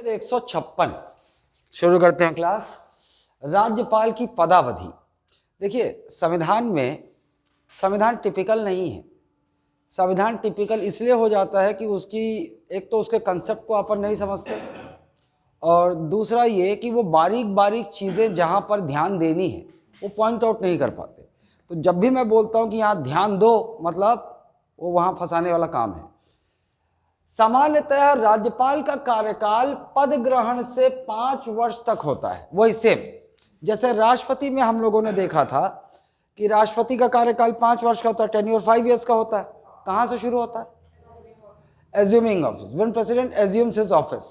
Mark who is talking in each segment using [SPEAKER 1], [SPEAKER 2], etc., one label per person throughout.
[SPEAKER 1] 156 शुरू करते हैं क्लास। राज्यपाल की पदावधि। देखिए, संविधान टिपिकल नहीं है। संविधान टिपिकल इसलिए हो जाता है कि उसकी एक तो उसके कंसेप्ट को अपन नहीं समझते, और दूसरा ये कि वो बारीक बारीक चीज़ें जहाँ पर ध्यान देनी है वो पॉइंट आउट नहीं कर पाते। तो जब भी मैं बोलता हूँ कि यहाँ ध्यान दो, मतलब वो वहाँ फंसाने वाला काम है। सामान्यतः राज्यपाल का कार्यकाल पद ग्रहण से 5 वर्ष तक होता है। वही सेम जैसे राष्ट्रपति में हम लोगों ने देखा था कि राष्ट्रपति का कार्यकाल 5 वर्ष का होता है, टेन्योर 5 years का होता है। कहाँ से शुरू होता है? Assuming office, when president assumes his office.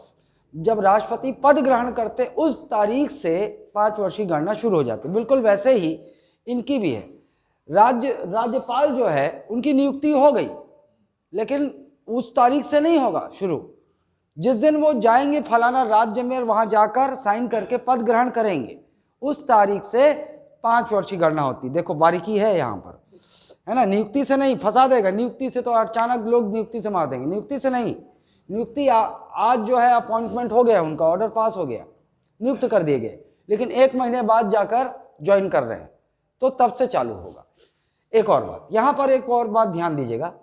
[SPEAKER 1] जब राष्ट्रपति पद ग्रहण करते उस तारीख से 5 वर्ष की गणना शुरू हो जाती है। बिल्कुल वैसे ही इनकी भी है। राज्यपाल जो है उनकी नियुक्ति हो गई, लेकिन उस तारीख से नहीं होगा शुरू। जिस दिन वो जाएंगे फलाना राज्य में, वहां जाकर साइन करके पद ग्रहण करेंगे, उस तारीख से 5 वर्ष की गणना होती है। देखो बारीकी है यहाँ पर, है ना। नियुक्ति से नहीं, फंसा देगा। नियुक्ति से तो अचानक लोग नियुक्ति से मार देंगे। नियुक्ति से नहीं। नियुक्ति आज जो है अपॉइंटमेंट हो गया, उनका ऑर्डर पास हो गया, नियुक्त कर दिए गए, लेकिन 1 महीने बाद जाकर ज्वाइन कर रहे हैं, तो तब से चालू होगा। एक और बात यहाँ पर, एक और बात ध्यान दीजिएगा।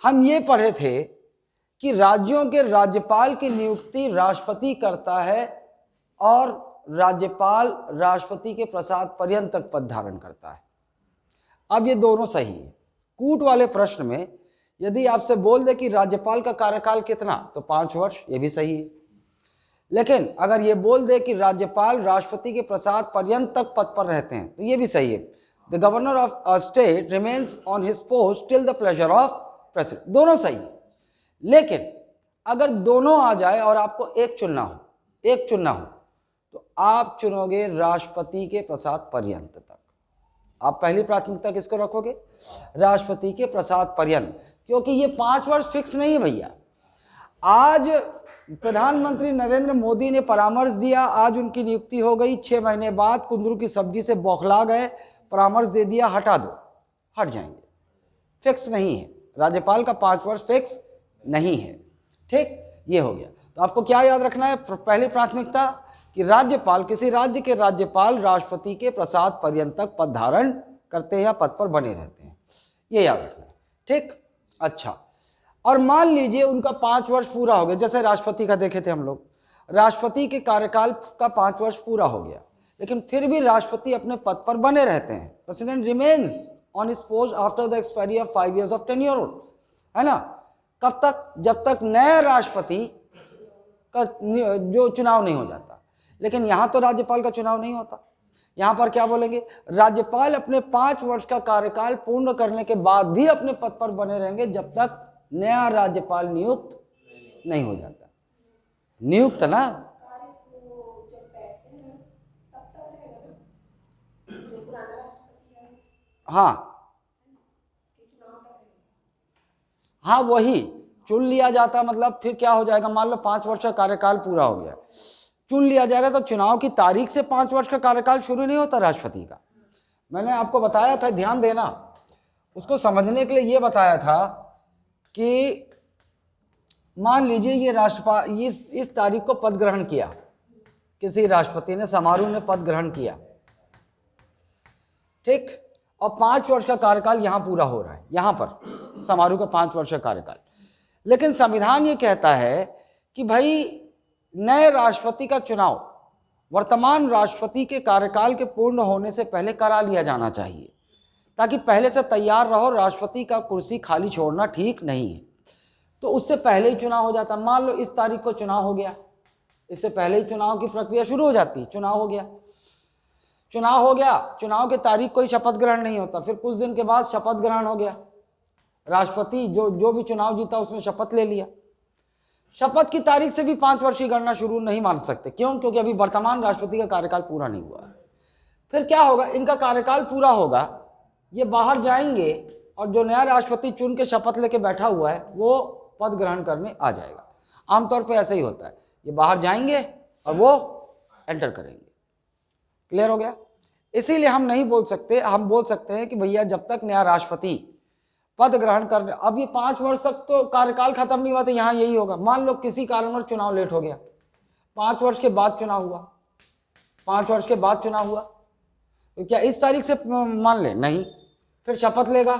[SPEAKER 1] हम ये पढ़े थे कि राज्यों के राज्यपाल की नियुक्ति राष्ट्रपति करता है, और राज्यपाल राष्ट्रपति के प्रसाद पर्यंत तक पद धारण करता है। अब ये दोनों सही है। कूट वाले प्रश्न में यदि आपसे बोल दे कि राज्यपाल का कार्यकाल कितना, तो 5 वर्ष, ये भी सही है। लेकिन अगर ये बोल दे कि राज्यपाल राष्ट्रपति के प्रसाद पर्यंत तक पद पर रहते हैं, तो ये भी सही है। The governor of a state remains on his post till the pleasure of president. दोनों सही है। लेकिन अगर दोनों आ जाए और आपको एक चुनना हो, तो आप चुनोगे राष्ट्रपति के प्रसाद पर्यंत तक। आप पहली प्राथमिकता किसको रखोगे? राष्ट्रपति के प्रसाद पर्यंत, क्योंकि ये 5 वर्ष फिक्स नहीं है भैया। आज प्रधानमंत्री नरेंद्र मोदी ने परामर्श दिया, आज उनकी नियुक्ति हो गई। 6 महीने बाद कुंदरू की सब्जी से बौखला गए, परामर्श दे दिया, हटा दो, हट जाएंगे। फिक्स नहीं है। राज्यपाल का 5 वर्ष फिक्स नहीं है। ठीक, ये हो गया। तो आपको क्या याद रखना है? पहली प्राथमिकता कि राज्यपाल, किसी राज्य के राज्यपाल राष्ट्रपति के प्रसाद पर्यंत तक पद धारण करते हैं या पद पर बने रहते हैं, ये याद रखना है। ठीक, अच्छा। और मान लीजिए उनका 5 वर्ष पूरा हो गया, जैसे राष्ट्रपति का देखे थे हम लोग। राष्ट्रपति के कार्यकाल का 5 वर्ष पूरा हो गया, लेकिन फिर भी राष्ट्रपति अपने पद पर बने रहते हैं। President remains on his post after the expiry of 5 years of tenure, है ना। कब तक? जब तक नए राष्ट्रपति का जो चुनाव नहीं हो जाता। लेकिन यहां तो राज्यपाल का चुनाव नहीं होता। यहां पर क्या बोलेंगे? राज्यपाल अपने 5 वर्ष का कार्यकाल पूर्ण करने के बाद भी अपने पद पर बने रहेंगे, जब तक नया राज्यपाल नियुक्त नहीं हो जाता। नियुक्त ना, हाँ वही चुन लिया जाता। मतलब फिर क्या हो जाएगा? मान लो 5 वर्ष का कार्यकाल पूरा हो गया, चुन लिया जाएगा, तो चुनाव की तारीख से 5 वर्ष का कार्यकाल शुरू नहीं होता राष्ट्रपति का। मैंने आपको बताया था, ध्यान देना, उसको समझने के लिए ये बताया था कि मान लीजिए ये राष्ट्रपाल इस तारीख को पद ग्रहण किया, किसी राष्ट्रपति ने, समारोह ने पद ग्रहण किया, ठीक, और 5 वर्ष का कार्यकाल यहां पूरा हो रहा है, यहां पर समारोह का 5 वर्ष का कार्यकाल। लेकिन संविधान ये कहता है कि भाई नए राष्ट्रपति का चुनाव वर्तमान राष्ट्रपति के कार्यकाल के पूर्ण होने से पहले करा लिया जाना चाहिए, ताकि पहले से तैयार रहो। राष्ट्रपति का कुर्सी खाली छोड़ना ठीक नहीं है। तो उससे पहले ही चुनाव हो जाता। मान लो इस तारीख को चुनाव हो गया, इससे पहले ही चुनाव की प्रक्रिया शुरू हो जाती। चुनाव हो गया, चुनाव के तारीख को ही शपथ ग्रहण नहीं होता। फिर कुछ दिन के बाद शपथ ग्रहण हो गया। राष्ट्रपति जो भी चुनाव जीता उसने शपथ ले लिया। शपथ की तारीख से भी 5 वर्ष की गणना शुरू नहीं मान सकते। क्यों? क्योंकि अभी वर्तमान राष्ट्रपति का कार्यकाल पूरा नहीं हुआ है। फिर क्या होगा? इनका कार्यकाल पूरा होगा, ये बाहर जाएंगे, और जो नया राष्ट्रपति चुन के शपथ लेके बैठा हुआ है वो पद ग्रहण करने आ जाएगा। आमतौर पर ऐसा ही होता है, ये बाहर जाएंगे और वो एंटर करेंगे। क्लियर हो गया? इसीलिए हम नहीं बोल सकते, हम बोल सकते हैं कि भैया जब तक नया राष्ट्रपति पद ग्रहण करने, अब ये 5 वर्ष तक तो कार्यकाल खत्म नहीं हुआ, तो यहाँ यही होगा। मान लो किसी कारणवश चुनाव लेट हो गया, 5 वर्ष के बाद चुनाव हुआ, 5 वर्ष के बाद चुनाव हुआ, तो क्या इस तारीख से मान ले? नहीं, फिर शपथ लेगा,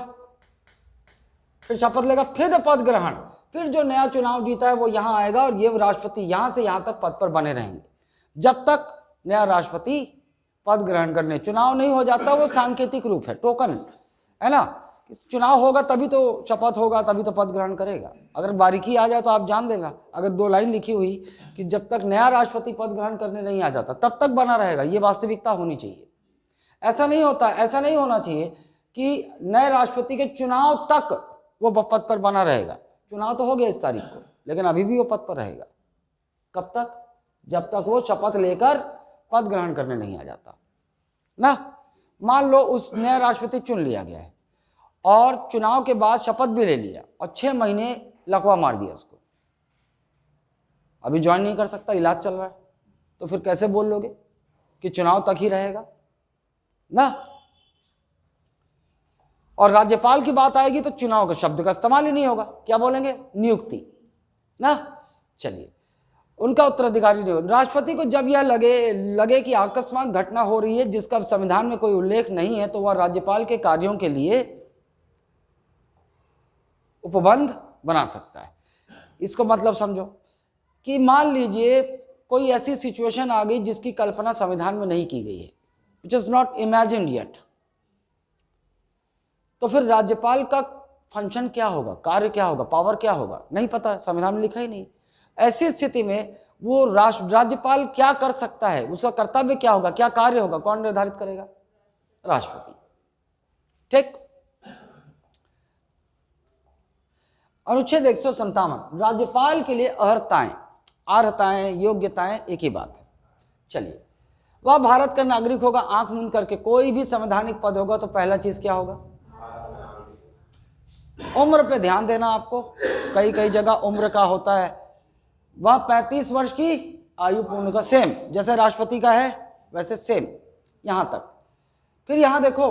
[SPEAKER 1] फिर पद ग्रहण, फिर जो नया चुनाव जीता है वो यहाँ आएगा और ये राष्ट्रपति यहाँ से यहाँ तक पद पर बने रहेंगे जब तक नया राष्ट्रपति पद ग्रहण करने। चुनाव नहीं हो जाता, वो सांकेतिक रूप है, टोकन है ना। चुनाव होगा तभी तो शपथ होगा, तभी तो पद ग्रहण करेगा। अगर बारीकी आ जाए तो आप जान देगा, अगर 2 लाइन लिखी हुई कि जब तक नया राष्ट्रपति पद ग्रहण करने नहीं आ जाता तब तक बना रहेगा, ये वास्तविकता होनी चाहिए। ऐसा नहीं होता, ऐसा नहीं होना चाहिए कि नए राष्ट्रपति के चुनाव तक वो पद पर बना रहेगा। चुनाव तो हो गया इस तारीख को, लेकिन अभी भी वो पद पर रहेगा। कब तक? जब तक वो शपथ लेकर पद ग्रहण करने नहीं आ जाता ना। मान लो उस नया राष्ट्रपति चुन लिया गया है और चुनाव के बाद शपथ भी ले लिया और 6 महीने लकवा मार दिया उसको, अभी ज्वाइन नहीं कर सकता, इलाज चल रहा है, तो फिर कैसे बोल लोगे कि चुनाव तक ही रहेगा ना। और राज्यपाल की बात आएगी तो चुनाव के शब्द का इस्तेमाल ही नहीं होगा, क्या बोलेंगे? नियुक्ति ना। चलिए, उनका उत्तराधिकारी नहीं हो। राष्ट्रपति को जब यह लगे कि आकस्मिक घटना हो रही है जिसका संविधान में कोई उल्लेख नहीं है, तो वह राज्यपाल के कार्यों के लिए उपबंध बना सकता है। इसको मतलब समझो कि मान लीजिए कोई ऐसी सिचुएशन आ गई जिसकी कल्पना संविधान में नहीं की गई है, which is not imagined yet, तो फिर राज्यपाल का फंक्शन क्या होगा, कार्य क्या होगा, पावर क्या होगा, नहीं पता, संविधान में लिखा ही नहीं। ऐसी स्थिति में वो राज्यपाल क्या कर सकता है, उसका कर्तव्य क्या होगा, क्या कार्य होगा, कौन निर्धारित करेगा? राष्ट्रपति। ठीक। अनुच्छेद 157, राज्यपाल के लिए अर्हताएं, योग्यताएं एक ही बात है। चलिए, वह भारत का नागरिक होगा, आंख मूंद करके कोई भी संवैधानिक पद होगा तो पहला चीज क्या होगा? उम्र पे ध्यान देना आपको, कई जगह उम्र का होता है, वह 35 वर्ष की आयु पूर्ण का, सेम जैसे राष्ट्रपति का है वैसे सेम यहां तक। फिर यहां देखो,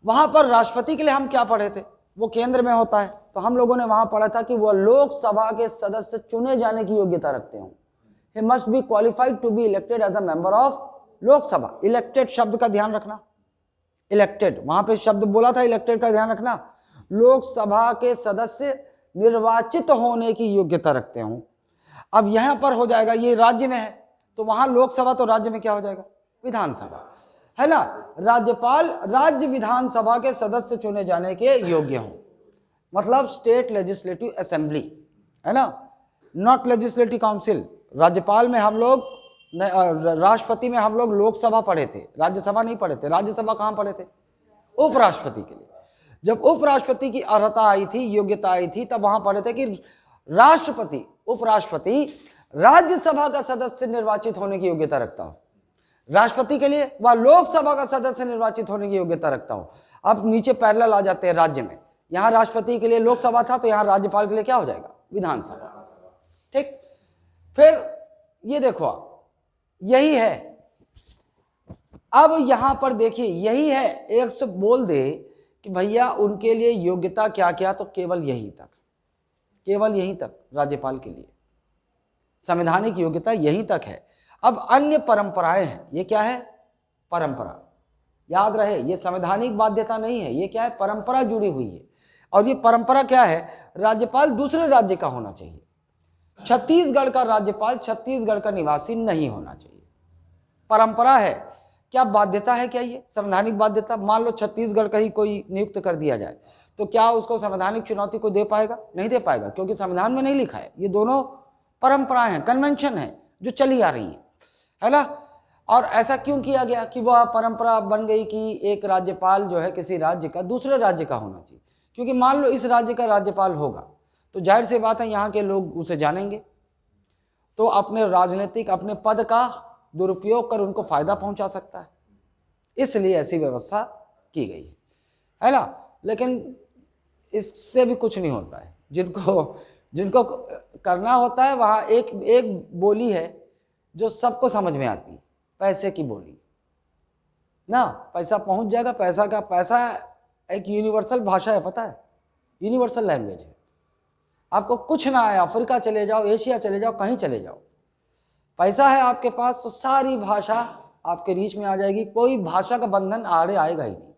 [SPEAKER 1] वहां पर राष्ट्रपति के लिए हम क्या पढ़े थे, वो केंद्र में होता है, तो हम लोगों ने वहां पढ़ा था कि वह लोकसभा के सदस्य चुने जाने की योग्यता रखते हो। He must be qualified to be elected as a member of Lok Sabha. Elected शब्द का ध्यान रखना, इलेक्टेड वहां पे शब्द बोला था, इलेक्टेड का ध्यान रखना। लोकसभा के सदस्य निर्वाचित होने की योग्यता रखते हो। अब यहां पर हो जाएगा, ये राज्य में है तो वहां लोकसभा, तो राज्य में क्या हो जाएगा? विधानसभा, है ना। राज्यपाल राज्य विधानसभा के सदस्य चुने जाने के योग्य हों, मतलब स्टेट लेजिस्लेटिव असेंबली, है ना, नॉट लेजिस्लेटिव काउंसिल। राज्यपाल में हम लोग, राष्ट्रपति में हम लोग लोकसभा पढ़े थे, राज्यसभा नहीं पढ़े थे। राज्यसभा कहां पढ़े थे? उपराष्ट्रपति के लिए। जब उपराष्ट्रपति की अर्हता आई थी, योग्यता आई थी, तब वहां पढ़े थे कि राष्ट्रपति, उपराष्ट्रपति राज्यसभा का सदस्य निर्वाचित होने की योग्यता रखता हो। राष्ट्रपति के लिए वह लोकसभा का सदस्य निर्वाचित होने की योग्यता रखता हो। अब नीचे पैरेलल आ जाते हैं राज्य में, यहां राष्ट्रपति के लिए लोकसभा था, तो यहां राज्यपाल के लिए क्या हो जाएगा? विधानसभा। ठीक। फिर ये देखो आप, यही है। अब यहां पर देखिए, यही है, एक से बोल दे कि भैया उनके लिए योग्यता क्या क्या, तो केवल यही तक, केवल यहीं तक राज्यपाल के लिए संवैधानिक योग्यता यहीं तक है। अब अन्य परंपराएं हैं, ये क्या है? परंपरा। याद रहे, ये संवैधानिक बाध्यता नहीं है, ये क्या है? परंपरा जुड़ी हुई है। और ये परंपरा क्या है? राज्यपाल दूसरे राज्य का होना चाहिए। छत्तीसगढ़ का राज्यपाल छत्तीसगढ़ का निवासी नहीं होना चाहिए, परंपरा है। क्या बाध्यता है? क्या ये संवैधानिक बाध्यता? मान लो छत्तीसगढ़ का ही कोई नियुक्त कर दिया जाए, तो क्या उसको संवैधानिक चुनौती को दे पाएगा? नहीं दे पाएगा, क्योंकि संविधान में नहीं लिखा है। ये दोनों परंपराएं हैं, कन्वेंशन है जो चली आ रही है ना। और ऐसा क्यों किया गया कि वह परंपरा बन गई कि एक राज्यपाल जो है किसी राज्य का दूसरे राज्य का होना चाहिए? क्योंकि मान लो इस राज्य का राज्यपाल होगा तो जाहिर सी बात है यहाँ के लोग उसे जानेंगे, तो अपने राजनीतिक, अपने पद का दुरुपयोग कर उनको फायदा पहुंचा सकता है, इसलिए ऐसी व्यवस्था की गई है ना। लेकिन इससे भी कुछ नहीं होता है। जिनको करना होता है, वहाँ एक बोली है जो सबको समझ में आती है, पैसे की बोली ना। पैसा पहुंच जाएगा, पैसा एक यूनिवर्सल भाषा है, पता है, यूनिवर्सल लैंग्वेज है। आपको कुछ ना आए, अफ्रीका चले जाओ, एशिया चले जाओ, कहीं चले जाओ, पैसा है आपके पास तो सारी भाषा आपके रीच में आ जाएगी, कोई भाषा का बंधन आड़े आएगा ही नहीं,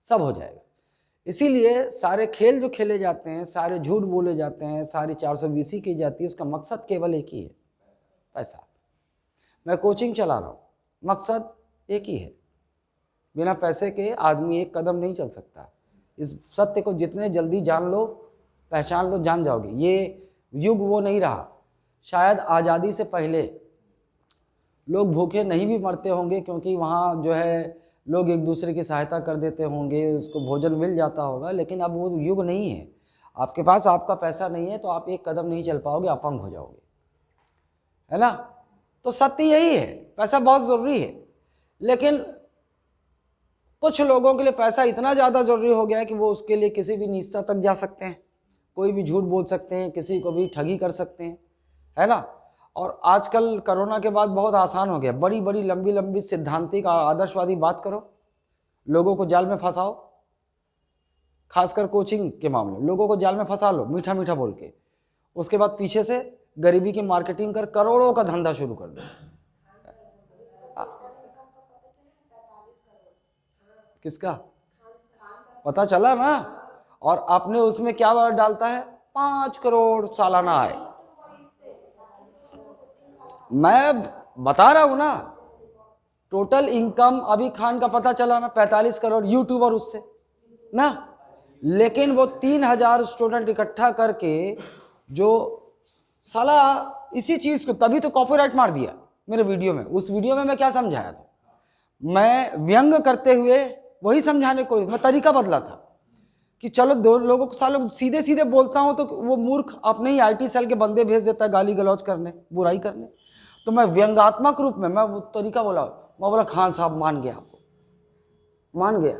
[SPEAKER 1] सब हो जाएगा। इसीलिए सारे खेल जो खेले जाते हैं, सारे झूठ बोले जाते हैं, सारी 420 की जाती है, उसका मकसद केवल एक ही है, पैसा। मैं कोचिंग चला रहा हूँ, मकसद एक ही है, बिना पैसे के आदमी एक कदम नहीं चल सकता। इस सत्य को जितने जल्दी जान लो, पहचान लो, जान जाओगे। ये युग वो नहीं रहा, शायद आज़ादी से पहले लोग भूखे नहीं भी मरते होंगे, क्योंकि वहाँ जो है लोग एक दूसरे की सहायता कर देते होंगे, उसको भोजन मिल जाता होगा। लेकिन अब वो युग नहीं है। आपके पास आपका पैसा नहीं है तो आप एक कदम नहीं चल पाओगे, अपंग हो जाओगे, है ना। तो सत्य यही है, पैसा बहुत ज़रूरी है। लेकिन कुछ लोगों के लिए पैसा इतना ज़्यादा ज़रूरी हो गया है कि वो उसके लिए किसी भी निष्ठा तक जा सकते हैं, कोई भी झूठ बोल सकते हैं, किसी को भी ठगी कर सकते हैं, है ना। और आजकल कोरोना के बाद बहुत आसान हो गया, बड़ी बड़ी लंबी लंबी सिद्धांतिक आदर्शवादी बात करो, लोगों को जाल में फंसाओ, खासकर कोचिंग के मामले में लोगों को जाल में फंसा लो मीठा मीठा बोल के, उसके बाद पीछे से गरीबी की मार्केटिंग कर करोड़ों का धंधा शुरू कर दो। किसका पता चला ना। और आपने उसमें क्या वर्ड डालता है, 5 करोड़ सालाना आय। मैं बता रहा हूं ना, टोटल इनकम अभी खान का पता चला ना 45 करोड़, यूट्यूबर उससे ना। लेकिन वो 3000 स्टूडेंट इकट्ठा करके जो साला इसी चीज को, तभी तो कॉपीराइट मार दिया मेरे वीडियो में। उस वीडियो में मैं क्या समझाया था, मैं व्यंग करते हुए वही समझाने को मैं तरीका बदला था कि चलो दो लोगों को सालों सीधे सीधे बोलता हूं तो वो मूर्ख अपने ही IT सेल के बंदे भेज देता है गाली गलौज करने, बुराई करने। तो मैं व्यंगात्मक रूप में मैं वो तरीका बोला, मैं बोला खान साहब मान गया, आपको मान गया।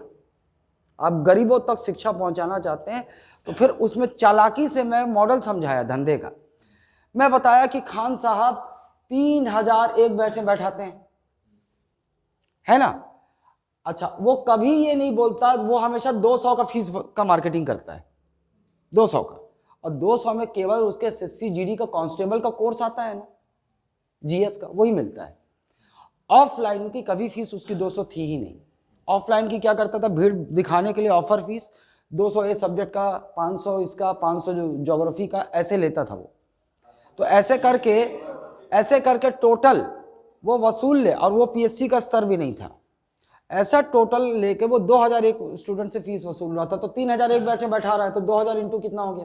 [SPEAKER 1] आप गरीबों तक शिक्षा पहुंचाना चाहते हैं तो फिर उसमें चालाकी से मैं मॉडल समझाया धंधे का। मैं बताया कि खान साहब 3000 एक बैच में बैठाते हैं, है ना। अच्छा, वो कभी ये नहीं बोलता, वो हमेशा 200 का फीस का मार्केटिंग करता है, 200 का। और 200 में केवल उसके SSC GD का कांस्टेबल का कोर्स आता है ना, GS का, वही मिलता है। ऑफलाइन की कभी फीस उसकी 200 थी ही नहीं। ऑफलाइन की क्या करता था, भीड़ दिखाने के लिए ऑफर फीस 200 ए सब्जेक्ट का, 500 इसका, 500 ज्योग्राफी का, ऐसे लेता था वो। तो ऐसे करके टोटल वो वसूल ले, और वो PSC का स्तर भी नहीं था, ऐसा टोटल लेके वो 2000 एक स्टूडेंट से फीस वसूल रहा था। तो 3000 एक बैच में बैठा रहा है तो 2000 इंटू कितना हो गया,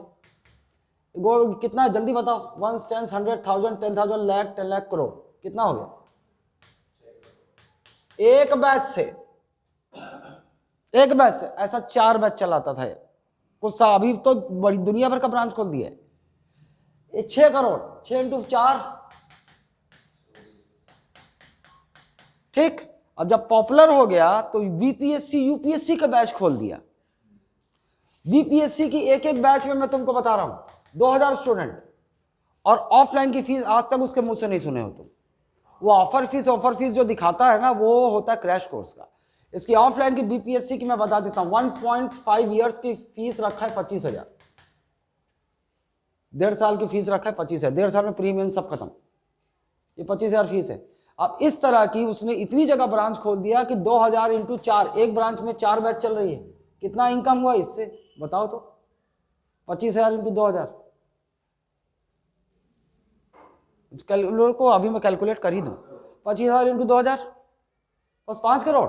[SPEAKER 1] कितना जल्दी बताओ, 1 10 100,000 10,000 लाख 10 लाख करोड़, कितना हो गया एक बैच से। ऐसा 4 बैच चलाता था कुछ सा, अभी तो बड़ी दुनिया भर का ब्रांच खोल दिया है। 6 करोड़, 6 इंटू 4, ठीक। अब जब पॉपुलर हो गया तो BPSC UPSC का बैच खोल दिया। BPSC की एक बैच में मैं तुमको बता रहा हूं 2000 स्टूडेंट, और ऑफलाइन की फीस आज तक उसके मुंह से नहीं सुने हो तुम। वो ऑफर फीस जो दिखाता है ना, वो होता है क्रैश कोर्स का। इसकी ऑफलाइन की BPSC की मैं बता देता हूं, 1.5 ईयर्स की फीस रखा है 25,000, 1.5 साल की फीस रखा है 25,000, 1.5 साल में प्रीमियम सब खत्म, ये 25,000 फीस है। अब इस तरह की उसने इतनी जगह ब्रांच खोल दिया कि 2000 इंटू 4, एक ब्रांच में 4 बैच चल रही है, कितना इनकम हुआ इससे बताओ तो, 25,000 इंटू 2000। कैलकुलेटर को अभी मैं कैलकुलेट कर ही दूं, 25,000 इंटू 2000 बस 5 करोड़,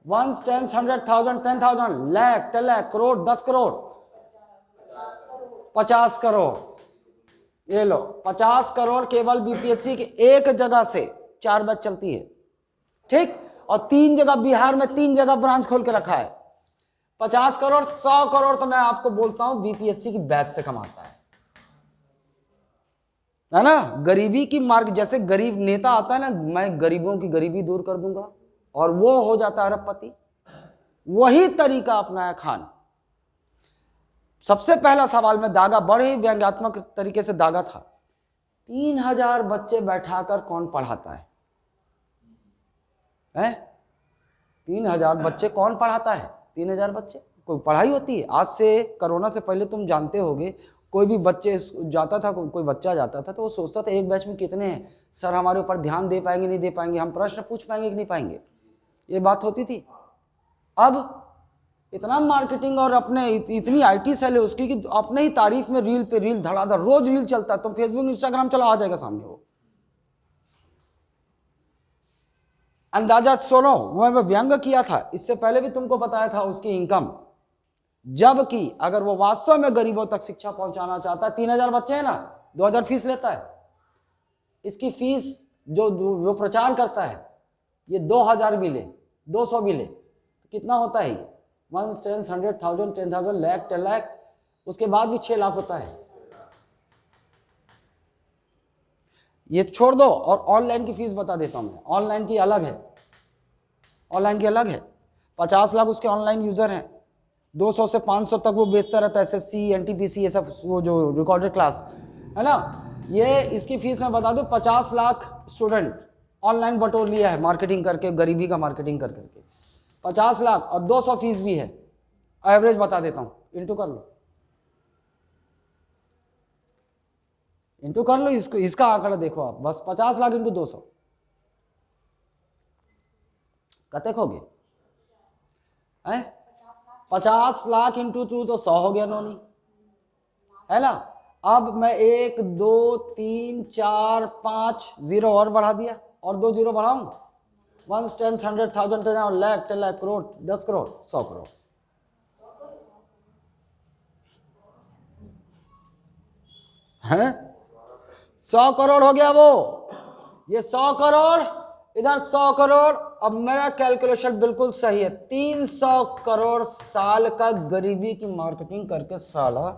[SPEAKER 1] 1 10 100,000 10,000 लाख 10 लाख करोड़ 10 करोड़ 50 करोड़, ये लो 50 करोड़ केवल BPSC की एक जगह से 4 बैच चलती है, ठीक। और 3 जगह बिहार में 3 जगह ब्रांच खोल के रखा है। 50 करोड़ 100 करोड़ तो मैं आपको बोलता हूं BPSC की बैच से कमाता है ना। गरीबी की मार्ग, जैसे गरीब नेता आता है ना, मैं गरीबों की गरीबी दूर कर दूंगा, और वो हो जाता है अरबपति, वही तरीका अपनाया खान। सबसे पहला सवाल में दागा, बड़े ही व्यंग्यात्मक तरीके से दागा था, 3000 बच्चे बैठाकर कौन पढ़ाता है? 3000 बच्चे कौन पढ़ाता है? 3000 बच्चे कोई पढ़ाई होती है? आज से कोरोना से पहले तुम जानते होगे, कोई भी बच्चे जाता था, कोई बच्चा जाता था तो वो सोचता था एक बैच में कितने हैं, सर हमारे ऊपर ध्यान दे पाएंगे नहीं दे पाएंगे, हम प्रश्न पूछ पाएंगे कि नहीं पाएंगे, ये बात होती थी। अब इतना मार्केटिंग और अपने इतनी आईटी सेल है उसकी कि अपने ही तारीफ में रील पे रील धड़ाधड़ रोज रील चलता है, तुम फेसबुक इंस्टाग्राम चलो आ जाएगा सामने वो। अंदाजा सुनो, मैं व्यंग किया था, इससे पहले भी तुमको बताया था उसकी इनकम, जबकि अगर वो वास्तव में गरीबों तक शिक्षा पहुंचाना चाहता है, 3000 बच्चे हैं ना, 2000 फीस लेता है, इसकी फीस जो प्रचार करता है ये 2000 भी ले, 200 भी ले, कितना होता है ये? 1 10 100,000 10,000 लाख 10 लाख, उसके बाद भी 6 लाख होता है। ये छोड़ दो, और ऑनलाइन की फीस बता देता हूं मैं, ऑनलाइन की अलग है, ऑनलाइन की अलग है। 50 लाख उसके ऑनलाइन यूजर हैं, 200 से 500 तक वो बेचता रहता है, SSC NTPC ये सब, वो जो रिकॉर्डेड क्लास है ना, ये इसकी फीस मैं बता दूं 50 लाख स्टूडेंट ऑनलाइन बटोर लिया है मार्केटिंग करके, गरीबी का मार्केटिंग कर करके 50 लाख, और 200 फीस भी है, एवरेज बता देता हूं, इंटू कर लो, इंटू कर लो इसको, इसका आंकड़ा देखो आप, बस 50 लाख इंटू 200 कते खोगे हैं? 50 लाख इंटू 2 तो 100 हो गया नोनी, है ना। अब मैं 1 2 3 4 5 जीरो और बढ़ा दिया, और 2 जीरो बढ़ाऊं, 1 10 100,000 10 लाख 10 लाख करोड़ 10 करोड़ 100 करोड़ हैं, 100 करोड़ हो गया वो, ये 100 करोड़ इधर 100 करोड़। अब मेरा कैलकुलेशन बिल्कुल सही है, 300 करोड़ साल का गरीबी की मार्केटिंग करके साला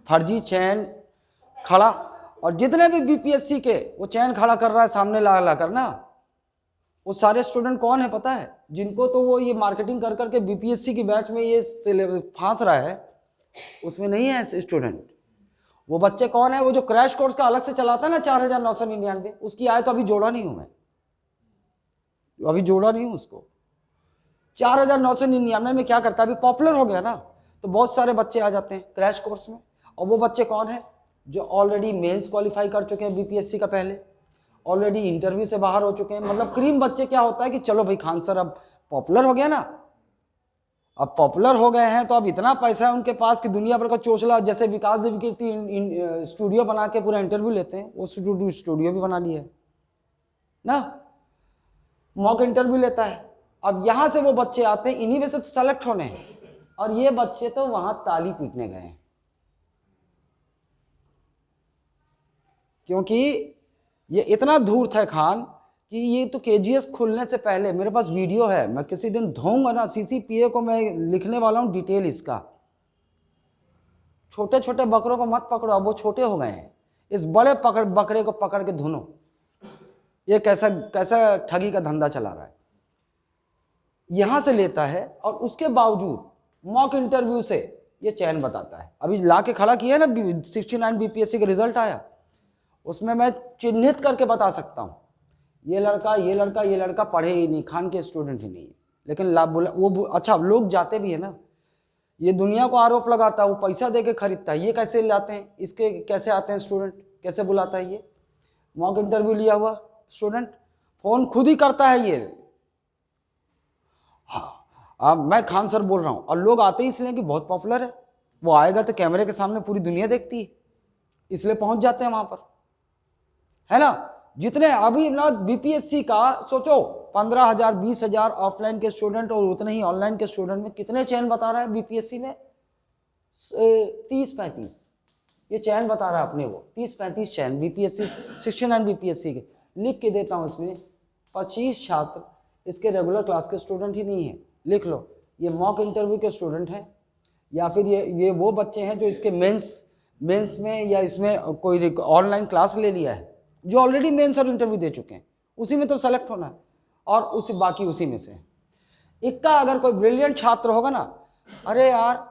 [SPEAKER 1] फर्जी चैन खड़ा, और जितने भी बीपीएससी के वो चैन खड़ा कर रहा है सामने ला ला कर ना, वो सारे स्टूडेंट कौन है पता है? जिनको तो वो ये मार्केटिंग कर करके बीपीएससी की बैच में ये फांस रहा है, उसमें नहीं है स्टूडेंट। वो बच्चे कौन है? वो जो क्रैश कोर्स का अलग से चलाता है ना 4,999, उसकी आय तो अभी जोड़ा नहीं हूं मैं, अभी जोड़ा नहीं हूं उसको। 4,999 में क्या करता है, अभी पॉपुलर हो गया ना, तो बहुत सारे बच्चे आ जाते हैं क्रैश कोर्स में। और वो बच्चे कौन है? जो ऑलरेडी मेंस क्वालिफाई कर चुके हैं बीपीएससी का, पहले ऑलरेडी इंटरव्यू से बाहर हो चुके हैं। मतलब क्रीम बच्चे क्या होता है कि चलो भाई खान सर अब पॉपुलर हो गया ना, अब पॉपुलर हो गए हैं तो अब इतना पैसा है उनके पास कि दुनिया भर का चोचला, जैसे विकास देवी कीर्ति स्टूडियो बना के पूरा इंटरव्यू लेते हैं, वो स्टूडियो भी बना लिया है ना, मॉक इंटरव्यू लेता है। अब यहां से वो बच्चे आते हैं, इन्हीं में से तो सेलेक्ट होने हैं, और ये बच्चे तो वहां ताली पीटने गए हैं, क्योंकि ये इतना धूर्त है खान कि ये तो केजीएस खुलने से पहले मेरे पास वीडियो है, मैं किसी दिन धोऊंगा ना, सीसीपीए को मैं लिखने वाला हूं डिटेल इसका। छोटे छोटे बकरों को मत पकड़ो, अब वो छोटे हो गए हैं, इस बड़े बकरे को पकड़ के धुनो। ये कैसा कैसा ठगी का धंधा चला रहा है, यहां से लेता है, और उसके बावजूद मॉक इंटरव्यू से ये चैन बताता है। अभी ला के खड़ा किया ना 69 बीपीएससी का रिजल्ट आया, उसमें मैं चिन्हित करके बता सकता हूं ये लड़का ये लड़का ये लड़का पढ़े ही नहीं, खान के स्टूडेंट ही नहीं है, लेकिन वो अच्छा लोग जाते भी है ना, ये दुनिया को आरोप लगाता है, वो पैसा दे के खरीदता है, ये कैसे लाते हैं, इसके कैसे आते हैं स्टूडेंट, कैसे बुलाता है ये मॉक इंटरव्यू लिया हुआ स्टूडेंट, फोन खुद ही करता है ये। हाँ अब मैं खान सर बोल रहा हूं, और लोग आते ही इसलिए कि बहुत पॉपुलर है, वो आएगा तो कैमरे के सामने पूरी दुनिया देखती है, इसलिए पहुंच जाते हैं वहां पर, है ना। जितने अभी ना बीपीएससी का सोचो 15,000 20,000 ऑफलाइन के स्टूडेंट और उतने ही ऑनलाइन के स्टूडेंट में कितने चैन बता रहा है बीपीएससी में? 30-35 ये चैन बता रहा है अपने, वो 30-35 चैन बीपीएससी 69 बीपीएससी के। लिख के देता हूं इसमें 25 छात्र इसके रेगुलर क्लास के स्टूडेंट ही नहीं है, लिख लो ये मॉक इंटरव्यू के स्टूडेंट हैं, या फिर ये वो बच्चे हैं जो इसके मेंस में या इसमें कोई ऑनलाइन क्लास ले लिया है, जो ऑलरेडी मेंस और इंटरव्यू दे चुके हैं, उसी में तो सेलेक्ट होना है, और उसी बाकी उसी में से इक्का अगर कोई ब्रिलियंट छात्र होगा ना, अरे यार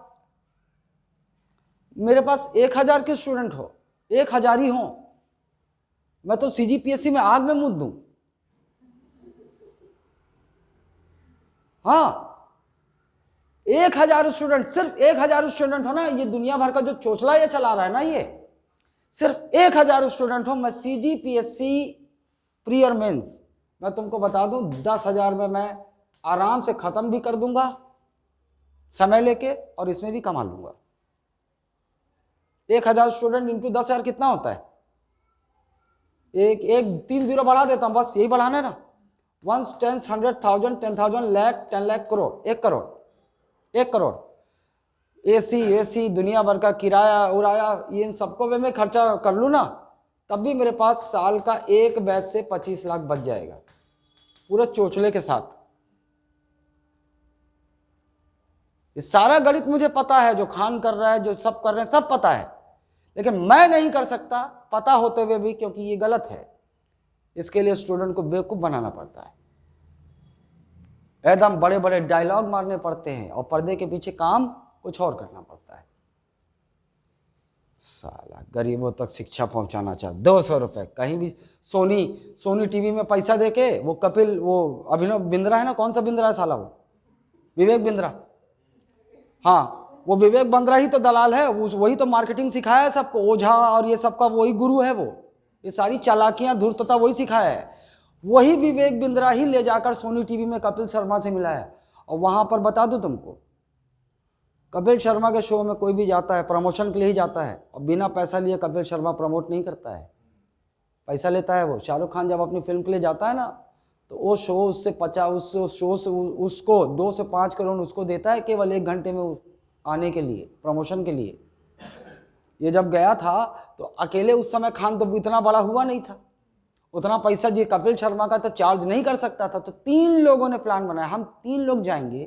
[SPEAKER 1] मेरे पास 1,000 के स्टूडेंट हो, 1,000 ही हो, मैं तो सीजीपीएससी में आग में मुद दूं। हाँ 1000 स्टूडेंट, सिर्फ 1000 स्टूडेंट हो ना, ये दुनिया भर का जो चोचला ये चला रहा है ना, ये सिर्फ 1000 स्टूडेंट हो, मैं CGPSC प्री और मेंस, मैं तुमको बता दूं 10,000 में मैं आराम से खत्म भी कर दूंगा समय लेके, और इसमें भी कमा लूंगा। 1000 स्टूडेंट इंटू 10,000 कितना होता है? एक 3 जीरो बढ़ा देता हूं, बस यही बढ़ाना है ना। 1 10 100,000 10,000 लाख 10 लाख करोड़, 1 करोड़ AC दुनिया भर का किराया उराया, ये इन सबको मैं खर्चा कर लूँ ना, तब भी मेरे पास साल का एक बैच से 25 लाख बच जाएगा पूरे चोचले के साथ। ये सारा गणित मुझे पता है, जो खान कर रहा है, जो सब कर रहे हैं, सब पता है, लेकिन मैं नहीं कर सकता पता होते हुए भी, क्योंकि ये गलत है। इसके लिए स्टूडेंट को बेवकूफ बनाना पड़ता है, एकदम बड़े बड़े डायलॉग मारने पड़ते हैं, और पर्दे के पीछे काम कुछ और करना पड़ता है। साला गरीबों तक शिक्षा पहुंचाना चाहे, 200 रुपए कहीं भी। सोनी टीवी में पैसा देके वो कपिल, वो अभिनव बिंद्रा है ना, कौन सा बिंद्रा है साला, वो विवेक बिंद्रा, हाँ वो विवेक बिंद्रा ही तो दलाल है, वही तो मार्केटिंग सिखाया है सबको, ओझा और ये सबका वही गुरु है, वो ये सारी चालाकियां धूर्तता वही सिखाया है। वही विवेक बिंद्रा ही ले जाकर सोनी टीवी में कपिल शर्मा से मिला है। और वहां पर बता दूं तुमको, कपिल शर्मा के शो में कोई भी जाता है प्रमोशन के लिए ही जाता है, और बिना पैसा लिए कपिल शर्मा प्रमोट नहीं करता है, पैसा लेता है वो। शाहरुख खान जब अपनी फिल्म के लिए जाता है ना, तो वो शो उससे 50 उस शो से उसको 2 से 5 करोड़ उसको देता है केवल 1 घंटे में आने के लिए, प्रमोशन के लिए। ये जब गया था तो अकेले उस समय खान तो इतना बड़ा हुआ नहीं था, उतना पैसा जी कपिल शर्मा का तो चार्ज नहीं कर सकता था। तो 3 लोगों ने प्लान बनाया, हम 3 लोग जाएंगे,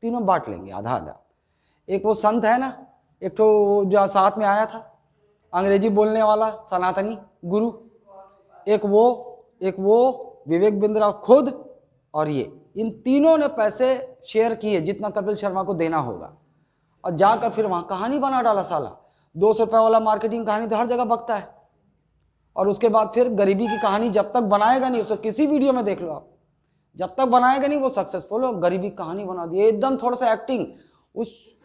[SPEAKER 1] तीनों बांट लेंगे आधा आधा। एक वो संत है ना, एक तो जो साथ में आया था अंग्रेजी बोलने वाला सनातनी गुरु, एक वो विवेक बिंद्रा खुद, और ये, इन तीनों ने पैसे शेयर किए जितना कपिल शर्मा को देना होगा, और जाकर फिर वहां कहानी बना डाला साला। 200 रुपये वाला मार्केटिंग कहानी तो हर जगह बकता है, और उसके बाद फिर गरीबी की कहानी जब तक बनाएगा नहीं, उसको किसी वीडियो में देख लो आप, जब तक बनाएगा नहीं वो सक्सेसफुल हो, गरीबी कहानी बना दी एकदम। थोड़ा सा एक्टिंग, उस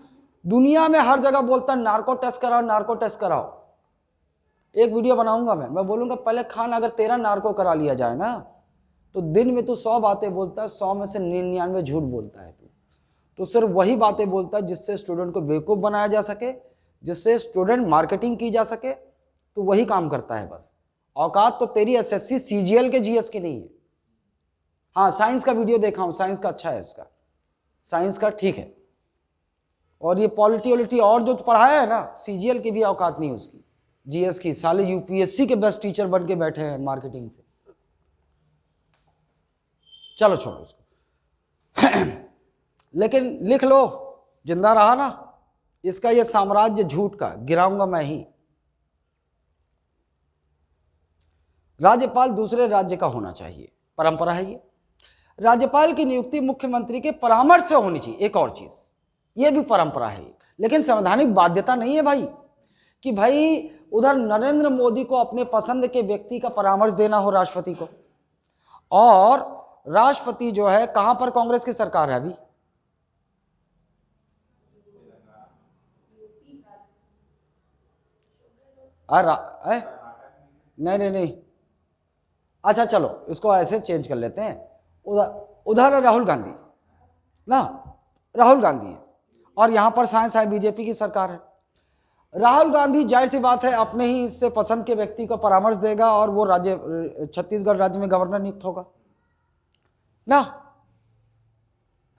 [SPEAKER 1] दुनिया में हर जगह बोलता है नार्को टेस्ट कराओ, नार्को टेस्ट कराओ। एक वीडियो बनाऊंगा मैं बोलूंगा पहले खान अगर तेरा नार्को करा लिया जाए ना, तो दिन में तू 100 बातें बोलता है, 100 में से 99 झूठ बोलता है तू। तो सिर्फ वही बातें बोलता है जिससे स्टूडेंट को बेवकूफ बनाया जा सके, जिससे स्टूडेंट मार्केटिंग की जा सके, तो वही काम करता है बस। औकात तो तेरी SSC CGL के GS की नहीं है। हाँ साइंस का वीडियो देखा हूं, साइंस का अच्छा है, उसका साइंस का ठीक है। और ये पॉलिटी और जो पढ़ाया है ना, CGL की भी औकात नहीं उसकी, GS की। साले UPSC के बेस्ट टीचर बन के बैठे हैं मार्केटिंग से। चलो छोड़ो उसको लेकिन लिख लो, जिंदा रहा ना, इसका ये साम्राज्य झूठ का गिराऊंगा मैं ही। राज्यपाल दूसरे राज्य का होना चाहिए, परंपरा है ये। राज्यपाल की नियुक्ति मुख्यमंत्री के परामर्श से होनी चाहिए, एक और चीज, ये भी परंपरा है, लेकिन संवैधानिक बाध्यता नहीं है भाई, कि भाई उधर नरेंद्र मोदी को अपने पसंद के व्यक्ति का परामर्श देना हो राष्ट्रपति को, और राष्ट्रपति जो है, कहां पर कांग्रेस की सरकार है अभी, नहीं, अच्छा चलो इसको ऐसे चेंज कर लेते हैं। उधर राहुल गांधी ना, राहुल गांधी है, और यहां पर साइंस है, BJP की सरकार है। राहुल गांधी जाहिर सी बात है अपने ही इससे पसंद के व्यक्ति को परामर्श देगा, और वो छत्तीसगढ़ राज्य में गवर्नर नियुक्त होगा ना।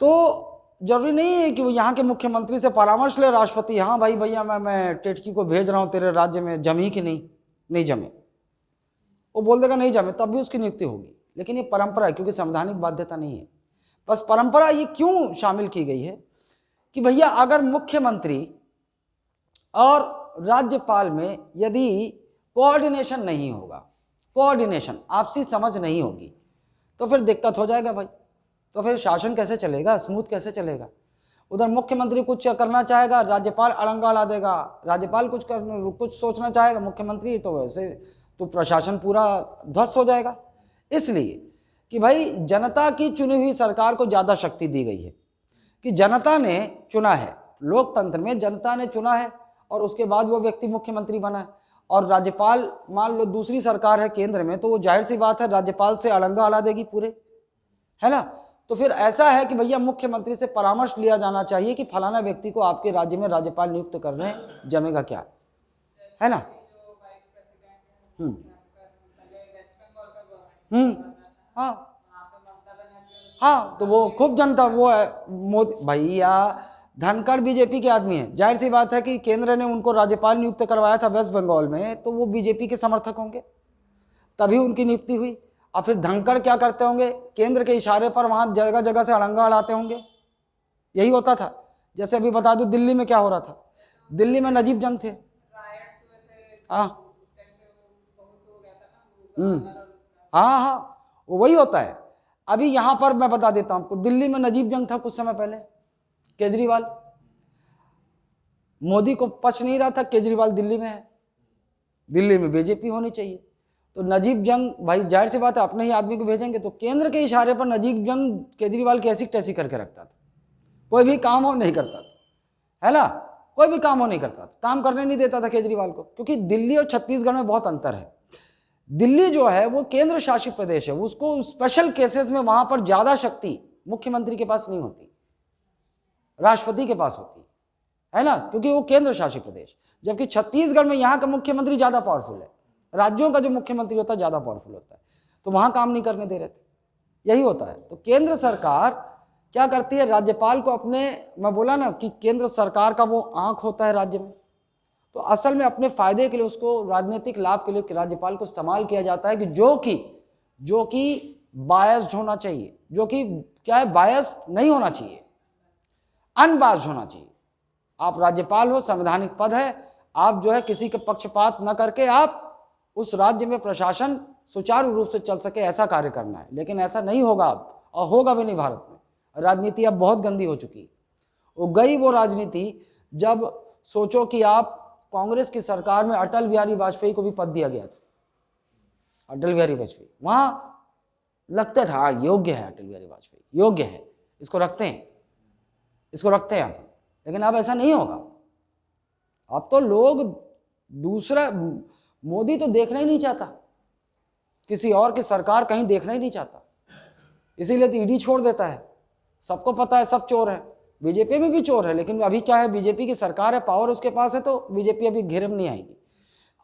[SPEAKER 1] तो जरूरी नहीं है कि वो यहाँ के मुख्यमंत्री से परामर्श ले राष्ट्रपति, हाँ भाई भैया मैं टेटकी को भेज रहा हूँ तेरे राज्य में, जमी कि नहीं जमे, वो बोल देगा नहीं जमे, तब भी उसकी नियुक्ति होगी। लेकिन ये परंपरा है, क्योंकि संवैधानिक बाध्यता नहीं है। बस परंपरा ये क्यों शामिल की गई है कि भैया अगर मुख्यमंत्री और राज्यपाल में यदि कोऑर्डिनेशन नहीं होगा, कोऑर्डिनेशन आपसी समझ नहीं होगी, तो फिर दिक्कत हो जाएगा भाई। तो फिर शासन कैसे चलेगा, स्मूथ कैसे चलेगा। उधर मुख्यमंत्री कुछ करना चाहेगा, राज्यपाल अड़ंगा ला देगा, राज्यपाल कुछ सोचना चाहेगा, मुख्यमंत्री तो वैसे तो प्रशासन पूरा ध्वस्त हो जाएगा। इसलिए कि भाई जनता की चुनी हुई सरकार को ज़्यादा शक्ति दी गई है, कि जनता ने चुना है, लोकतंत्र में जनता ने चुना है और उसके बाद वो व्यक्ति मुख्यमंत्री बना है। और राज्यपाल, मान लो दूसरी सरकार है केंद्र में, तो वो जाहिर सी बात है राज्यपाल से अड़ंगा अड़ा देगी पूरे, है ना। तो फिर ऐसा है कि भैया मुख्यमंत्री से परामर्श लिया जाना चाहिए कि फलाना व्यक्ति को आपके राज्य में राज्यपाल नियुक्त कर रहे हैं, जमेगा क्या, है ना। हाँ हाँ, तो वो खूब जनता, वो है मोदी भैया, धनखड़ बीजेपी के आदमी है, जाहिर सी बात है कि केंद्र ने उनको राज्यपाल नियुक्त करवाया था वेस्ट बंगाल में, तो वो बीजेपी के समर्थक होंगे, तभी उनकी नियुक्ति हुई। और फिर धनखड़ क्या करते होंगे, केंद्र के इशारे पर वहां जगह जगह से अड़ंगा अड़ाते होंगे, यही होता था। जैसे अभी बता दूं दिल्ली में क्या हो रहा था, दिल्ली में नजीब जंग थे। हाँ हाँ हाँ, वही होता है। अभी यहां पर मैं बता देता हूं आपको, दिल्ली में नजीब जंग था कुछ समय पहले, केजरीवाल, मोदी को पच नहीं रहा था, केजरीवाल दिल्ली में है, दिल्ली में बीजेपी होनी चाहिए, तो नजीब जंग भाई जाहिर सी बात है अपने ही आदमी को भेजेंगे, तो केंद्र के इशारे पर नजीब जंग केजरीवाल की ऐसी तैसी करके रखता था, कोई भी काम हो नहीं करता था, है ना, कोई भी काम हो नहीं करता था, काम करने नहीं देता था केजरीवाल को, क्योंकि दिल्ली और छत्तीसगढ़ में बहुत अंतर है। दिल्ली जो है वो केंद्र शासित प्रदेश है, उसको स्पेशल केसेस में वहां पर ज्यादा शक्ति मुख्यमंत्री के पास नहीं होती, राष्ट्रपति के पास होती है ना, क्योंकि वो केंद्र शासित प्रदेश। जबकि छत्तीसगढ़ में यहाँ का मुख्यमंत्री ज्यादा पावरफुल है, राज्यों का जो मुख्यमंत्री होता है ज्यादा पावरफुल होता है, तो वहां काम नहीं करने दे रहे थे, यही होता है। तो केंद्र सरकार क्या करती है, राज्यपाल को अपने, मैं बोला ना कि केंद्र सरकार का वो आंख होता है राज्य में, तो असल में अपने फायदे के लिए, उसको राजनीतिक लाभ के लिए राज्यपाल को इस्तेमाल किया जाता है कि जो कि बायस्ड होना चाहिए, जो कि क्या है, बायस्ड नहीं होना चाहिए, अनबायस्ड होना चाहिए। आप राज्यपाल हो, संवैधानिक पद है, आप जो है किसी के पक्षपात न करके आप उस राज्य में प्रशासन सुचारू रूप से चल सके, ऐसा कार्य करना है। लेकिन ऐसा नहीं होगा अब, और होगा भी नहीं। भारत में राजनीति अब बहुत गंदी हो चुकी है। वो गई वो राजनीति जब सोचो कि आप कांग्रेस की सरकार में अटल बिहारी वाजपेयी को भी पद दिया गया था, अटल बिहारी वाजपेयी, वहां लगता था योग्य है, अटल बिहारी वाजपेयी योग्य है, इसको रखते हैं, इसको रखते हैं आप। लेकिन अब ऐसा नहीं होगा। अब तो लोग दूसरा, मोदी तो देखना ही नहीं चाहता, किसी और की सरकार कहीं देखना ही नहीं चाहता, इसीलिए तो ईडी छोड़ देता है। सबको पता है सब चोर है, बीजेपी में भी चोर है, लेकिन अभी क्या है, बीजेपी की सरकार है, पावर उसके पास है, तो बीजेपी अभी घेरे में नहीं आएगी।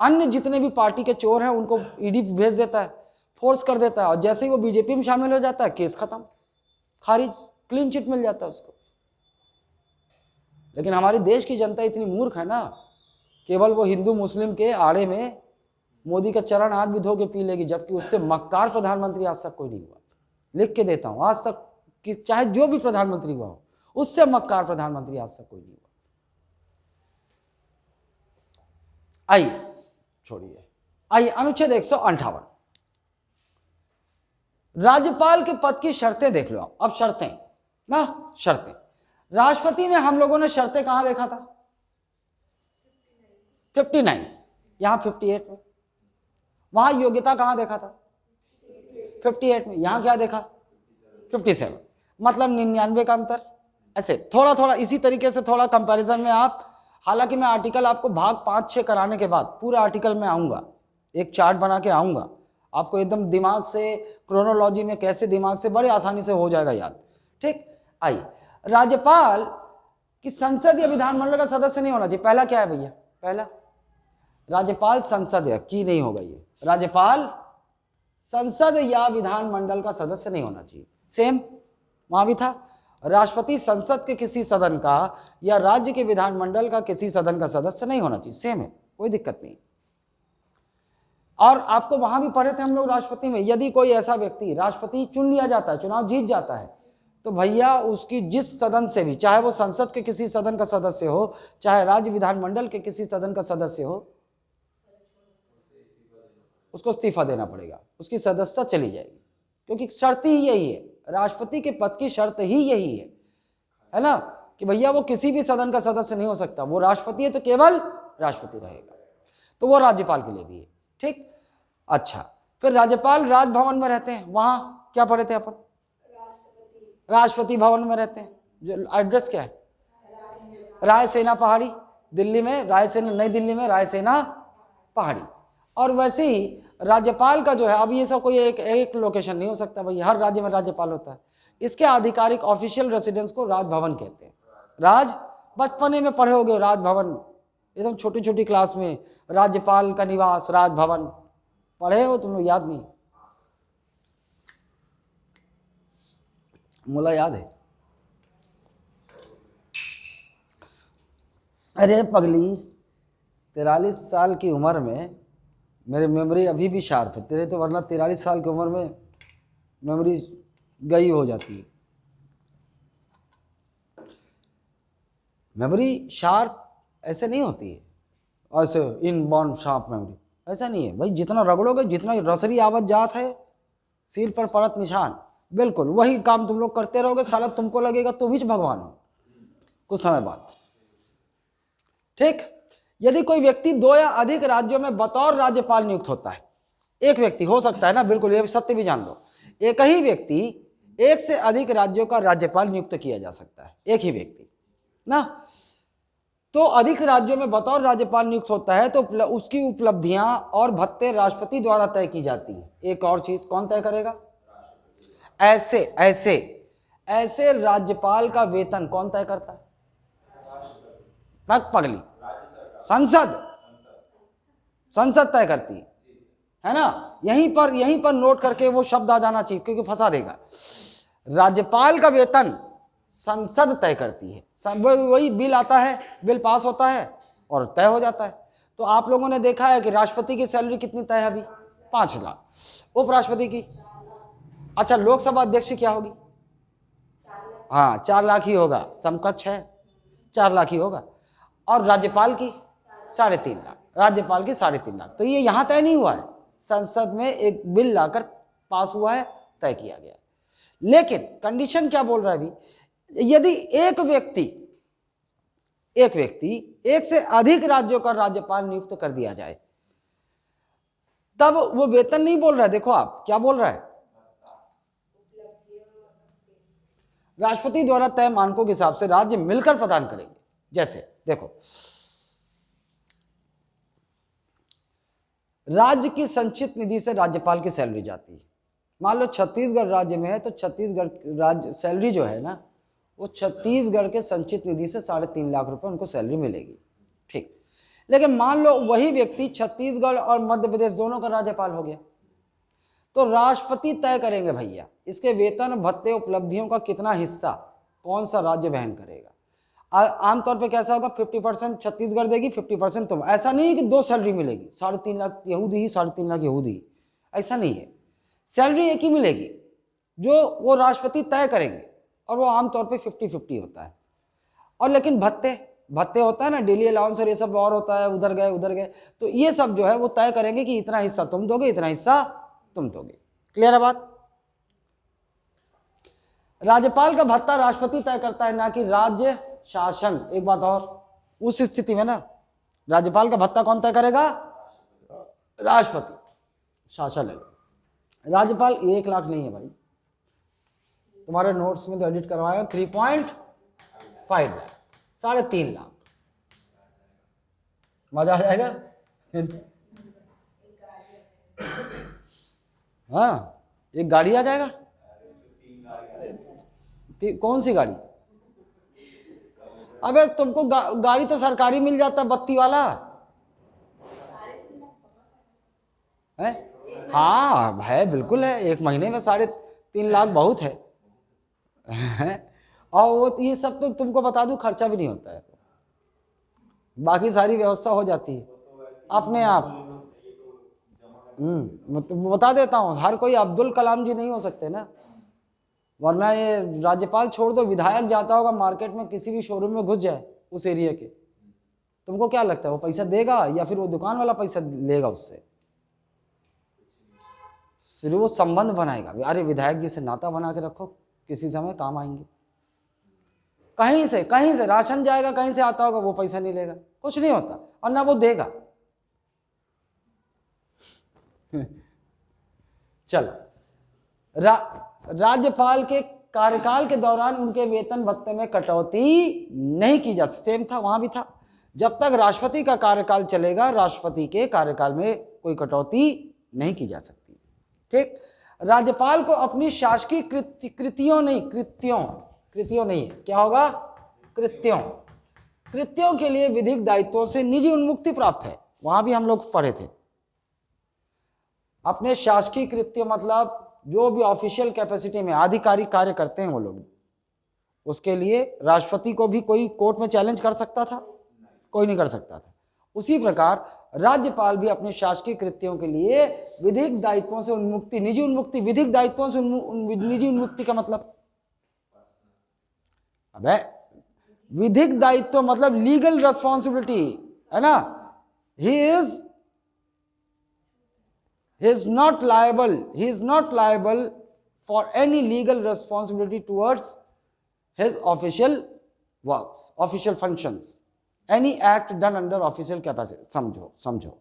[SPEAKER 1] अन्य जितने भी पार्टी के चोर हैं उनको ईडी भेज देता है, फोर्स कर देता है, और जैसे ही वो बीजेपी में शामिल हो जाता है, केस खत्म, खारिज, क्लीन चिट मिल जाता है उसको। लेकिन हमारे देश की जनता इतनी मूर्ख है ना, केवल वो हिंदू मुस्लिम के आड़े में मोदी का चरण हाथ भी धो के पी लेगी, जबकि उससे मक्कार प्रधानमंत्री आज तक कोई नहीं हुआ। लिख के देता हूं, आज तक कि चाहे जो भी प्रधानमंत्री हुआ हो, उससे मक्कार प्रधानमंत्री आज तक कोई नहीं हुआ। आइए छोड़िए, आइए अनुच्छेद 158, राज्यपाल के पद की शर्तें देख लो आप। अब शर्तें ना, शर्तें, राष्ट्रपति में हम लोगों ने शर्तें कहां देखा था, 59, यहां 58 में। वहां योग्यता कहां देखा था, 58 में। यहां क्या देखा, 57, मतलब 99 का अंतर। ऐसे थोड़ा थोड़ा इसी तरीके से थोड़ा कंपैरिजन में आप, हालांकि मैं आर्टिकल आपको भाग 5-6 कराने के बाद पूरा आर्टिकल में आऊंगा, एक चार्ट बना के आऊंगा, आपको एकदम दिमाग से, क्रोनोलॉजी में कैसे दिमाग से बड़े आसानी से हो जाएगा याद। ठीक, आइए, राज्यपाल कि संसद या विधानमंडल का सदस्य नहीं होना चाहिए। पहला क्या है भैया, पहला राज्यपाल संसद की नहीं होगा, ये राज्यपाल संसद या विधानमंडल का सदस्य नहीं होना चाहिए। सेम वहां भी था, राष्ट्रपति संसद के किसी सदन का या राज्य के विधानमंडल का किसी सदन का सदस्य नहीं होना चाहिए, सेम है, कोई दिक्कत नहीं। और आपको वहां भी पढ़े थे हम लोग राष्ट्रपति में, यदि कोई ऐसा व्यक्ति राष्ट्रपति चुन लिया जाता है, चुनाव जीत जाता है, तो भैया उसकी जिस सदन से भी, चाहे वो संसद के किसी सदन का सदस्य हो, चाहे राज्य विधानमंडल के किसी सदन का सदस्य हो, उसको इस्तीफा देना पड़ेगा, उसकी सदस्यता चली जाएगी, क्योंकि शर्त ही यही है, राष्ट्रपति के पद की शर्त ही यही है ना, कि भैया वो किसी भी सदन का सदस्य नहीं हो सकता, वो राष्ट्रपति है तो केवल राष्ट्रपति रहेगा। तो वो राज्यपाल के लिए भी है। ठीक, अच्छा, फिर राज्यपाल राजभवन में रहते हैं, वहां क्या पढ़े थे अपन, राष्ट्रपति भवन में रहते हैं, जो एड्रेस क्या है? रायसेना पहाड़ी, दिल्ली में रायसेना, नई दिल्ली में रायसेना पहाड़ी। और वैसे ही राज्यपाल का जो है, अब ये सब कोई एक लोकेशन नहीं हो सकता भाई, हर राज्य में राज्यपाल होता है। इसके आधिकारिक ऑफिशियल रेसिडेंस को राजभवन कहते हैं। राज, बचपने में पढ़े होगे राजभवन, एकदम छोटी छोटी क्लास में, राज्यपाल का निवास राजभवन, पढ़े हो तुम लोग? याद नहीं? मुला याद है? अरे पगली, 43 साल की उम्र में मेरी मेमोरी अभी भी शार्प है, तेरे तो वरना 43 साल की उम्र में मेमोरी गई हो जाती है। मेमोरी शार्प ऐसे नहीं होती है, ऐसे इन बॉर्न शार्प मेमोरी, ऐसा नहीं है भाई। जितना रगड़ोगे, जितना रसरी आवत जात है, सिर पर पड़त निशान, बिल्कुल वही काम तुम लोग करते रहोगे, साला तुमको लगेगा तुम ही भगवान हो कुछ समय बाद। ठीक, यदि कोई व्यक्ति 2 या अधिक राज्यों में बतौर राज्यपाल नियुक्त होता है, एक व्यक्ति हो सकता है ना, बिल्कुल ये सत्य भी जान लो, एक ही व्यक्ति एक से अधिक राज्यों का राज्यपाल नियुक्त किया जा सकता है, एक ही व्यक्ति ना। तो अधिक राज्यों में बतौर राज्यपाल नियुक्त होता है तो उसकी उपलब्धियां और भत्ते राष्ट्रपति द्वारा तय की जाती है। एक और चीज कौन तय करेगा? ऐसे ऐसे ऐसे राज्यपाल का वेतन कौन तय करता है? पगली, संसद, संसद तय करती है ना। यहीं पर नोट करके वो शब्द आ जाना चाहिए, क्योंकि फंसा देगा। राज्यपाल का वेतन संसद तय करती है, वही बिल आता है, बिल पास होता है और तय हो जाता है। तो आप लोगों ने देखा है कि राष्ट्रपति की सैलरी कितनी तय है अभी? 5 लाख। उपराष्ट्रपति की, अच्छा लोकसभा अध्यक्ष की क्या होगी? हाँ 4 लाख ही होगा, समकक्ष है, 4 लाख ही होगा। और राज्यपाल की 3.5 लाख, राज्यपाल की 3.5 लाख। तो ये यहाँ तय नहीं हुआ है, संसद में एक बिल लाकर पास हुआ है, तय किया गया। लेकिन कंडीशन क्या बोल रहा है अभी? यदि एक व्यक्ति एक से अधिक राज्यों का राज्यपाल नियुक्त कर दिया जाए, तब वो वेतन नहीं बोल रहा है, देखो आप क्या बोल रहा है, राष्ट्रपति द्वारा तय मानकों के हिसाब से राज्य मिलकर प्रदान करेंगे। जैसे देखो, राज्य की संचित निधि से राज्यपाल की सैलरी जाती है। मान लो छत्तीसगढ़ राज्य में है तो छत्तीसगढ़ राज्य सैलरी जो है ना, वो छत्तीसगढ़ के संचित निधि से 3.5 लाख रुपए उनको सैलरी मिलेगी। ठीक, लेकिन मान लो वही व्यक्ति छत्तीसगढ़ और मध्य प्रदेश दोनों का राज्यपाल हो गया, तो राष्ट्रपति तय करेंगे भैया इसके वेतन भत्ते उपलब्धियों का कितना हिस्सा कौन सा राज्य वहन करेगा। आमतौर पे कैसा होगा, 50% छत्तीसगढ़ देगी, 50% तुम। ऐसा नहीं है कि 2 सैलरी मिलेगी, 3.5 लाख यहूदी ही 3.5 लाख यहूदी ही, ऐसा नहीं है। सैलरी एक ही मिलेगी जो वो राष्ट्रपति तय करेंगे, और वो आमतौर पे 50-50 होता है। और लेकिन भत्ते होता है ना, डेली अलाउंस और ये सब और होता है, उधर गए, तो ये सब जो है वो तय करेंगे कि इतना हिस्सा तुम दोगे, इतना हिस्सा तुम दोगे। क्लियर है बात? राज्यपाल का भत्ता राष्ट्रपति तय करता है, ना कि राज्य शासन। एक बात और, उस स्थिति में ना राज्यपाल का भत्ता कौन तय करेगा? राष्ट्रपति, शासन है। राज्यपाल 1 लाख नहीं है भाई, तुम्हारे नोट्स में तो एडिट करवाया 3.5 लाख, 3.5 लाख। मजा आ जाएगा। हाँ, एक गाड़ी आ जाएगा। कौन सी गाड़ी? अबे तुमको गाड़ी तो सरकारी मिल जाता, बत्ती वाला है। हाँ है, बिल्कुल है, 1 महीने में 3.5 लाख बहुत है। और वो ये सब तो तुमको बता दूं खर्चा भी नहीं होता है, बाकी सारी व्यवस्था हो जाती है अपने आप। बता देता हूँ, हर कोई अब्दुल कलाम जी नहीं हो सकते ना, वरना ये राज्यपाल छोड़ दो, विधायक जाता होगा मार्केट में, किसी भी शोरूम में घुस जाए उस एरिया के, तुमको क्या लगता है वो पैसा देगा या फिर वो दुकान वाला पैसा लेगा उससे? सिर्फ वो संबंध बनाएगा, अरे विधायक जी से नाता बना के रखो, किसी समय काम आएंगे। कहीं से राशन जाएगा, कहीं से आता होगा, वो पैसा नहीं लेगा, कुछ नहीं होता, और ना वो देगा। चलो, राज्यपाल के कार्यकाल के दौरान उनके वेतन भत्ते में कटौती नहीं की जा सकती। सेम था, वहां भी था। जब तक राष्ट्रपति का कार्यकाल चलेगा, राष्ट्रपति के कार्यकाल में कोई कटौती नहीं की जा सकती। ठीक। राज्यपाल को अपनी शासकीय कृतियों नहीं, कृतियों नहीं, क्या होगा, कृत्यों के लिए विधिक दायित्वों से निजी उन्मुक्ति प्राप्त है। वहां भी हम लोग पढ़े थे। अपने शासकीय कृत्य मतलब जो भी ऑफिशियल कैपेसिटी में आधिकारिक कार्य करते हैं वो लोग, उसके लिए राष्ट्रपति को भी कोई कोर्ट में चैलेंज कर सकता था, कोई नहीं कर सकता था। उसी प्रकार राज्यपाल भी अपने शासकीय कृत्यों के लिए विधिक दायित्वों से उन्मुक्ति, निजी उन्मुक्ति, विधिक दायित्वों से निजी उन्मुक्ति का मतलब, अबे विधिक दायित्व मतलब लीगल रेस्पॉन्सिबिलिटी है ना। ही is not liable for any legal responsibility towards his official works, official functions, any act done under official capacity। समझो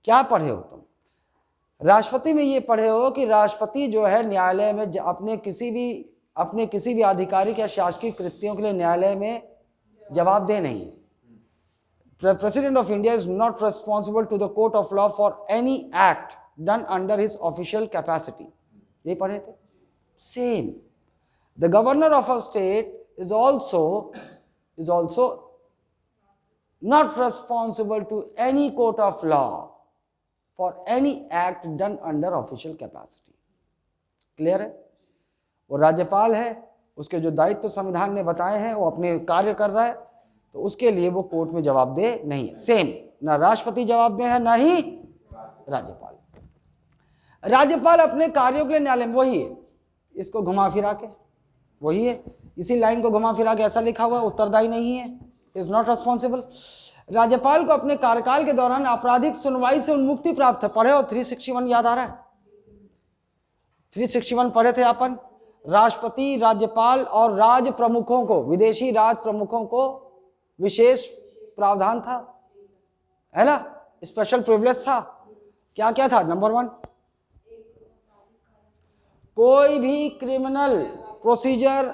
[SPEAKER 1] क्या पढ़े हो तुम? राष्ट्रपति में ये पढ़े हो कि राष्ट्रपति जो है न्यायालय में अपने किसी भी आधिकारिक या शासकीय कृत्यों के लिए न्यायालय में जवाबदेह नहीं। The President of India is not responsible to the court of law for any act done under his official capacity। ये पढ़े थे। Same. The governor of a state is also not responsible to any court of law for any act done under official capacity। Clear है? वो राज्यपाल है, उसके जो दायित्व संविधान ने बताए हैं वो अपने कार्य कर रहा है, तो उसके लिए वो कोर्ट में जवाबदेह नहीं है। सेम, ना राष्ट्रपति जवाबदेह है ना ही राज्यपाल। राज्यपाल अपने कार्यों के लिए न्यायालय में, वही है, इसको घुमा फिरा के वही है, इसी लाइन को घुमा फिरा के ऐसा लिखा हुआ, उत्तरदायी नहीं है, इज नॉट रेस्पॉन्सिबल। राज्यपाल को अपने कार्यकाल के दौरान आपराधिक सुनवाई से उन्मुक्ति प्राप्त है। पढ़े हो 361 याद आ रहा है? 361 पढ़े थे अपन। राष्ट्रपति, राज्यपाल और राज प्रमुखों को, विदेशी राज प्रमुखों को विशेष प्रावधान था, है ना, स्पेशल प्रिविलेज था। क्या क्या था? नंबर 1, कोई भी क्रिमिनल प्रोसीजर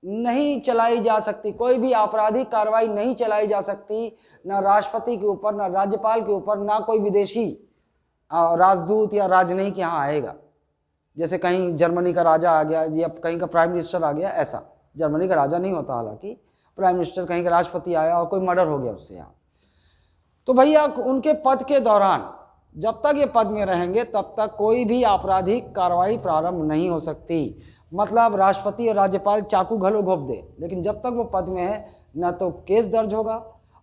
[SPEAKER 1] नहीं चलाई जा सकती, कोई भी आपराधिक कार्रवाई नहीं चलाई जा सकती, ना राष्ट्रपति के ऊपर, ना राज्यपाल के ऊपर, ना कोई विदेशी राजदूत या राजनयिक यहाँ आएगा। जैसे कहीं जर्मनी का राजा आ गया या कहीं का प्राइम मिनिस्टर आ गया, ऐसा। जर्मनी का राजा नहीं होता, हालांकि प्राइम मिनिस्टर, कहीं का राष्ट्रपति आया और कोई मर्डर हो गया उससे यहाँ, तो भैया उनके पद के दौरान, जब तक ये पद में रहेंगे तब तक कोई भी आपराधिक कार्रवाई प्रारंभ नहीं हो सकती। मतलब राष्ट्रपति और राज्यपाल चाकू घलो घोप दे, लेकिन जब तक वो पद में है ना तो केस दर्ज होगा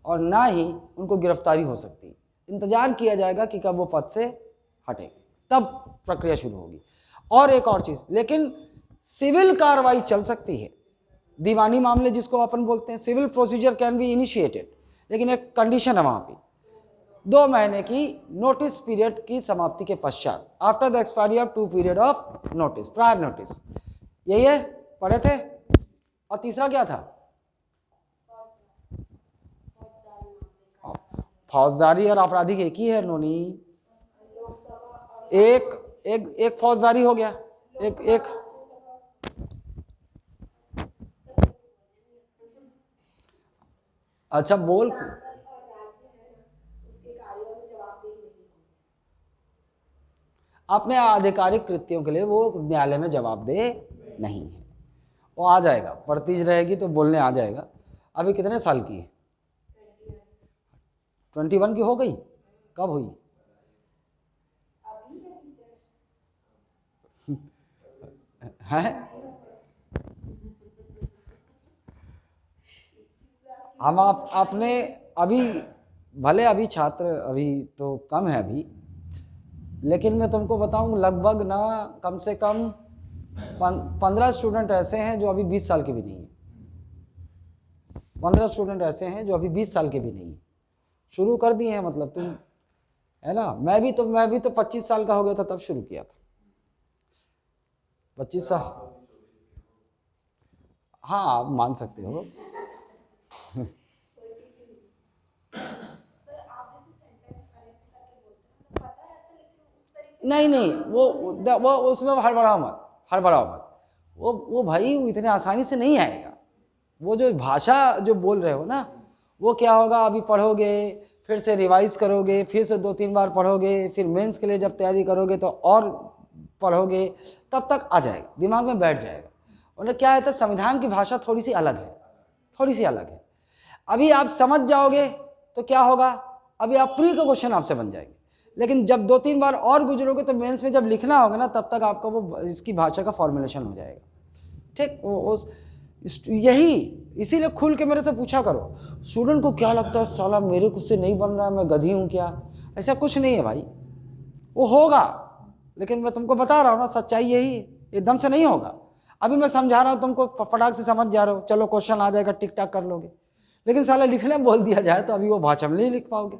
[SPEAKER 1] और ना ही उनको गिरफ्तारी हो सकती। इंतजार किया जाएगा कि कब वो पद से हटेंगे, तब प्रक्रिया शुरू होगी। और एक और चीज, लेकिन सिविल कार्रवाई चल सकती है, दीवानी मामले जिसको अपन बोलते हैं, civil procedure can be initiated, लेकिन एक कंडीशन है वहां पे, 2 महीने की नोटिस पीरियड की समाप्ति के पश्चात, after the expiry of 2 period of notice, prior notice. यही है, पढ़े थे। और तीसरा क्या था? फौजदारी और आपराधिक एक ही है नोनी, एक फौजदारी हो गया, एक अच्छा बोल, अपने आधिकारिक कृत्यों के लिए वो न्यायालय में जवाबदेह नहीं है। वो आ जाएगा, पढ़ती रहेगी तो बोलने आ जाएगा। अभी कितने साल की है? 21 की हो गई? कब हुई? है हम आपने अभी, भले अभी छात्र अभी तो कम है अभी, लेकिन मैं तुमको बताऊं लगभग ना कम से कम 15 स्टूडेंट ऐसे हैं जो अभी 20 साल के भी नहीं है। 15 स्टूडेंट ऐसे हैं जो अभी 20 साल के भी नहीं है, शुरू कर दिए हैं। मतलब तुम, है ना, मैं भी तो 25 साल का हो गया था तब शुरू किया था। 25 साल, हाँ आप मान सकते हो। नहीं, वो उसमें हड़बड़ाओ मत। वो भाई वो इतने आसानी से नहीं आएगा। वो जो भाषा जो बोल रहे हो ना, वो क्या होगा, अभी पढ़ोगे, फिर से रिवाइज करोगे, फिर से 2-3 बार पढ़ोगे, फिर मेंस के लिए जब तैयारी करोगे तो और पढ़ोगे, तब तक आ जाएगा, दिमाग में बैठ जाएगा। और क्या है, तो संविधान की भाषा थोड़ी सी अलग है, थोड़ी सी अलग है। अभी आप समझ जाओगे तो क्या होगा, अभी आप प्री का क्वेश्चन आपसे बन जाएंगे, लेकिन जब 2-3 बार और गुजरोगे तो मेंस में जब लिखना होगा ना, तब तक आपका वो इसकी भाषा का फॉर्मुलेशन हो जाएगा। ठीक, यही इसीलिए खुल के मेरे से पूछा करो। स्टूडेंट को क्या लगता है, साला मेरे कुछ से नहीं बन रहा, मैं गधी हूँ क्या? ऐसा कुछ नहीं है भाई, वो होगा, लेकिन मैं तुमको बता रहा हूँ ना, सच्चाई यही है, एकदम से नहीं होगा। अभी मैं समझा रहा हूँ तुमको, फटाक से समझ जा रहे हो, चलो क्वेश्चन आ जाएगा, टिक टाक कर लोगे, लेकिन साला लिखने बोल दिया जाए तो अभी वो भाषा में नहीं लिख पाओगे,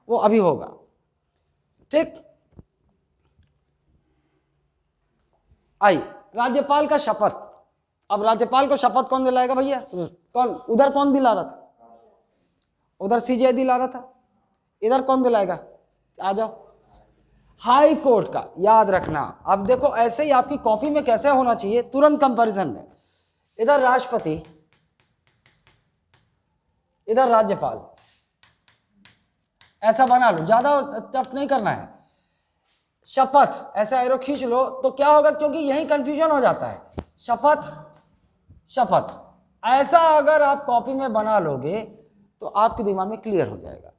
[SPEAKER 1] वो अभी होगा। ठीक, आइए राज्यपाल का शपथ। अब राज्यपाल को शपथ कौन दिलाएगा भैया? कौन उधर कौन दिला रहा था? उधर सीजे दिला रहा था, इधर कौन दिलाएगा? आ जाओ, हाई कोर्ट का। याद रखना, अब देखो ऐसे ही आपकी कॉपी में कैसे होना चाहिए, तुरंत कंपैरिजन में, इधर राष्ट्रपति, इधर राज्यपाल, ऐसा बना लो, ज्यादा टफ नहीं करना है। शपथ ऐसा एरो खींच लो तो क्या होगा, क्योंकि यही कंफ्यूजन हो जाता है, शपथ शपथ, ऐसा अगर आप कॉपी में बना लोगे तो आपके दिमाग में क्लियर हो जाएगा।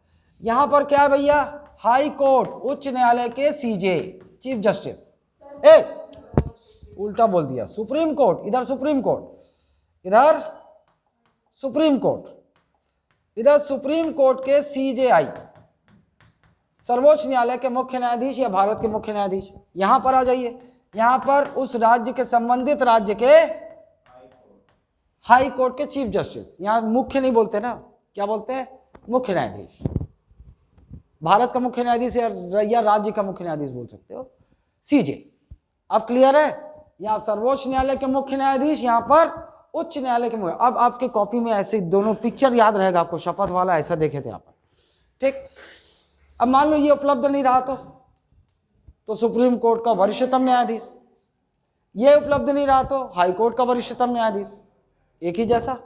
[SPEAKER 1] यहां पर क्या है भैया, हाई कोर्ट, उच्च न्यायालय के सीजे, चीफ जस्टिस, उल्टा बोल दिया, सुप्रीम कोर्ट, इधर सुप्रीम कोर्ट, इधर सुप्रीम कोर्ट, इधर सुप्रीम कोर्ट के सीजेआई, सर्वोच्च न्यायालय के मुख्य न्यायाधीश या भारत के मुख्य न्यायाधीश। यहां पर आ जाइए, यहां पर उस राज्य के, संबंधित राज्य के हाई कोर्ट के चीफ जस्टिस, यहां मुख्य नहीं बोलते ना, क्या बोलते हैं, मुख्य न्यायाधीश। भारत का मुख्य न्यायाधीश या राज्य का मुख्य न्यायाधीश बोल सकते हो, सीजे। अब क्लियर है, यहां सर्वोच्च न्यायालय के मुख्य न्यायाधीश, यहां पर उच्च न्यायालय के मुख्य। अब आपके कॉपी में ऐसे दोनों पिक्चर याद रहेगा आपको, शपथ वाला ऐसा देखे थे यहां पर। ठीक, अब मान लो ये उपलब्ध नहीं रहा तो सुप्रीम कोर्ट का वरिष्ठतम न्यायाधीश, ये उपलब्ध नहीं रहा तो हाई कोर्ट का वरिष्ठतम न्यायाधीश, एक ही जैसा,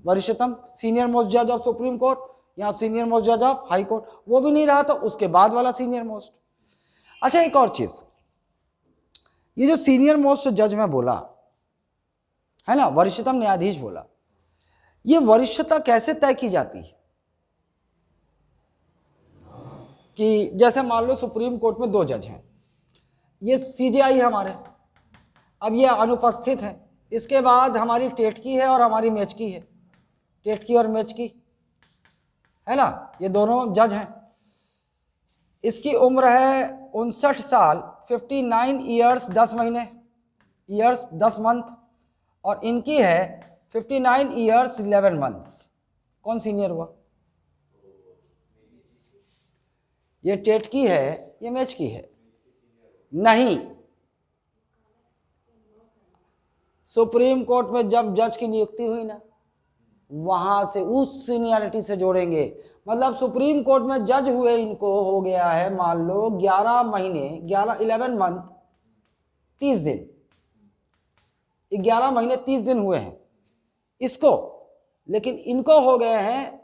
[SPEAKER 1] वरिष्ठतम, सीनियर मोस्ट जज ऑफ सुप्रीम कोर्ट, यहां सीनियर मोस्ट जज ऑफ हाई कोर्ट, वो भी नहीं रहा तो उसके बाद वाला सीनियर मोस्ट। अच्छा, एक और चीज, ये जो सीनियर मोस्ट जज में बोला है ना, वरिष्ठतम न्यायाधीश बोला, ये वरिष्ठता कैसे तय की जाती है? कि जैसे मान लो सुप्रीम कोर्ट में 2 जज हैं, ये सीजेआई है हमारे, अब ये अनुपस्थित है, इसके बाद हमारी टेट की है और हमारी मैच की है, टेट की और मैच की है ना, ये दोनों जज हैं। इसकी उम्र है 59 साल, 59 ईयर्स 10 महीने, ईयर्स 10 मंथ, और इनकी है 59 ईयर्स 11 मंथ्स। कौन सीनियर हुआ? ये टेट की है, ये मैच की है? नहीं, सुप्रीम कोर्ट में जब जज की नियुक्ति हुई ना, वहां से उस सीनियरिटी से जोड़ेंगे। मतलब सुप्रीम कोर्ट में जज हुए, इनको हो गया है मान लो 11 महीने, 11 मंथ 30 दिन, 11 महीने 30 दिन हुए हैं इसको, लेकिन इनको हो गए हैं,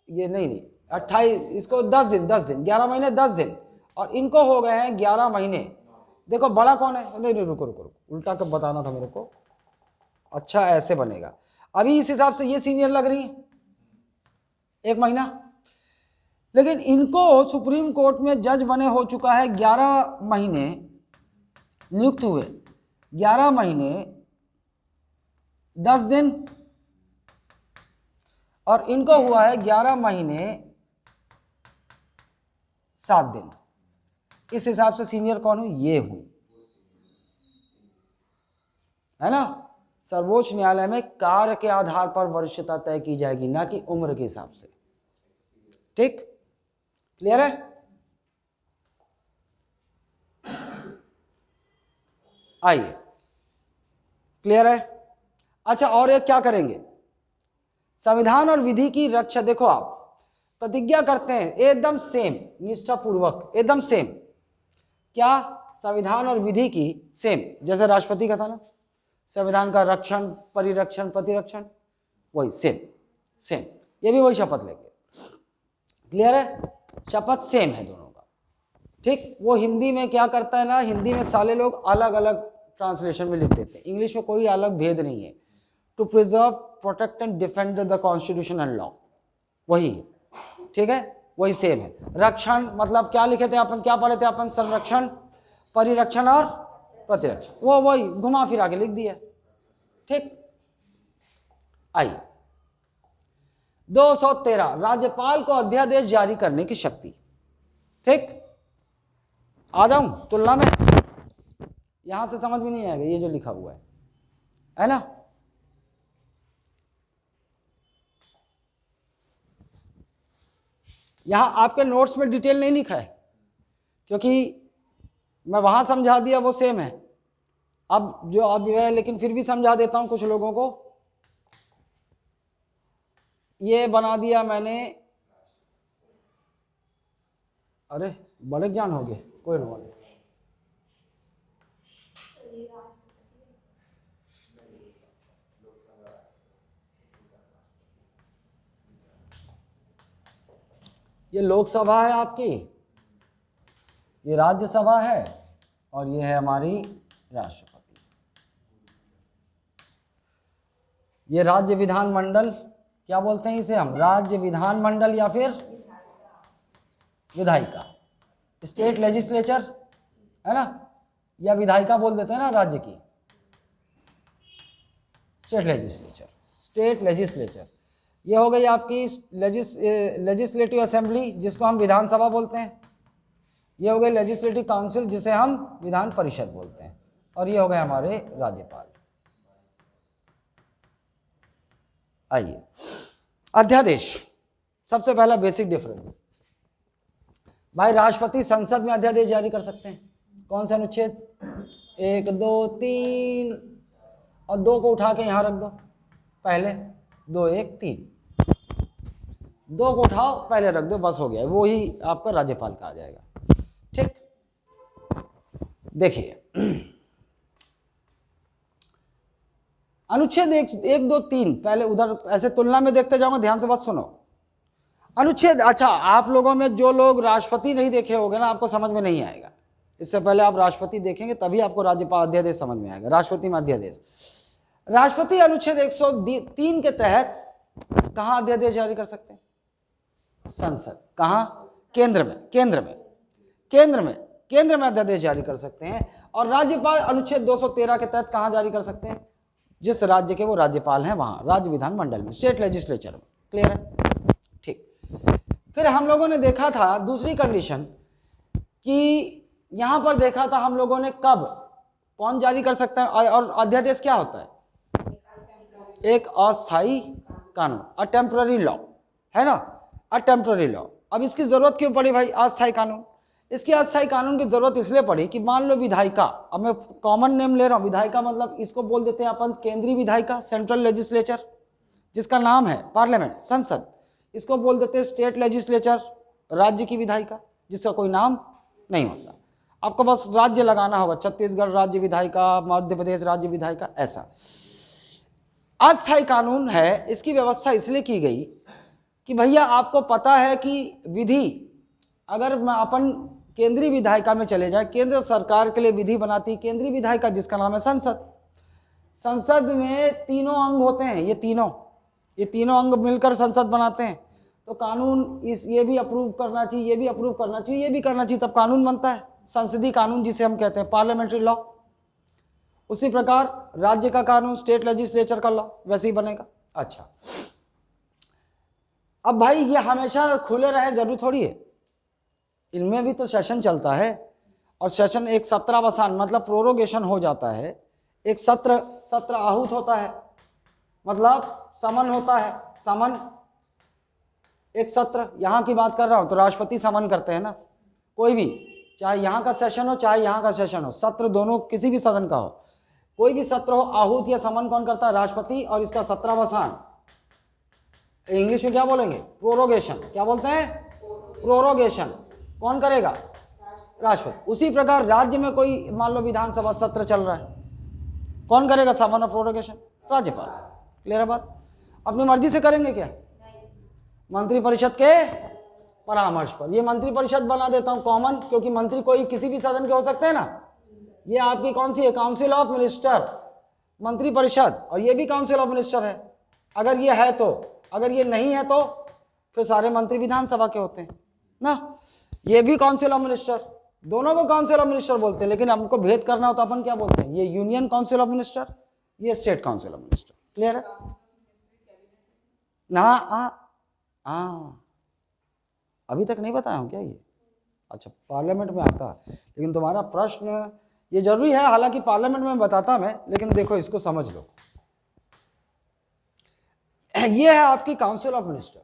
[SPEAKER 1] ये नहीं 28, इसको 10 दिन, 11 महीने 10 दिन, और इनको हो गए हैं 11 महीने। देखो बड़ा कौन है? नहीं रुको, उल्टा कब बताना था मेरे को। अच्छा, ऐसे बनेगा, अभी इस हिसाब से ये सीनियर लग रही है 1 महीना, लेकिन इनको सुप्रीम कोर्ट में जज बने हो चुका है 11 महीने, नियुक्त हुए 11 महीने 10 दिन, और इनको हुआ है 11 महीने 7 दिन। इस हिसाब से सीनियर कौन हूं? ये हूं, है ना। सर्वोच्च न्यायालय में कार्य के आधार पर वरिष्ठता तय की जाएगी, ना कि उम्र के हिसाब से। ठीक, क्लियर है? आइए, क्लियर है? अच्छा, और एक क्या करेंगे, संविधान और विधि की रक्षा। देखो आप प्रतिज्ञा करते हैं एकदम सेम, निष्ठापूर्वक एकदम सेम, क्या? संविधान और विधि की सेम, जैसे राष्ट्रपति का था ना, संविधान का रक्षण, परिरक्षण, प्रतिरक्षण, वही सेम सेम, ये भी वही शपथ लेंगे। क्लियर है? शपथ सेम है दोनों का। ठीक, वो हिंदी में क्या करता है ना, हिंदी में साले लोग अलग अलग ट्रांसलेशन में लिख देते हैं, इंग्लिश में कोई अलग भेद नहीं है। To preserve, protect and defend the constitution and law, वही है। ठीक है, वही सेम है। रक्षण मतलब क्या लिखे थे अपन, क्या पढ़े थे अपन, संरक्षण, परिरक्षण और प्रतिरक्षण, वो वही घुमा फिरा के लिख दिया। ठीक, आइए 213, राज्यपाल को अध्यादेश जारी करने की शक्ति। ठीक, आ जाऊं तुलना में, यहां से समझ में नहीं आएगा ये जो लिखा हुआ है ना। यहां आपके नोट्स में डिटेल नहीं लिखा है क्योंकि मैं वहां समझा दिया, वो सेम है। अब जो अब है, लेकिन फिर भी समझा देता हूं कुछ लोगों को। ये बना दिया मैंने, अरे बड़े जान हो गए, कोई ना। ये लोकसभा है आपकी, ये राज्यसभा है, और ये है हमारी राष्ट्रपति। ये राज्य विधानमंडल, क्या बोलते हैं इसे हम, राज्य विधानमंडल या फिर विधायिका, स्टेट लेजिस्लेचर है ना, या विधायिका बोल देते हैं ना राज्य की, स्टेट लेजिस्लेचर, स्टेट लेजिस्लेचर। ये हो गई आपकी लेजिस्लेटिव असेंबली, जिसको हम विधानसभा बोलते हैं। ये हो गई लेजिस्लेटिव काउंसिल, जिसे हम विधान परिषद बोलते हैं। और ये हो गए हमारे राज्यपाल। आइए अध्यादेश, सबसे पहला बेसिक डिफरेंस। भाई राष्ट्रपति संसद में अध्यादेश जारी कर सकते हैं। कौन सा अनुच्छेद, 1, 2, 3, और 2 को उठा के यहां रख दो पहले, 2, 1, 3, 2 को उठाओ पहले रख दो, बस हो गया, वो ही आपका राज्यपाल का आ जाएगा। ठीक, देखिए अनुच्छेद 1, 2, 3, पहले उधर ऐसे तुलना में देखते जाऊंगा, ध्यान से बस सुनो। अनुच्छेद, अच्छा आप लोगों में जो लोग राष्ट्रपति नहीं देखे होंगे ना, आपको समझ में नहीं आएगा। इससे पहले आप राष्ट्रपति देखेंगे तभी आपको राज्यपाल अध्यादेश समझ में आएगा। राष्ट्रपति में अध्यादेश, राष्ट्रपति अनुच्छेद 103 के तहत कहां अध्यादेश जारी कर सकते हैं? संसद। कहां? केंद्र में, केंद्र में, केंद्र में, केंद्र में अध्यादेश जारी कर सकते हैं। और राज्यपाल अनुच्छेद 213 के तहत कहां जारी कर सकते हैं? जिस राज्य के वो राज्यपाल हैं वहां, राज्य विधानमंडल में, स्टेट लेजिस्लेचर में। क्लियर है? ठीक, फिर हम लोगों ने देखा था दूसरी कंडीशन कि यहां पर देखा था हम लोगों ने कब कौन जारी कर सकता है, और अध्यादेश क्या होता है? एक अस्थायी कानून, अ टेम्पररी लॉ, है ना, अ टेम्पररी लॉ। अब इसकी जरूरत क्यों पड़ी भाई अस्थायी कानून? इसकी अस्थायी कानून की जरूरत इसलिए पड़ी कि मान लो विधायिका, अब मैं कॉमन नेम ले रहा हूं, विधायिका मतलब इसको बोल देते हैं अपन केंद्रीय विधायिका, सेंट्रल लेजिस्लेचर, जिसका नाम है पार्लियामेंट, संसद। इसको बोल देते हैं स्टेट लेजिस्लेचर, राज्य की विधायिका, जिसका कोई नाम नहीं होता। आपको बस राज्य लगाना होगा, छत्तीसगढ़ राज्य विधायिका, मध्य प्रदेश राज्य विधायिका, ऐसा। अस्थायी कानून है, इसकी व्यवस्था इसलिए की गई कि भैया आपको पता है कि विधि, अगर अपन केंद्रीय विधायिका में चले जाए, केंद्र सरकार के लिए विधि बनाती केंद्रीय विधायिका, जिसका नाम है संसद। संसद में तीनों अंग होते हैं, ये तीनों अंग मिलकर संसद बनाते हैं। तो कानून ये भी अप्रूव करना चाहिए, ये भी अप्रूव करना चाहिए, ये भी करना चाहिए, तब कानून बनता है, संसदीय कानून जिसे हम कहते हैं, पार्लियामेंट्री लॉ। उसी प्रकार राज्य का कानून, स्टेट लेजिस्लेचर का लॉ वैसे ही बनेगा। अच्छा, अब भाई ये हमेशा खुले रहे जरूरी थोड़ी है, इनमें भी तो सेशन चलता है, और सेशन एक सत्रावसान मतलब प्रोरोगेशन हो जाता है, एक सत्र आहूत होता है, मतलब समन होता है, समन एक सत्र। यहां की बात कर रहा हूं तो राष्ट्रपति समन करते हैं ना, कोई भी, चाहे यहां का सेशन हो चाहे यहां का सेशन हो, सत्र दोनों किसी भी सदन का हो, कोई भी सत्र हो, आहूत या समन कौन करता है? राष्ट्रपति। और इसका सत्रावसान इंग्लिश में क्या बोलेंगे? प्रोरोगेशन। क्या बोलते हैं? प्रोरोगेशन कौन करेगा? राष्ट्रपति। उसी प्रकार राज्य में कोई मान लो विधानसभा सत्र चल रहा है, कौन करेगा समन ऑफ प्रोरोगेशन? राज्यपाल। क्लियर है बात? अपनी मर्जी से करेंगे क्या? मंत्रिपरिषद के परामर्श पर। ये मंत्रिपरिषद बना देता हूं कॉमन, क्योंकि मंत्री कोई किसी भी सदन के हो सकते हैं ना। ये आपकी कौन सी है? काउंसिल ऑफ मिनिस्टर, मंत्रिपरिषद, और ये भी काउंसिल ऑफ मिनिस्टर है। अगर ये है तो, अगर ये नहीं है तो फिर सारे मंत्री विधानसभा के होते हैं ना। ये भी काउंसिल ऑफ मिनिस्टर, दोनों को काउंसिल ऑफ मिनिस्टर बोलते हैं, लेकिन हमको भेद करना होता अपन क्या बोलते हैं? ये यूनियन काउंसिल ऑफ मिनिस्टर, ये state council of minister. Clear है ना? हाँ, अभी तक नहीं बताया हूं क्या ये? अच्छा, पार्लियामेंट में आता है, लेकिन तुम्हारा प्रश्न ये जरूरी है, हालांकि पार्लियामेंट में बताता मैं, लेकिन देखो इसको समझ लो। ये है आपकी काउंसिल ऑफ मिनिस्टर।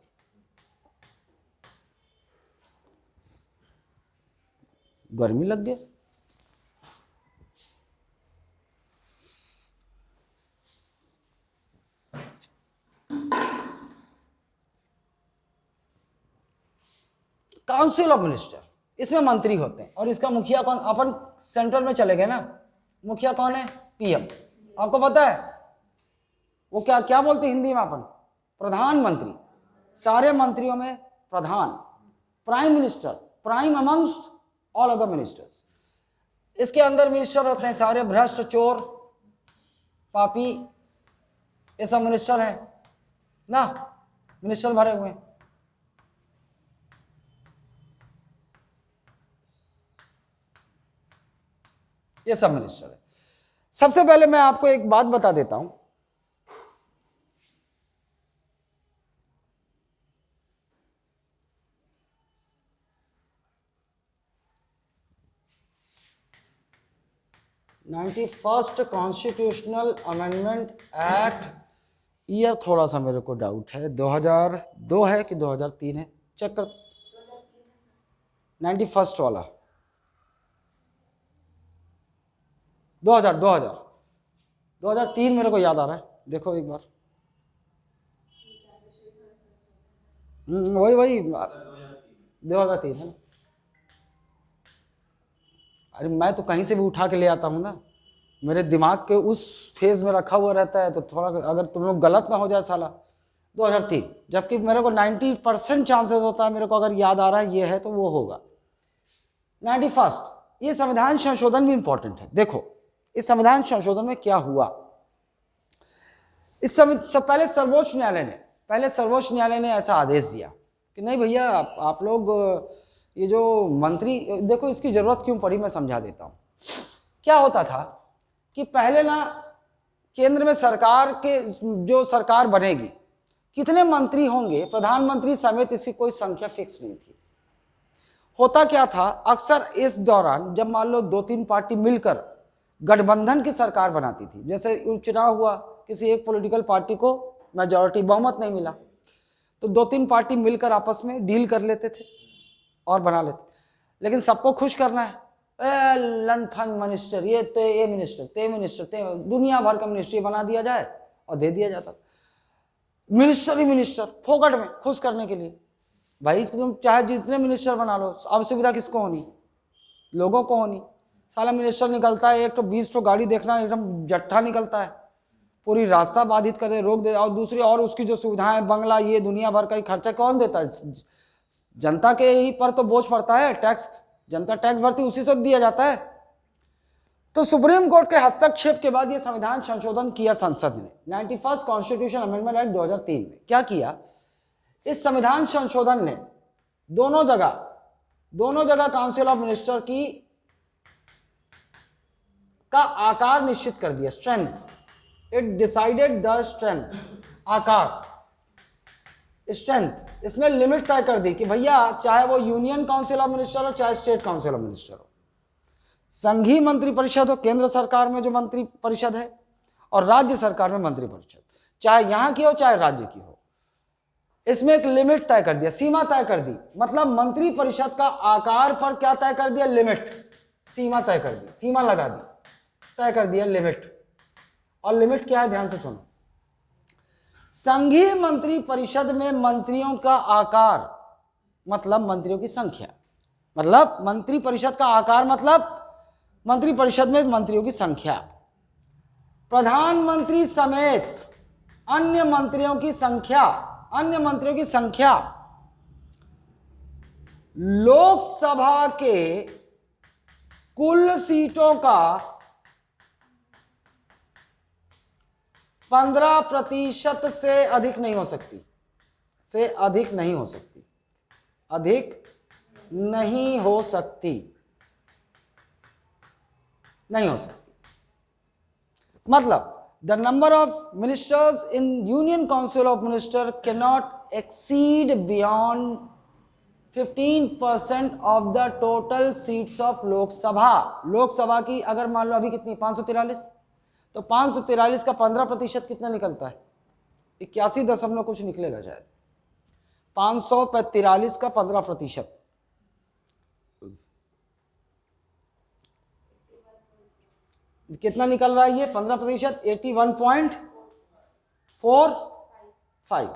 [SPEAKER 1] गर्मी लग गई। काउंसिल ऑफ मिनिस्टर, इसमें मंत्री होते हैं, और इसका मुखिया कौन? अपन सेंट्रल में चले गए ना, मुखिया कौन है? पीएम। आपको पता है वो क्या क्या बोलते हैं हिंदी में अपन? प्रधानमंत्री। सारे मंत्रियों में प्रधान, prime minister, prime amongst all other ministers. इसके अंदर मिनिस्टर होते हैं सारे भ्रष्ट, चोर, पापी, ये सब मिनिस्टर हैं ना, मिनिस्टर भरे हुए हैं। ये सब मिनिस्टर है। सबसे पहले मैं आपको एक बात बता देता हूं, first constitutional amendment act, year थोड़ा सा मेरे को डाउट है, 2002 है कि 2003 है, चेक कर। 91 वाला 2003 मेरे को याद आ रहा है, देखो एक बार। वही 2003 है ना। अरे मैं तो कहीं से भी उठा के ले आता हूँ ना, मेरे दिमाग के उस फेज में रखा हुआ रहता है, तो थोड़ा अगर तुम लोग गलत ना हो जाए साला। 2003, जबकि मेरे को 90% चांसेस होता है, मेरे को अगर याद आ रहा है ये है तो वो होगा 91। ये संविधान संशोधन भी इंपॉर्टेंट है। देखो इस संविधान संशोधन में क्या हुआ। इस पहले सर्वोच्च न्यायालय ने ऐसा आदेश दिया कि नहीं भैया, आप लोग ये जो मंत्री, देखो इसकी जरूरत क्यों पड़ी मैं समझा देता हूं। क्या होता था कि पहले ना केंद्र में सरकार के जो सरकार बनेगी, कितने मंत्री होंगे, प्रधानमंत्री समेत इसकी कोई संख्या फिक्स नहीं थी। होता क्या था, अक्सर इस दौरान जब मान लो 2-3 पार्टी मिलकर गठबंधन की सरकार बनाती थी, जैसे चुनाव हुआ, किसी एक पॉलिटिकल पार्टी को मेजॉरिटी बहुमत नहीं मिला, तो 2-3 पार्टी मिलकर आपस में डील कर लेते थे और बना लेते। लेकिन सबको खुश करना है, लंथन मिनिस्टर, ये मिनिस्टर, ते मिनिस्टर, ते दुनिया भर का मिनिस्ट्री बना दिया जाए और दे दिया जाता। मिनिस्टर ही मिनिस्टर, फोकट में खुश करने के लिए। भाई तुम चाहे जितने मिनिस्टर बना लो, अब सुविधा किसको होनी? लोगों को होनी। साला मिनिस्टर निकलता है, एक तो 20 तो गाड़ी देखना एकदम जट्ठा निकलता है, पूरी रास्ता बाधित कर दे, रोक दे, और दूसरी और उसकी जो सुविधाएं, बंगला, ये दुनिया भर का ही खर्चा कौन देता है? जनता के ही पर तो बोझ पड़ता है, टैक्स, जनता टैक्स भरती, उसी से दिया जाता है। तो सुप्रीम कोर्ट के हस्तक्षेप के बाद ये संविधान संशोधन किया संसद ने 91 कॉन्स्टिट्यूशन अमेंडमेंट एक्ट 2003 में। क्या किया इस संविधान संशोधन ने? दोनों जगह काउंसिल ऑफ मिनिस्टर की का आकार निश्चित कर दिया, strength. It decided the strength, आकार, स्ट्रेंथ। इसने लिमिट तय कर दी कि भैया चाहे वो यूनियन काउंसिल ऑफ मिनिस्टर हो, चाहे स्टेट काउंसिल ऑफ मिनिस्टर हो, संघीय मंत्रिपरिषद हो, केंद्र सरकार में जो मंत्रिपरिषद है, और राज्य सरकार में मंत्रिपरिषद, चाहे यहां की हो चाहे राज्य की हो, इसमें एक लिमिट तय कर दिया, सीमा तय कर दी। मतलब मंत्रिपरिषद का आकार पर क्या तय कर दिया? लिमिट, सीमा तय कर दी, सीमा लगा दी, तय कर दिया लिमिट। और लिमिट क्या है? ध्यान से सुनो। संघीय मंत्रिपरिषद में मंत्रियों का आकार मतलब मंत्रियों की संख्या, मतलब मंत्रिपरिषद का आकार मतलब मंत्रिपरिषद में मंत्रियों की संख्या। प्रधानमंत्री समेत अन्य मंत्रियों की संख्या लोकसभा के कुल सीटों का 15% से अधिक नहीं हो सकती, अधिक नहीं हो सकती। मतलब the number of ministers in union council of minister can not exceed beyond 15% of the total seats of Lok Sabha की अगर मान लो अभी कितनी 543, तो 543 का 15% कितना निकलता है? 81 दशमलव कुछ निकलेगा शायद। 543 का 15% कितना निकल रहा है? ये 15% 81.45।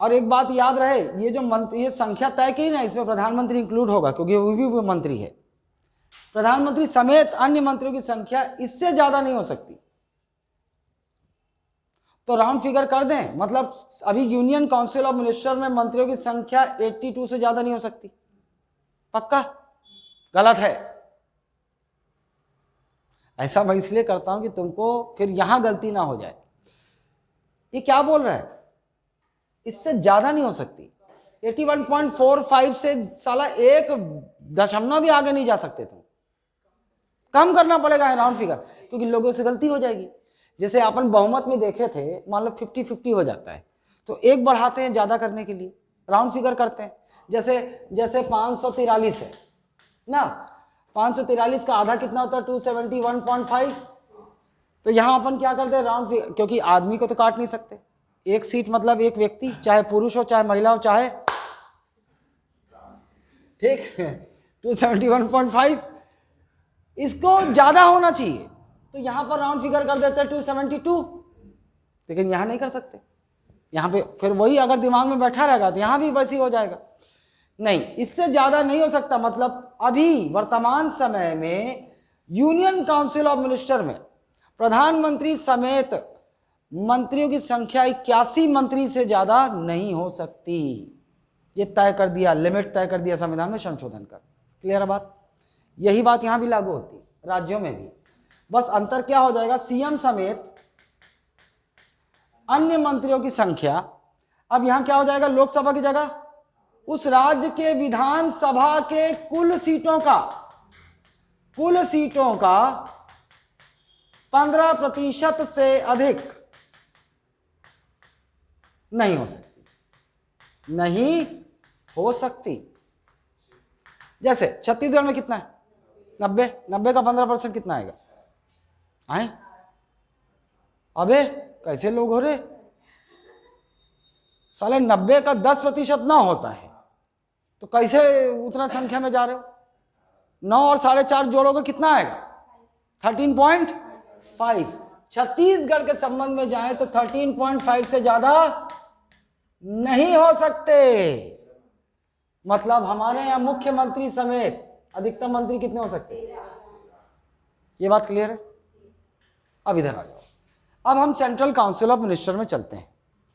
[SPEAKER 1] और एक बात याद रहे, ये जो ये संख्या तय की ना, इसमें प्रधानमंत्री इंक्लूड होगा क्योंकि वो भी मंत्री है। प्रधानमंत्री समेत अन्य मंत्रियों की संख्या इससे ज्यादा नहीं हो सकती। तो राउंड फिगर कर दें, मतलब अभी यूनियन काउंसिल ऑफ मिनिस्टर में मंत्रियों की संख्या 82 से ज्यादा नहीं हो सकती। पक्का? गलत है। ऐसा मैं इसलिए करता हूं कि तुमको फिर यहां गलती ना हो जाए। ये क्या बोल रहा है? इससे ज्यादा नहीं हो सकती। 81.45 से साला 1 दशमलव भी आगे नहीं जा सकते तुम। कम करना पड़ेगा राउंड फिगर, क्योंकि लोगों से गलती हो जाएगी। जैसे अपन बहुमत में देखे थे, मान लो 50-50 हो जाता है, तो 1 बढ़ाते हैं ज्यादा करने के लिए, राउंड फिगर करते हैं। जैसे 543 है ना, 543 का आधा कितना होता है? 271.5। तो यहां अपन क्या करते हैं? राउंड फिगर, क्योंकि आदमी को तो काट नहीं सकते। एक सीट मतलब एक व्यक्ति, चाहे पुरुष हो चाहे महिला हो, चाहे ठीक है 271.5, इसको ज्यादा होना चाहिए, तो यहां पर राउंड फिगर कर देते हैं 272। लेकिन यहां नहीं कर सकते, यहां पे फिर वही अगर दिमाग में बैठा रहेगा तो यहां भी वैसे ही हो जाएगा। नहीं, इससे ज्यादा नहीं हो सकता। मतलब अभी वर्तमान समय में यूनियन काउंसिल ऑफ मिनिस्टर में प्रधानमंत्री समेत मंत्रियों की संख्या 81 मंत्री से ज्यादा नहीं हो सकती। ये तय कर दिया, लिमिट तय कर दिया संविधान में संशोधन कर। क्लियर है बात? यही बात यहां भी लागू होती है, राज्यों में भी। बस अंतर क्या हो जाएगा? सीएम समेत अन्य मंत्रियों की संख्या, अब यहां क्या हो जाएगा? लोकसभा की जगह उस राज्य के विधानसभा के कुल सीटों का 15% से अधिक नहीं हो सकती। जैसे छत्तीसगढ़ में कितना है? 90 का 15% कितना आएगा? अबे कैसे लोग हो रहे साले, 90 का 10% ना होता है तो कैसे उतना संख्या में जा रहे हो? 9 और 4.5 जोड़ोगे कितना आएगा? 13.5। छत्तीसगढ़ के संबंध में जाए तो 13.5 से ज्यादा नहीं हो सकते। मतलब हमारे यहाँ मुख्यमंत्री समेत अधिकतम मंत्री कितने हो सकते? ये बात क्लियर है? अब इधर आ जाओ। अब हम सेंट्रल काउंसिल ऑफ मिनिस्टर में चलते हैं।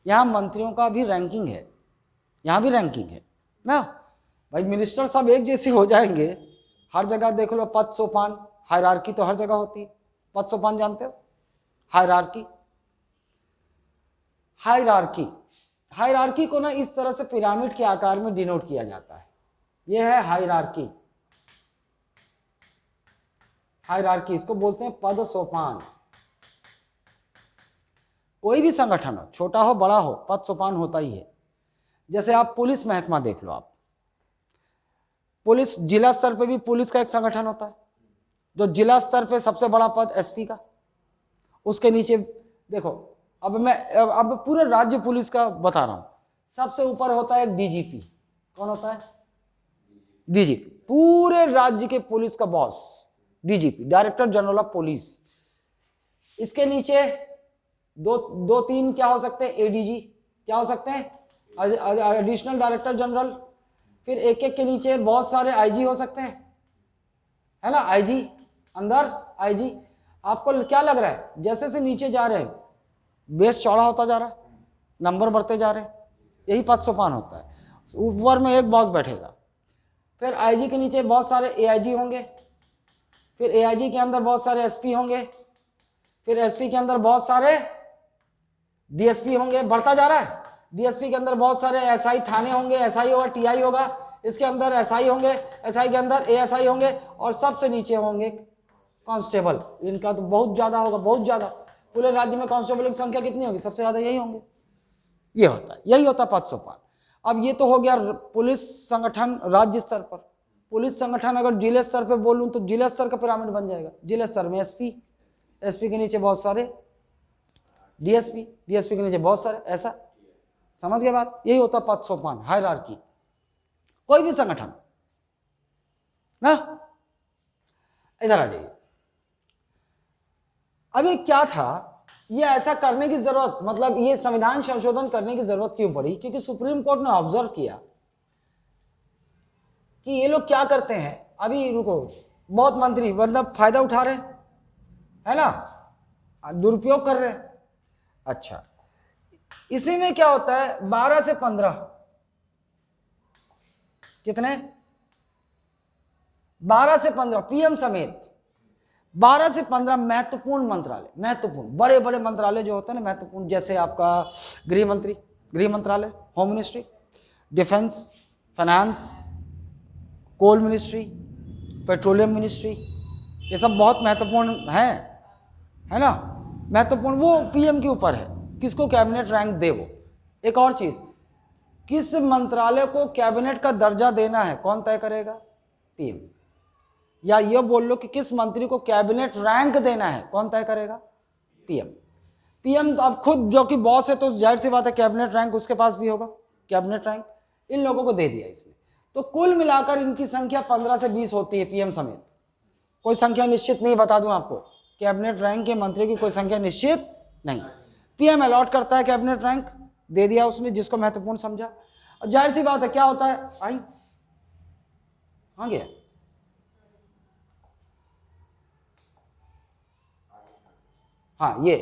[SPEAKER 1] यहाँ मंत्रियों का भी रैंकिंग है, यहाँ भी रैंकिंग है ना भाई। मिनिस्टर सब एक जैसे हो जाएंगे? हर जगह देख लो पद सोपान, हायरार्की तो हर जगह होती है। पद सोपान जानते हो? हायरार्की को ना इस तरह से पिरामिड के आकार में डिनोट किया जाता है। यह है हायरार्की। इसको बोलते हैं पद सोपान। कोई भी संगठन हो, छोटा हो बड़ा हो, पद सोपान होता ही है। जैसे आप पुलिस महकमा देख लो, आप पुलिस जिला स्तर पे भी पुलिस का एक संगठन होता है। जो जिला स्तर पे सबसे बड़ा पद एसपी का, उसके नीचे देखो, अब पूरे राज्य पुलिस का बता रहा हूं। सबसे ऊपर होता है डीजीपी। कौन होता है? डीजीपी, पूरे राज्य के पुलिस का boss DGP, director general of police. इसके नीचे दो तीन क्या हो सकते हैं? एडीजी क्या हो सकते हैं? Additional director general. फिर एक एक के नीचे बहुत सारे आईजी हो सकते हैं, है ना? आईजी अंदर, आईजी आपको क्या लग रहा है, जैसे से नीचे जा रहे हैं बेस चौड़ा होता जा रहा है, नंबर बढ़ते जा रहे हैं, यही पद सोपान होता है। ऊपर में एक बॉस बैठेगा, फिर आईजी के नीचे बहुत सारे एआईजी होंगे, फिर एआईजी के अंदर बहुत सारे एसपी होंगे, फिर एसपी के अंदर बहुत सारे डीएसपी होंगे, बढ़ता जा रहा है। डीएसपी के अंदर बहुत सारे एसआई थाने होंगे, एसआई होगा, टीआई होगा, इसके अंदर एसआई होंगे, एसआई के अंदर एएसआई होंगे, और सबसे नीचे होंगे कांस्टेबल। इनका तो बहुत ज्यादा होगा, बहुत ज्यादा। पूरे राज्य में कांस्टेबल की संख्या कितनी होगी, सबसे ज्यादा यही होंगे। ये होता है, यही होता है पद सोपान। अब ये तो हो गया पुलिस संगठन राज्य स्तर पर। पुलिस संगठन अगर जिले स्तर पे बोलूं तो जिला स्तर का पिरामिड बन जाएगा। जिला स्तर में एसपी, एसपी के नीचे बहुत सारे डीएसपी, डीएसपी के नीचे बहुत सारे, ऐसा समझ गए बात। यही होता पद सोपान, हायरार्की, कोई भी संगठन ना। इधर आ जाइए। अब ये क्या था, ये ऐसा करने की जरूरत, मतलब ये संविधान संशोधन करने की जरूरत क्यों पड़ी? क्योंकि सुप्रीम कोर्ट ने ऑब्जर्व किया कि ये लोग क्या करते हैं। अभी रुको, बहुत मंत्री मतलब फायदा उठा रहे हैं, है ना, दुरुपयोग कर रहे हैं। अच्छा, इसी में क्या होता है, 12 से 15, कितने, 12 से 15 पीएम समेत 12 से 15 महत्वपूर्ण मंत्रालय, महत्वपूर्ण बड़े बड़े मंत्रालय जो होते हैं ना महत्वपूर्ण, जैसे आपका गृह मंत्री, गृह मंत्रालय, home ministry, defence, finance, coal ministry, petroleum ministry, ये सब बहुत महत्वपूर्ण है ना, महत्वपूर्ण। वो पीएम के ऊपर है किसको कैबिनेट रैंक दे। वो एक और चीज, किस मंत्रालय को कैबिनेट का दर्जा देना है कौन तय करेगा, पीएम। या ये बोल लो कि किस मंत्री को कैबिनेट रैंक देना है कौन तय करेगा, पीएम। पीएम अब खुद जो कि बॉस है तो जाहिर सी बात है कैबिनेट रैंक उसके पास भी होगा, कैबिनेट रैंक इन लोगों को दे दिया इसने। तो कुल मिलाकर इनकी संख्या 15 से 20 होती है पीएम समेत। कोई संख्या निश्चित नहीं, बता दूं आपको, कैबिनेट रैंक के मंत्री की कोई संख्या निश्चित नहीं। पीएम अलॉट करता है कैबिनेट रैंक, दे दिया उसने जिसको महत्वपूर्ण समझा। और जाहिर सी बात है क्या होता है, आई हाँ गया, हाँ ये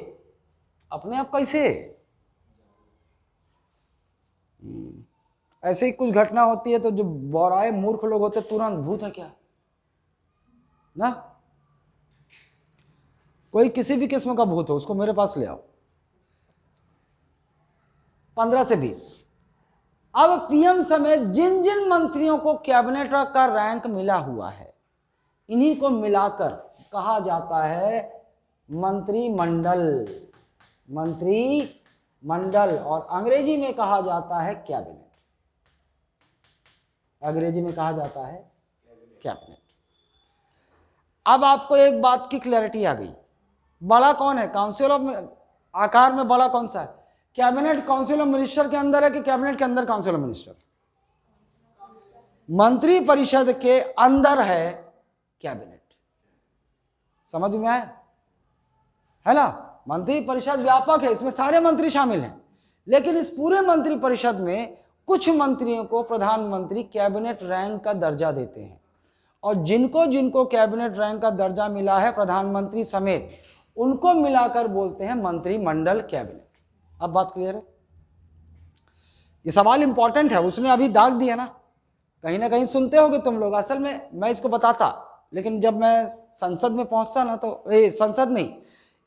[SPEAKER 1] अपने आप कैसे, ऐसे ही कुछ घटना होती है तो जो बौराए मूर्ख लोग होते तुरंत भूत है क्या ना, कोई किसी भी किस्म का भूत हो उसको मेरे पास ले आओ। 15 से 20। अब पीएम समेत जिन जिन मंत्रियों को कैबिनेट का रैंक मिला हुआ है इन्हीं को मिलाकर कहा जाता है मंत्रिमंडल, मंत्रिमंडल, और अंग्रेजी में कहा जाता है कैबिनेट, अंग्रेजी में कहा जाता है कैबिनेट। अब आपको एक बात की क्लैरिटी आ गई, बड़ा कौन है, काउंसिल ऑफ, आकार में बड़ा कौन सा है, कैबिनेट काउंसिल ऑफ मिनिस्टर के अंदर है कि कैबिनेट के अंदर काउंसिल ऑफ मिनिस्टर, मंत्री परिषद के अंदर है कैबिनेट। समझ में आया, है ना। मंत्री परिषद व्यापक है, इसमें सारे मंत्री शामिल हैं, लेकिन इस पूरे मंत्री परिषद में कुछ मंत्रियों को प्रधानमंत्री कैबिनेट रैंक का दर्जा देते हैं, और जिनको जिनको कैबिनेट रैंक का दर्जा मिला है प्रधानमंत्री समेत उनको मिलाकर बोलते हैं मंत्रिमंडल, कैबिनेट। अब बात क्लियर है, ये सवाल इंपॉर्टेंट है, उसने अभी दाग दिया ना कहीं सुनते होगे तुम लोग। असल में मैं इसको बताता, लेकिन जब मैं संसद में पहुंचता ना तो संसद नहीं,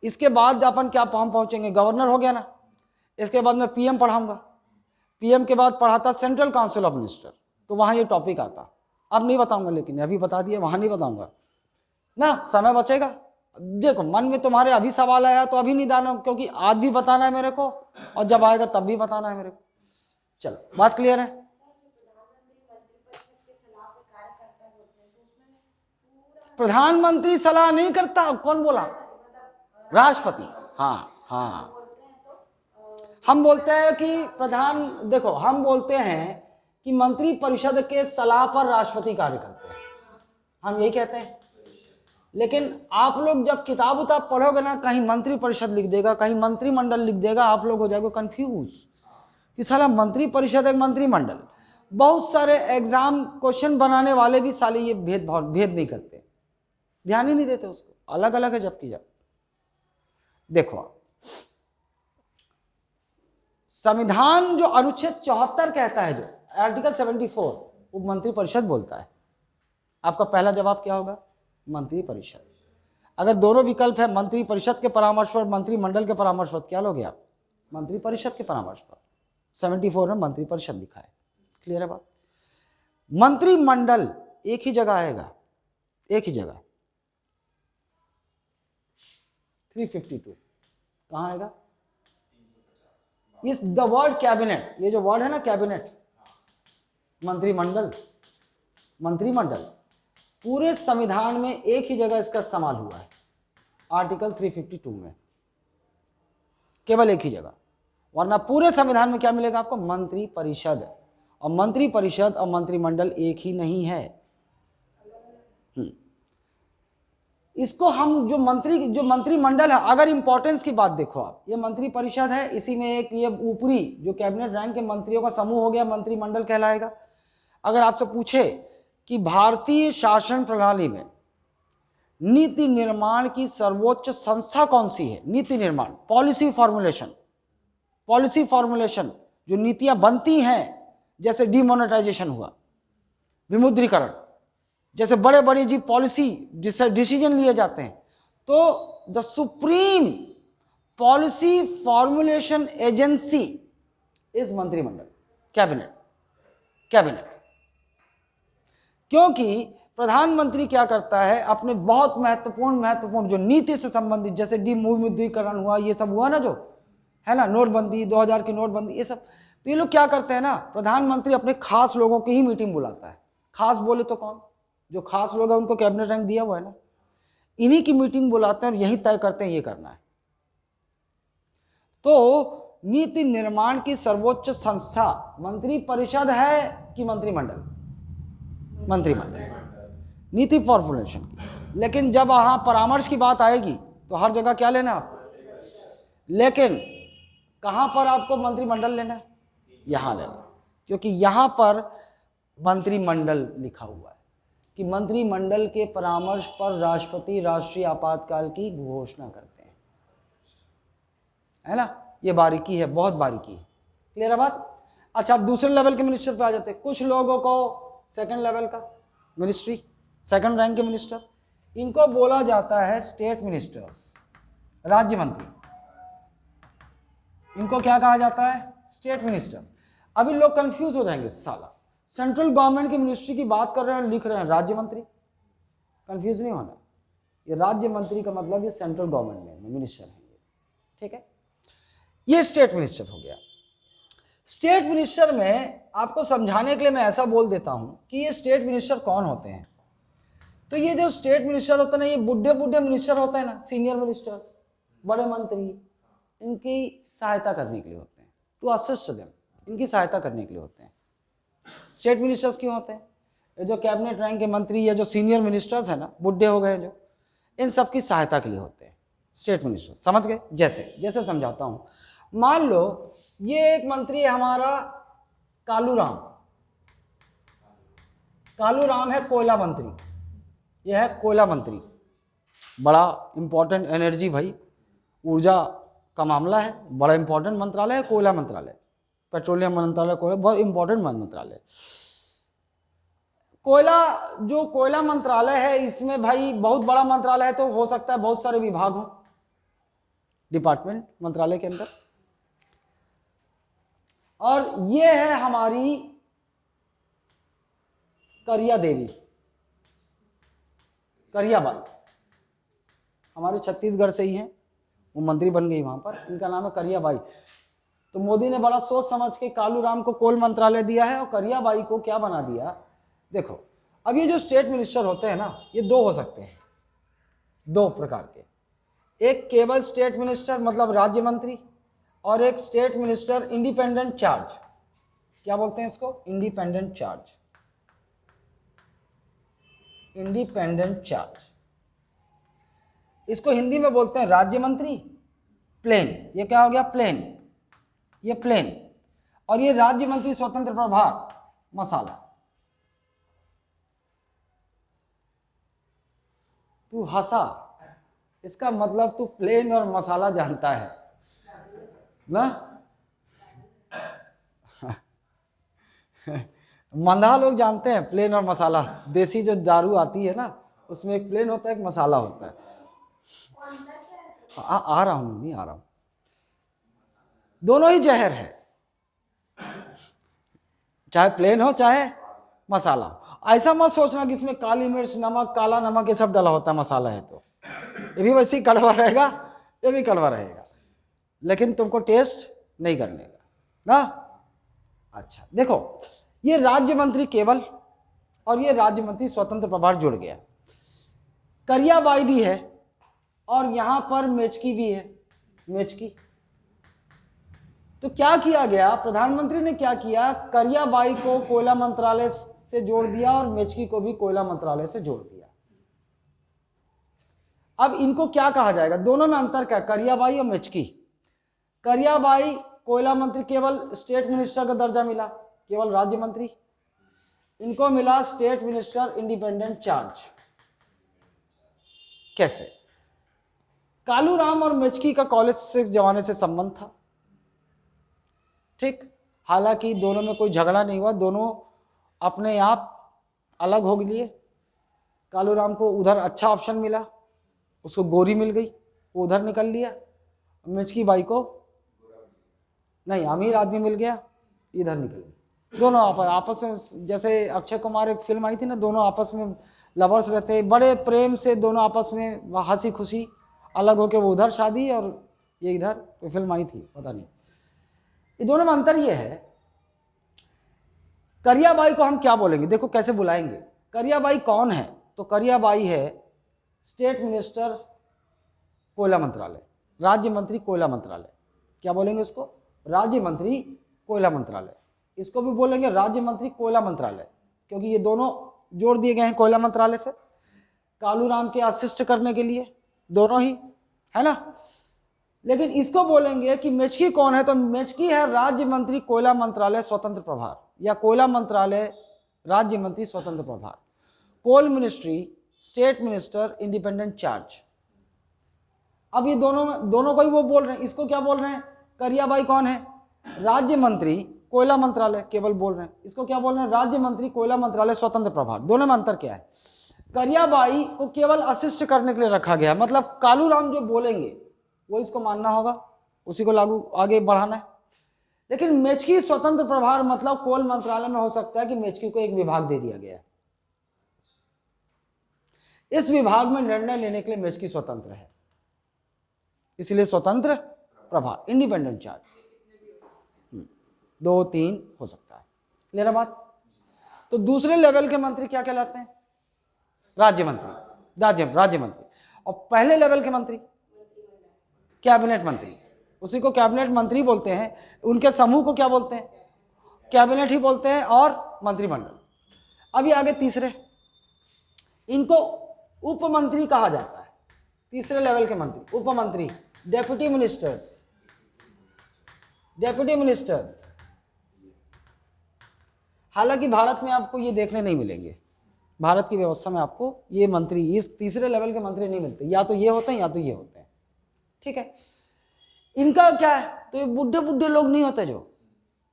[SPEAKER 1] इसके बाद अपन क्या पहुंचेंगे, गवर्नर हो गया ना, इसके बाद मैं पीएम पढ़ाऊंगा, पीएम के बाद पढ़ाता सेंट्रल काउंसिल ऑफ मिनिस्टर, तो वहां ये टॉपिक आता। अब नहीं बताऊंगा, लेकिन अभी बता दिया, वहां नहीं बताऊंगा ना, समय बचेगा। देखो मन में तुम्हारे अभी सवाल आया तो अभी नहीं डालना, क्योंकि आज भी बताना है मेरे को और जब आएगा तब भी बताना है मेरे को। चलो बात क्लियर है। प्रधानमंत्री सलाह नहीं करता, कौन बोला, राष्ट्रपति। हाँ हम बोलते हैं कि देखो हम बोलते हैं कि मंत्री परिषद के सलाह पर राष्ट्रपति कार्य करते हैं, हम यही कहते हैं। लेकिन आप लोग जब किताब उताब पढ़ोगे ना, कहीं मंत्री परिषद लिख देगा, कहीं मंत्रिमंडल लिख देगा, आप लोग हो जाओगे कंफ्यूज कि साला मंत्री परिषद एक मंत्रिमंडल। बहुत सारे एग्जाम क्वेश्चन बनाने वाले भी साले ये भेद नहीं करते, ध्यान ही नहीं देते उसको, अलग अलग है जबकि जब देखो संविधान जो अनुच्छेद 74 कहता है, जो आर्टिकल 74, वो मंत्रिपरिषद बोलता है। आपका पहला जवाब क्या होगा? मंत्रिपरिषद। अगर दोनों विकल्प है, मंत्रिपरिषद के परामर्श पर, मंत्रिमंडल के परामर्श पर, क्या लोगे आप? मंत्रिपरिषद के परामर्श पर। 74 में मंत्रिपरिषद लिखा है। क्लियर है बात? मंत्रिमंडल एक ही जगह आएगा, एक ही जगह, 352 कहां आएगा? इस द वर्ड कैबिनेट, ये जो वर्ड है ना कैबिनेट, मंत्रिमंडल, मंत्रिमंडल, पूरे संविधान में एक ही जगह इसका इस्तेमाल हुआ है, आर्टिकल 352 में, केवल एक ही जगह। वरना पूरे संविधान में क्या मिलेगा आपको? मंत्रिपरिषद। और मंत्रिपरिषद और मंत्रिमंडल एक ही नहीं है। इसको हम जो मंत्रिमंडल है, अगर इंपॉर्टेंस की बात देखो आप, ये मंत्रिपरिषद है, इसी में एक ये ऊपरी जो कैबिनेट रैंक के मंत्रियों का समूह हो गया, मंत्रिमंडल कहलाएगा। अगर आपसे पूछे कि भारतीय शासन प्रणाली में नीति निर्माण की सर्वोच्च संस्था कौन सी है? नीति निर्माण, पॉलिसी फॉर्मुलेशन, पॉलिसी फॉर्मुलेशन, जो नीतियां बनती हैं, जैसे डिमोनेटाइजेशन हुआ, विमुद्रीकरण, जैसे बड़े बड़े जी पॉलिसी जिससे डिसीजन लिए जाते हैं, तो the supreme policy formulation agency is मंत्रिमंडल, कैबिनेट, कैबिनेट। क्योंकि प्रधानमंत्री क्या करता है, अपने बहुत महत्वपूर्ण जो नीति से संबंधित, जैसे विमुद्रीकरण हुआ, ये सब हुआ ना, जो है ना, नोटबंदी, 2000 की नोटबंदी, ये सब, तो ये लोग क्या करते हैं ना, प्रधानमंत्री अपने खास लोगों की ही मीटिंग बुलाता है। खास बोले तो कौन? जो खास लोग हैं उनको कैबिनेट रैंक दिया हुआ है ना, इन्हीं की मीटिंग बुलाते हैं और यही तय करते हैं ये करना है। तो नीति निर्माण की सर्वोच्च संस्था मंत्रिपरिषद है कि मंत्रिमंडल? मंत्रिमंडल, नीति फॉर्मुलेशन की। लेकिन जब वहां परामर्श की बात आएगी तो हर जगह क्या लेना आप? लेकिन कहां पर आपको मंत्रिमंडल लेना है? यहां लेना, क्योंकि यहां पर मंत्रिमंडल लिखा हुआ है कि मंत्रिमंडल के परामर्श पर राष्ट्रपति राष्ट्रीय आपातकाल की घोषणा करते हैं, है ना। ये बारीकी है, बहुत बारीकी है। क्लियर है बात? अच्छा, अब दूसरे लेवल के मिनिस्टर पे आ जाते हैं। कुछ लोगों को सेकंड लेवल का मिनिस्ट्री, सेकंड रैंक के मिनिस्टर, इनको बोला जाता है स्टेट मिनिस्टर्स, राज्य मंत्री। इनको क्या कहा जाता है? State ministers. अभी लोग कंफ्यूज हो जाएंगे, साला सेंट्रल गवर्नमेंट की मिनिस्ट्री की बात कर रहे हैं, लिख रहे हैं राज्य मंत्री। कंफ्यूज नहीं होना, ये राज्य मंत्री का मतलब ये सेंट्रल गवर्नमेंट में मिनिस्टर है, ठीक है। ये स्टेट मिनिस्टर हो गया। स्टेट मिनिस्टर में आपको समझाने के लिए मैं ऐसा बोल देता हूं कि ये स्टेट मिनिस्टर कौन होते हैं। तो ये जो स्टेट मिनिस्टर होते हैं ना, ये बुढ़े बुढ़े मिनिस्टर होते हैं ना, सीनियर मिनिस्टर्स, बड़े मंत्री, इनकी सहायता करने के लिए होते हैं, टू असिस्ट देम, इनकी सहायता करने के लिए होते हैं। स्टेट मिनिस्टर्स क्यों होते हैं? ये जो कैबिनेट रैंक के मंत्री या जो सीनियर मिनिस्टर्स है ना, बुढ़े हो गए जो, इन सब की सहायता के लिए होते हैं स्टेट मिनिस्टर्स। समझ गए? जैसे जैसे समझाता हूं, मान लो ये एक मंत्री है हमारा कालूराम, कालूराम है कोयला मंत्री, यह है कोयला मंत्री, बड़ा इंपॉर्टेंट एनर्जी भाई, ऊर्जा का मामला है, बड़ा इंपॉर्टेंट मंत्रालय है कोयला मंत्रालय, पेट्रोलियम मंत्रालय, कोयला बहुत इंपॉर्टेंट मंत्रालय। कोयला, जो कोयला मंत्रालय है, इसमें भाई बहुत बड़ा मंत्रालय है, तो हो सकता है बहुत सारे विभाग हों, डिपार्टमेंट मंत्रालय के अंदर। और ये है हमारी करिया देवी, करियाबाई, हमारे छत्तीसगढ़ से ही हैं, वो मंत्री बन गई वहां पर, इनका नाम है करियाबाई। तो मोदी ने बड़ा सोच समझ के कालूराम को कोल मंत्रालय दिया है और करियाबाई को क्या बना दिया। देखो, अब ये जो स्टेट मिनिस्टर होते हैं ना, ये दो हो सकते हैं, दो प्रकार के, एक केवल स्टेट मिनिस्टर मतलब राज्य मंत्री, और एक स्टेट मिनिस्टर इंडिपेंडेंट चार्ज। क्या बोलते हैं इसको? Independent charge, independent charge. इसको हिंदी में बोलते हैं राज्य मंत्री, प्लेन। ये क्या हो गया? प्लेन, ये प्लेन। और ये राज्य मंत्री स्वतंत्र प्रभार, मसाला। तू हंसा, इसका मतलब तू प्लेन और मसाला जानता है ना। मंदा लोग जानते हैं प्लेन और मसाला। देसी जो दारू आती है ना उसमें एक प्लेन होता है, एक मसाला होता है। आ रहा हूं, नहीं आ रहा हूं। दोनों ही जहर है, चाहे प्लेन हो चाहे मसाला। ऐसा मत सोचना कि इसमें काली मिर्च, नमक, काला नमक ये सब डाला होता है मसाला है तो ये भी वैसे ही कड़वा रहेगा, ये भी कड़वा रहेगा, लेकिन तुमको टेस्ट नहीं करने का ना। अच्छा देखो, ये राज्य मंत्री केवल और ये राज्य मंत्री स्वतंत्र प्रभार जुड़ गया। करियाबाई भी है और यहां पर मेचकी भी है, मेचकी। तो क्या किया गया, प्रधानमंत्री ने क्या किया, करियाबाई को कोयला मंत्रालय से जोड़ दिया और मेचकी को भी कोयला मंत्रालय से जोड़ दिया। अब इनको क्या कहा जाएगा, दोनों में अंतर क्या, करियाबाई और मेचकी। करियाबाई कोयला मंत्री, केवल स्टेट मिनिस्टर का दर्जा मिला, केवल राज्य मंत्री। इनको मिला स्टेट मिनिस्टर इंडिपेंडेंट चार्ज। कैसे, कालूराम और मेचकी का कॉलेज से जमाने से संबंध था, ठीक। हालांकि दोनों में कोई झगड़ा नहीं हुआ, दोनों अपने आप अलग हो लिए। कालूराम को उधर अच्छा ऑप्शन मिला, उसको गोरी मिल गई, वो उधर निकल लिया। मेचकी बाई को नहीं, अमीर आदमी मिल गया, इधर निकल गया। दोनों आपस में, जैसे अक्षय कुमार एक फिल्म आई थी ना, दोनों आपस में लवर्स रहते, बड़े प्रेम से दोनों आपस में हंसी खुशी, अलग होके वो उधर शादी और ये इधर, कोई फिल्म आई थी पता नहीं। ये दोनों में अंतर ये है, करियाबाई को हम क्या बोलेंगे, देखो कैसे बुलाएंगे। करियाबाई कौन है, तो करियाबाई है स्टेट मिनिस्टर कोयला मंत्रालय, राज्य मंत्री कोयला मंत्रालय। क्या बोलेंगे उसको, राज्य मंत्री कोयला मंत्रालय। इसको भी बोलेंगे राज्य मंत्री कोयला मंत्रालय, क्योंकि ये दोनों जोड़ दिए गए हैं कोयला मंत्रालय से, कालूराम के असिस्ट करने के लिए, दोनों ही है ना। लेकिन इसको बोलेंगे कि मेचकी कौन है, तो मेचकी है राज्य मंत्री कोयला मंत्रालय स्वतंत्र प्रभार, या कोयला मंत्रालय राज्य मंत्री स्वतंत्र प्रभार। Coal ministry state minister independent charge. अब ये दोनों को ही वो बोल रहे हैं। इसको क्या बोल रहे हैं, करियाबाई कौन है, राज्य मंत्री कोयला मंत्रालय, केवल बोल रहे हैं। इसको क्या बोल रहे हैं, राज्य मंत्री कोयला मंत्रालय स्वतंत्र प्रभार। दोनों में अंतर क्या है, करियाबाई को केवल असिस्ट करने के लिए रखा गया, मतलब कालूराम जो बोलेंगे वो इसको मानना होगा, उसी को लागू आगे बढ़ाना है। लेकिन मेचकी स्वतंत्र प्रभार, मतलब कोल मंत्रालय में हो सकता है कि मेचकी को एक विभाग दे दिया गया, इस विभाग में निर्णय लेने के लिए मेचकी स्वतंत्र है, इसलिए स्वतंत्र प्रभार, इंडिपेंडेंट चार्ज। 2-3 हो सकता है, क्लियर बात। तो दूसरे लेवल के मंत्री क्या कहलाते हैं, राज्य मंत्री, राज्य मंत्री। और पहले लेवल के मंत्री कैबिनेट मंत्री, उसी को कैबिनेट मंत्री बोलते हैं। उनके समूह को क्या बोलते हैं, कैबिनेट ही बोलते हैं, और मंत्रिमंडल। अभी आगे तीसरे, इनको उपमंत्री कहा जाता है। तीसरे लेवल के मंत्री उपमंत्री, डेप्यूटी मिनिस्टर्स, डेप्यूटी मिनिस्टर्स। हालांकि भारत में आपको ये देखने नहीं मिलेंगे, भारत की व्यवस्था में आपको ये मंत्री, इस तीसरे लेवल के मंत्री नहीं मिलते, या तो ये होते हैं या तो ये होते हैं, ठीक है। इनका क्या है, तो ये बुढ़े बुढ़े लोग नहीं होते जो,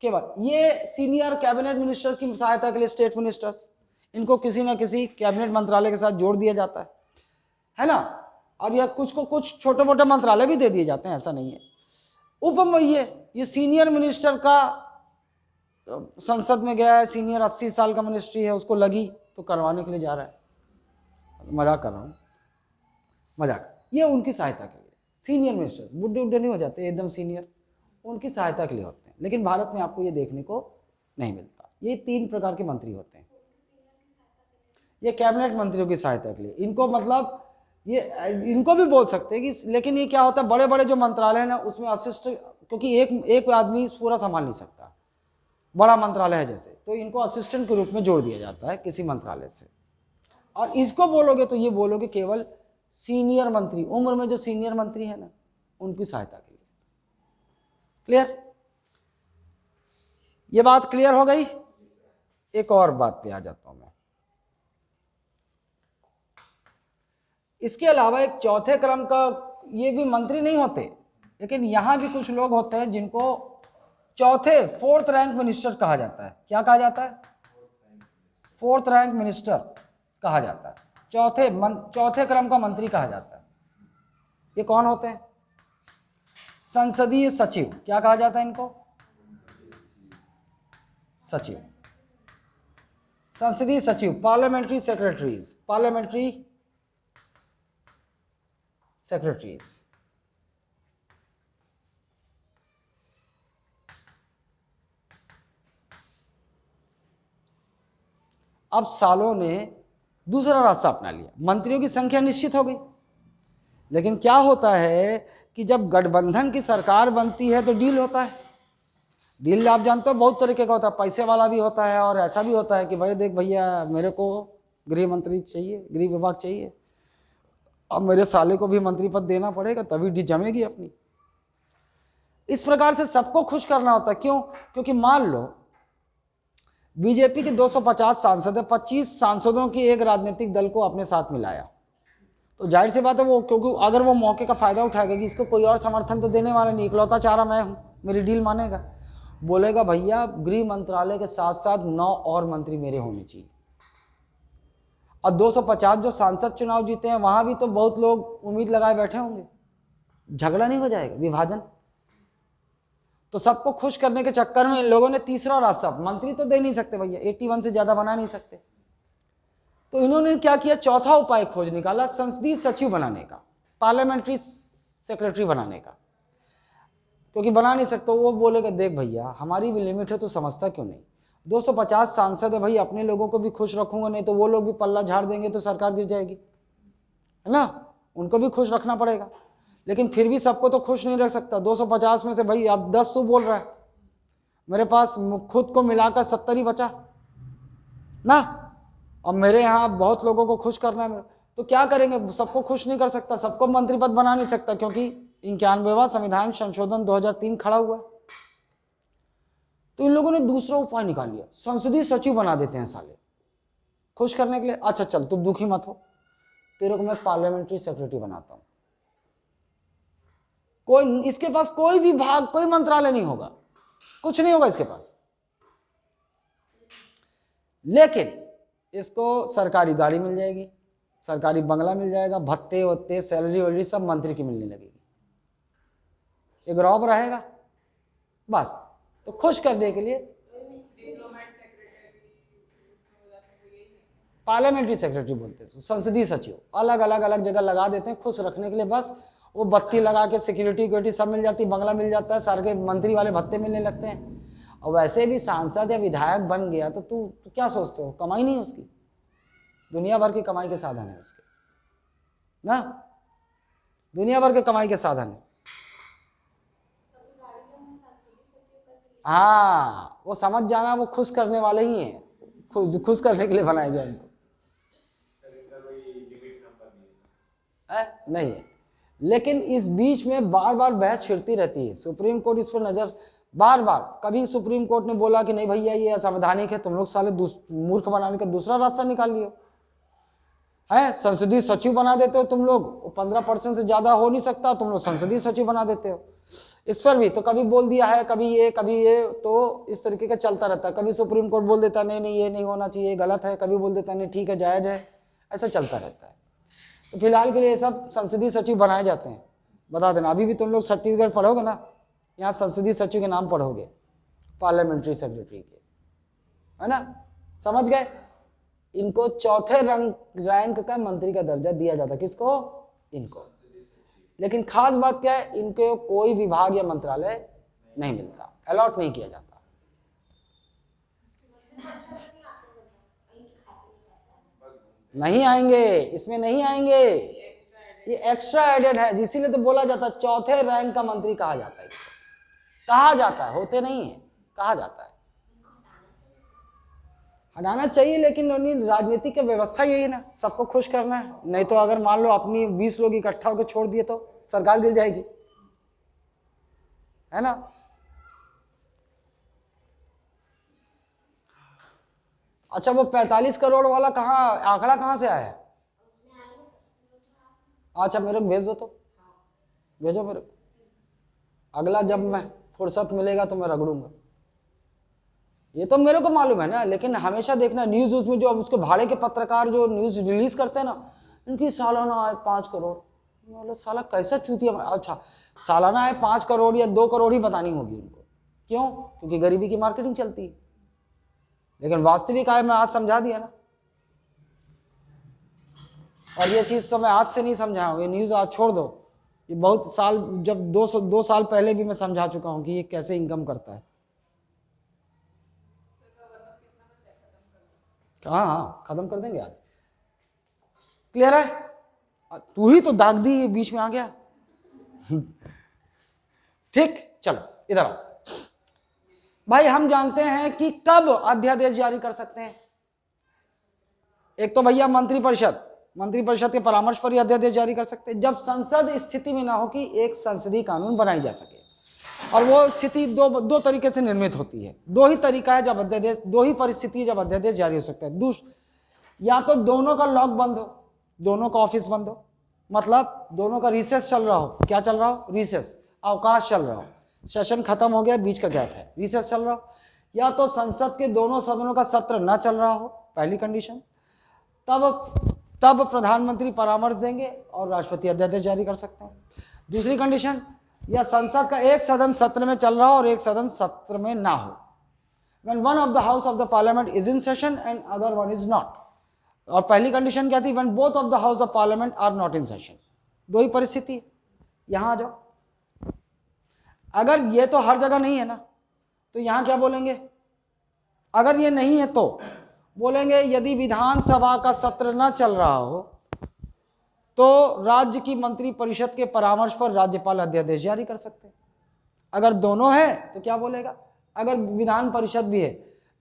[SPEAKER 1] केवल ये सीनियर कैबिनेट मिनिस्टर्स की सहायता के लिए स्टेट मिनिस्टर्स, इनको किसी ना किसी कैबिनेट मंत्रालय के साथ जोड़ दिया जाता है ना। और यह कुछ को कुछ छोटे मोटे मंत्रालय भी दे दिए जाते हैं, ऐसा नहीं है। ये सीनियर मिनिस्टर का संसद में गया है, सीनियर 80 साल का मिनिस्ट्री है, उसको लगी तो करवाने के लिए जा रहा है, मजाक कर रहा हूँ, मजाक। ये उनकी सहायता के लिए सीनियर मिनिस्टर्स, बुढ़े बुढ़े नहीं हो जाते एकदम सीनियर, उनकी सहायता के लिए होते हैं। लेकिन भारत में आपको ये देखने को नहीं मिलता। ये 3 प्रकार के मंत्री होते हैं। ये कैबिनेट मंत्रियों की सहायता के लिए, इनको मतलब ये इनको भी बोल सकते हैं कि, लेकिन ये क्या होता है, बड़े बड़े जो मंत्रालय है ना उसमें असिस्ट, क्योंकि एक आदमी पूरा संभाल नहीं सकता, बड़ा मंत्रालय है जैसे, तो इनको असिस्टेंट के रूप में जोड़ दिया जाता है किसी मंत्रालय से। और इसको बोलोगे तो ये बोलोगे केवल सीनियर मंत्री, उम्र में जो सीनियर मंत्री है ना उनकी सहायता के लिए, क्लियर। ये बात क्लियर हो गई। एक और बात पे आ जाता हूं मैं, इसके अलावा एक चौथे क्रम का, ये भी मंत्री नहीं होते, लेकिन यहां भी कुछ लोग होते हैं जिनको चौथे, फोर्थ रैंक मिनिस्टर कहा जाता है। क्या कहा जाता है? फोर्थ रैंक मिनिस्टर कहा जाता है, चौथे क्रम का मंत्री कहा जाता है। ये कौन होते हैं? संसदीय सचिव। क्या कहा जाता है इनको? सचिव, संसदीय सचिव, पार्लियामेंट्री सेक्रेटरीज, पार्लियामेंट्री सेक्रेटरीज। अब सालों ने दूसरा रास्ता अपना लिया, मंत्रियों की संख्या निश्चित हो गई। लेकिन क्या होता है कि जब गठबंधन की सरकार बनती है तो डील होता है। डील आप जानते हो बहुत तरीके का होता है, पैसे वाला भी होता है और ऐसा भी होता है कि भाई देख भैया, मेरे को गृह मंत्री चाहिए, गृह विभाग चाहिए, अब मेरे साले को भी मंत्री पद देना पड़ेगा तभी डील जमेगी अपनी। इस प्रकार से सबको खुश करना होता है। क्यों? क्योंकि मान लो बीजेपी के 250 सांसद है, 25 सांसदों की एक राजनीतिक दल को अपने साथ मिलाया, तो जाहिर सी बात है वो, क्योंकि अगर वो मौके का फायदा उठाएगा कि इसको कोई और समर्थन तो देने वाला नहीं, इकलौता चारा मैं हूं, मेरी डील मानेगा, बोलेगा भैया गृह मंत्रालय के साथ साथ 9 और मंत्री मेरे होने चाहिए। और 250 जो सांसद चुनाव जीते हैं वहां भी तो बहुत लोग उम्मीद लगाए बैठे होंगे, झगड़ा नहीं हो जाएगा, विभाजन। तो सबको खुश करने के चक्कर में इन लोगों ने तीसरा रास्ता, मंत्री तो दे नहीं सकते भैया, 81 से ज्यादा बना नहीं सकते, तो इन्होंने क्या किया, चौथा उपाय खोज निकाला, संसदीय सचिव बनाने का, पार्लियामेंट्री सेक्रेटरी बनाने का। क्योंकि बना नहीं सकते, वो बोलेगा देख भैया हमारी भी लिमिट है, तो समझता क्यों नहीं, 250 सांसद है भाई, अपने लोगों को भी खुश रखूंगा, नहीं तो वो लोग भी पल्ला झाड़ देंगे तो सरकार गिर जाएगी, है ना, उनको भी खुश रखना पड़ेगा। लेकिन फिर भी सबको तो खुश नहीं रख सकता। 250 में से भाई अब 10 तू बोल रहा है, मेरे पास खुद को मिलाकर 70 ही बचा ना, अब मेरे यहाँ बहुत लोगों को खुश करना है, तो क्या करेंगे, सबको खुश नहीं कर सकता, सबको मंत्री पद बना नहीं सकता, क्योंकि 91वां संविधान संशोधन 2003 खड़ा हुआ। तो इन लोगों ने दूसरा उपाय निकाल लिया, संसदीय सचिव बना देते हैं साले, खुश करने के लिए। अच्छा चल तुम दुखी मत हो, तेरे को मैं पार्लियामेंट्री सेक्रेटरी बनाता हूं, कोई इसके पास कोई विभाग, कोई मंत्रालय नहीं होगा, कुछ नहीं होगा इसके पास, लेकिन इसको सरकारी गाड़ी मिल जाएगी, सरकारी बंगला मिल जाएगा, भत्ते वत्ते सैलरी वैलरी सब मंत्री की मिलने लगेगी, एक रौब रहेगा बस। तो खुश करने के लिए पार्लियामेंट्री सेक्रेटरी बोलते हैं, संसदीय सचिव, अलग अलग जगह लगा देते हैं खुश रखने के लिए, बस वो बत्ती लगा के सिक्योरिटी सब मिल जाती, बंगला मिल जाता है, सारे के मंत्री वाले भत्ते मिलने लगते हैं। और वैसे भी सांसद या विधायक बन गया तो तू क्या सोचते हो, कमाई नहीं है उसकी, दुनिया भर की कमाई के साधन है उसके ना, दुनिया भर के कमाई के साधन है। हाँ वो समझ जाना, वो खुश करने वाले ही हैं, खुश करने के लिए बनाया गया उनको, नहीं है। लेकिन इस बीच में बार बार बहस छिड़ती रहती है, सुप्रीम कोर्ट इस पर नजर बार बार, कभी सुप्रीम कोर्ट ने बोला कि नहीं भैया ये असंवैधानिक है, तुम लोग साले मूर्ख बनाने का दूसरा रास्ता निकाल लियो, है संसदीय सचिव बना देते हो तुम लोग, 15% से ज्यादा हो नहीं सकता, तुम लोग संसदीय सचिव बना देते हो। इस पर भी तो कभी बोल दिया है, कभी ये, तो इस तरीके का चलता रहता है। कभी सुप्रीम कोर्ट बोल देता नहीं नहीं ये नहीं होना चाहिए, गलत है, कभी बोल देता नहीं ठीक है जायज है, ऐसा चलता रहता है। तो फिलहाल के लिए ये सब संसदीय सचिव बनाए जाते हैं। बता देना, अभी भी तुम लोग छत्तीसगढ़ पढ़ोगे ना, यहाँ संसदीय सचिव के नाम पढ़ोगे, पार्लियामेंट्री सेक्रेटरी के, है ना, समझ गए। इनको चौथे रैंक का मंत्री का दर्जा दिया जाता, किसको, इनको। लेकिन खास बात क्या है, इनको कोई विभाग या मंत्रालय नहीं मिलता, अलॉट नहीं किया जाता। नहीं आएंगे, इसमें नहीं आएंगे, ये एक्स्ट्रा एडेड है, इसीलिए तो बोला जाता है चौथे रैंक का मंत्री कहा जाता है, कहा जाता है, होते नहीं है, कहा जाता है। हटाना चाहिए, लेकिन राजनीतिक की व्यवस्था यही ना, सबको खुश करना है, नहीं तो अगर मान लो अपनी 20 लोग इकट्ठा होकर छोड़ दिए तो सरकार गिर जाएगी, है ना। अच्छा वो 45 करोड़ वाला कहाँ, आंकड़ा कहाँ से आया? अच्छा मेरे को भेज दो, तो भेजो मेरे को, अगला जब मैं फुर्सत मिलेगा तो मैं रगड़ूंगा। ये तो मेरे को मालूम है ना, लेकिन हमेशा देखना न्यूज में जो अब उसके भाड़े के पत्रकार जो न्यूज रिलीज करते हैं ना, इनकी सालाना आय 5 करोड़, मतलब साला कैसा चूतिया। अच्छा सालाना आय 5 करोड़ या 2 करोड़ ही बतानी होगी उनको, क्यों? क्योंकि गरीबी की मार्केटिंग चलती है, लेकिन वास्तविक आय मैं आज समझा दिया ना। और ये चीज तो मैं आज से नहीं समझाया हूँ, ये न्यूज आज छोड़ दो, ये बहुत साल, जब 2 साल पहले भी मैं समझा चुका हूँ कि ये कैसे इनकम करता है। हाँ खत्म कर देंगे आज, क्लियर है? तू ही तो दाग दी, ये बीच में आ गया। ठीक, चलो इधर आओ भाई। हम जानते हैं कि कब अध्यादेश जारी कर सकते हैं। एक तो भैया मंत्रिपरिषद के परामर्श पर ही अध्यादेश जारी कर सकते हैं, जब संसद स्थिति में ना हो कि एक संसदीय कानून बनाई जा सके। और वो स्थिति दो तरीके से निर्मित होती है, दो ही तरीका है जब अध्यादेश, दो ही परिस्थिति जब अध्यादेश जारी हो सकता है। या तो दोनों का लॉक बंद हो, दोनों का ऑफिस बंद हो, मतलब दोनों का रिसेस चल रहा हो। क्या चल रहा हो? रिसेस, अवकाश चल रहा हो, सेशन खत्म हो गया, बीच का गैप है, रिसेस चल रहा हो। या तो संसद के दोनों सदनों का सत्र ना चल रहा हो, पहली कंडीशन, तब प्रधानमंत्री परामर्श देंगे और राष्ट्रपति अध्यादेश जारी कर सकते हैं। दूसरी कंडीशन, या संसद का एक सदन सत्र में चल रहा हो और एक सदन सत्र में ना हो, when one of the house of the parliament is in session and other one is not। और पहली कंडीशन क्या थी? when both of the house of parliament are not in session। दो ही परिस्थिति। यहां आ जाओ, अगर ये तो हर जगह नहीं है ना, तो यहां क्या बोलेंगे? अगर ये नहीं है तो बोलेंगे यदि विधानसभा का सत्र न चल रहा हो तो राज्य की मंत्रिपरिषद के परामर्श पर राज्यपाल अध्यादेश जारी कर सकते हैं। अगर दोनों है तो क्या बोलेगा? अगर विधान परिषद भी है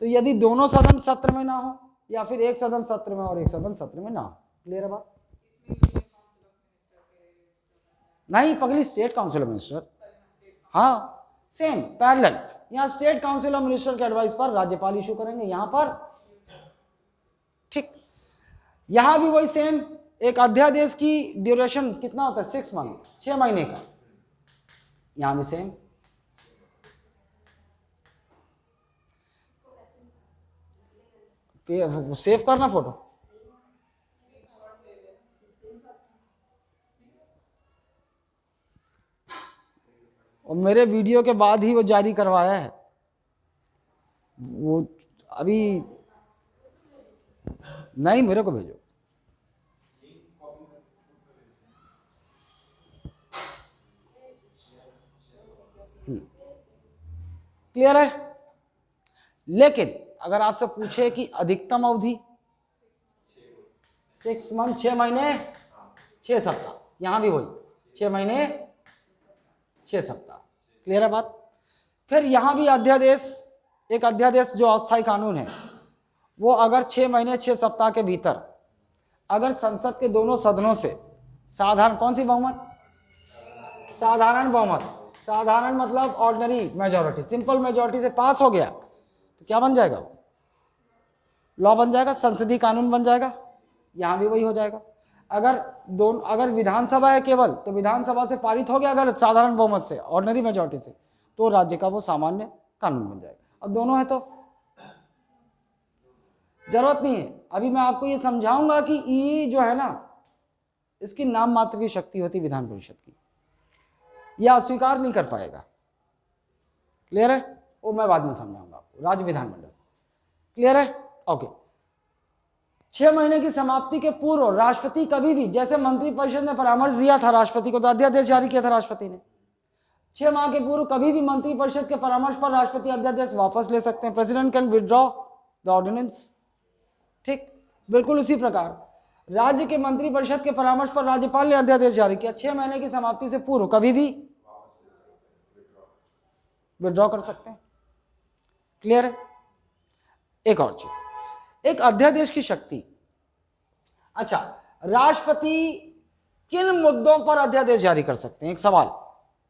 [SPEAKER 1] तो यदि दोनों सदन सत्र में ना हो, या फिर एक सदन सत्र में और एक सदन सत्र में ना हो। क्लियर है बात? नहीं, पगली स्टेट काउंसिल ऑफ मिनिस्टर, हाँ सेम पैरेलल। यहाँ स्टेट काउंसिल ऑफ मिनिस्टर के एडवाइस पर राज्यपाल इशू करेंगे, यहां पर ठीक। यहां भी वही सेम, एक अध्यादेश की ड्यूरेशन कितना होता है? 6 मंथ, 6 महीने का। यहां भी सेम। सेव करना फोटो, और मेरे वीडियो के बाद ही वो जारी करवाया है। वो अभी नहीं, मेरे को भेजो। क्लियर है? लेकिन अगर आपसे पूछे कि अधिकतम अवधि 6 मंथ, 6 महीने 6 सप्ताह, यहां भी वही 6 महीने 6 सप्ताह। क्लियर है बात? फिर यहां भी अध्यादेश, एक अध्यादेश जो अस्थायी कानून है, वो अगर 6 महीने 6 सप्ताह के भीतर अगर संसद के दोनों सदनों से साधारण, कौन सी बहुमत? साधारण बहुमत। साधारण मतलब ऑर्डिनरी मेजॉरिटी, सिंपल मेजॉरिटी से पास हो गया तो क्या बन जाएगा? लॉ बन जाएगा, संसदीय कानून बन जाएगा। यहां भी वही हो जाएगा। अगर विधानसभा है केवल, तो विधानसभा से पारित हो गया अगर साधारण बहुमत से, ऑर्डिनरी मेजॉरिटी से, तो राज्य का वो सामान्य कानून बन जाएगा। और दोनों है तो जरूरत नहीं है। अभी मैं आपको ये समझाऊंगा कि ये जो है ना, इसकी नाम मात्र की शक्ति होती विधान परिषद की, यह अस्वीकार नहीं कर पाएगा। क्लियर है? वो मैं बाद में समझाऊंगा आपको, राज्य विधानमंडल। क्लियर है? ओके। 6 महीने की समाप्ति के पूर्व राष्ट्रपति कभी भी, जैसे मंत्रिपरिषद ने परामर्श दिया था राष्ट्रपति को, तो अध्यादेश जारी किया था राष्ट्रपति ने, 6 माह के पूर्व कभी भी मंत्रिपरिषद के परामर्श पर राष्ट्रपति अध्यादेश वापस ले सकते हैं। President can withdraw the ordinance. ठीक, बिल्कुल उसी प्रकार राज्य के मंत्रिपरिषद के परामर्श पर राज्यपाल ने अध्यादेश जारी किया, 6 महीने की समाप्ति से पूर्व कभी भी विथड्रॉ कर सकते हैं। क्लियर है? एक और चीज, एक अध्यादेश की शक्ति। अच्छा, राष्ट्रपति किन मुद्दों पर अध्यादेश जारी कर सकते हैं? एक सवाल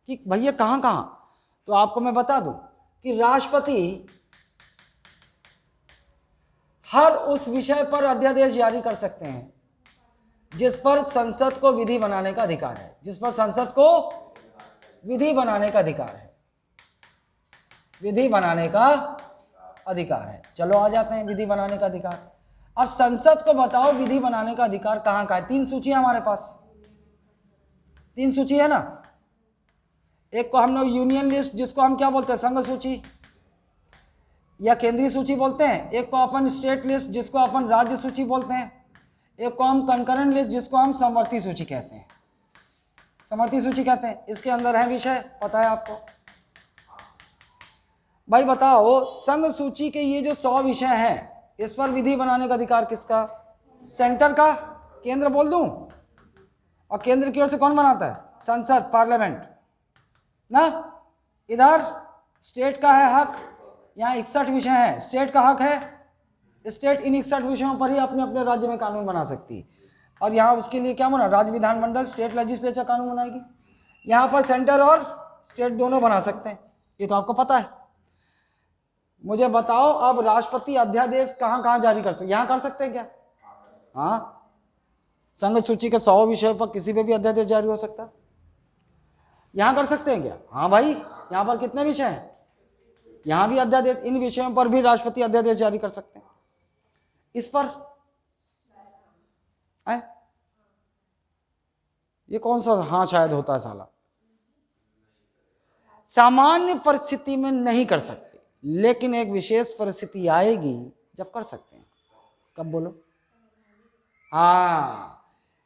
[SPEAKER 1] कि भैया कहां कहां, तो आपको मैं बता दूं कि राष्ट्रपति हर उस विषय पर अध्यादेश जारी कर सकते हैं जिस पर संसद को विधि बनाने का अधिकार है, जिस पर संसद को विधि बनाने का अधिकार है, विधि बनाने का अधिकार है। चलो आ जाते हैं विधि बनाने का अधिकार। अब संसद को बताओ विधि बनाने का अधिकार कहां का है। 3 सूची है हमारे पास, 3 सूची है ना। एक को हम लोग यूनियन लिस्ट, जिसको हम क्या बोलते हैं, संघ सूची या केंद्रीय सूची बोलते हैं। एक को अपन स्टेट लिस्ट, जिसको अपन राज्य सूची बोलते हैं। एक को हम कंकरेंट लिस्ट, जिसको हम समवर्ती सूची कहते हैं, समवर्ती सूची कहते हैं। इसके अंदर है विषय, पता है आपको। भाई बताओ, संघ सूची के ये जो 100 विषय हैं, इस पर विधि बनाने का अधिकार किसका? सेंटर का, केंद्र बोल दूं। और केंद्र की ओर से कौन बनाता है? संसद, पार्लियामेंट ना। इधर स्टेट का है हक, यहाँ 61 विषय हैं, स्टेट का हक है। स्टेट इन 61 विषयों पर ही अपने अपने राज्य में कानून बना सकती है। और यहाँ उसके लिए क्या बना? राज्य विधानमंडल, स्टेट लेजिस्लेचर कानून बनाएगी। यहाँ पर सेंटर और स्टेट दोनों बना सकते हैं, ये तो आपको पता है। मुझे बताओ, अब राष्ट्रपति अध्यादेश कहाँ कहाँ जारी कर सकते? यहाँ कर सकते हैं क्या? हाँ, संघ सूची के 100 विषयों पर किसी पे भी अध्यादेश जारी हो सकता है। यहाँ कर सकते हैं क्या? हाँ भाई, यहाँ पर कितने विषय हैं? यहाँ भी अध्यादेश, इन विषयों पर भी राष्ट्रपति अध्यादेश जारी कर सकते हैं। इस पर है? ये कौन सा हाँ शायद होता है साला? सामान्य परिस्थिति में नहीं कर सकते, लेकिन एक विशेष परिस्थिति आएगी जब कर सकते हैं। कब बोलो? हाँ,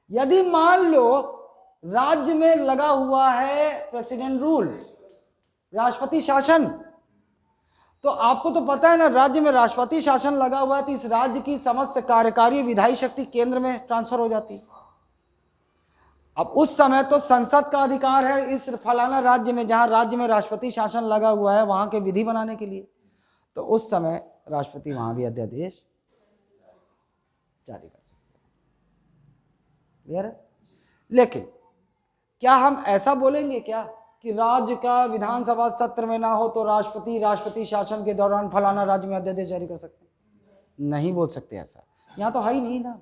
[SPEAKER 1] यदि मान लो राज्य में लगा हुआ है प्रेसिडेंट रूल, राष्ट्रपति शासन, तो आपको तो पता है ना, राज्य में राष्ट्रपति शासन लगा हुआ है तो इस राज्य की समस्त कार्यकारी विधायी शक्ति केंद्र में ट्रांसफर हो जाती है। अब उस समय तो संसद का अधिकार है इस फलाना राज्य में, जहां राज्य में राष्ट्रपति शासन लगा हुआ है, वहां के विधि बनाने के लिए। तो उस समय राष्ट्रपति वहां भी अध्यादेश जारी कर सकते हैं। क्लियर है? लेकिन क्या हम ऐसा बोलेंगे क्या कि राज्य का विधानसभा सत्र में ना हो तो राष्ट्रपति शासन के दौरान फलाना राज्य में अध्यादेश जारी कर सकते हैं? नहीं बोल सकते ऐसा, यहाँ तो है ही नहीं ना।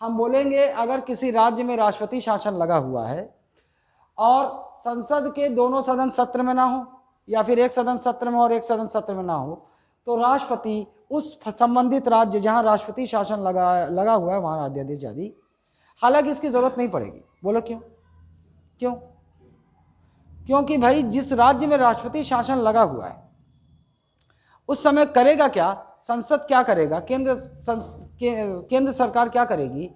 [SPEAKER 1] हम बोलेंगे अगर किसी राज्य में राष्ट्रपति शासन लगा हुआ है और संसद के दोनों सदन सत्र में ना हो, या फिर एक सदन सत्र में और एक सदन सत्र में ना हो, तो राष्ट्रपति उस संबंधित राज्य जहां राष्ट्रपति शासन लगा हुआ है वहां अध्यादेश जारी, हालांकि इसकी जरूरत नहीं पड़ेगी। बोलो क्यों? क्यों? क्योंकि भाई जिस राज्य में राष्ट्रपति शासन लगा हुआ है उस समय करेगा क्या? संसद क्या करेगा? केंद्र सरकार क्या करेगी?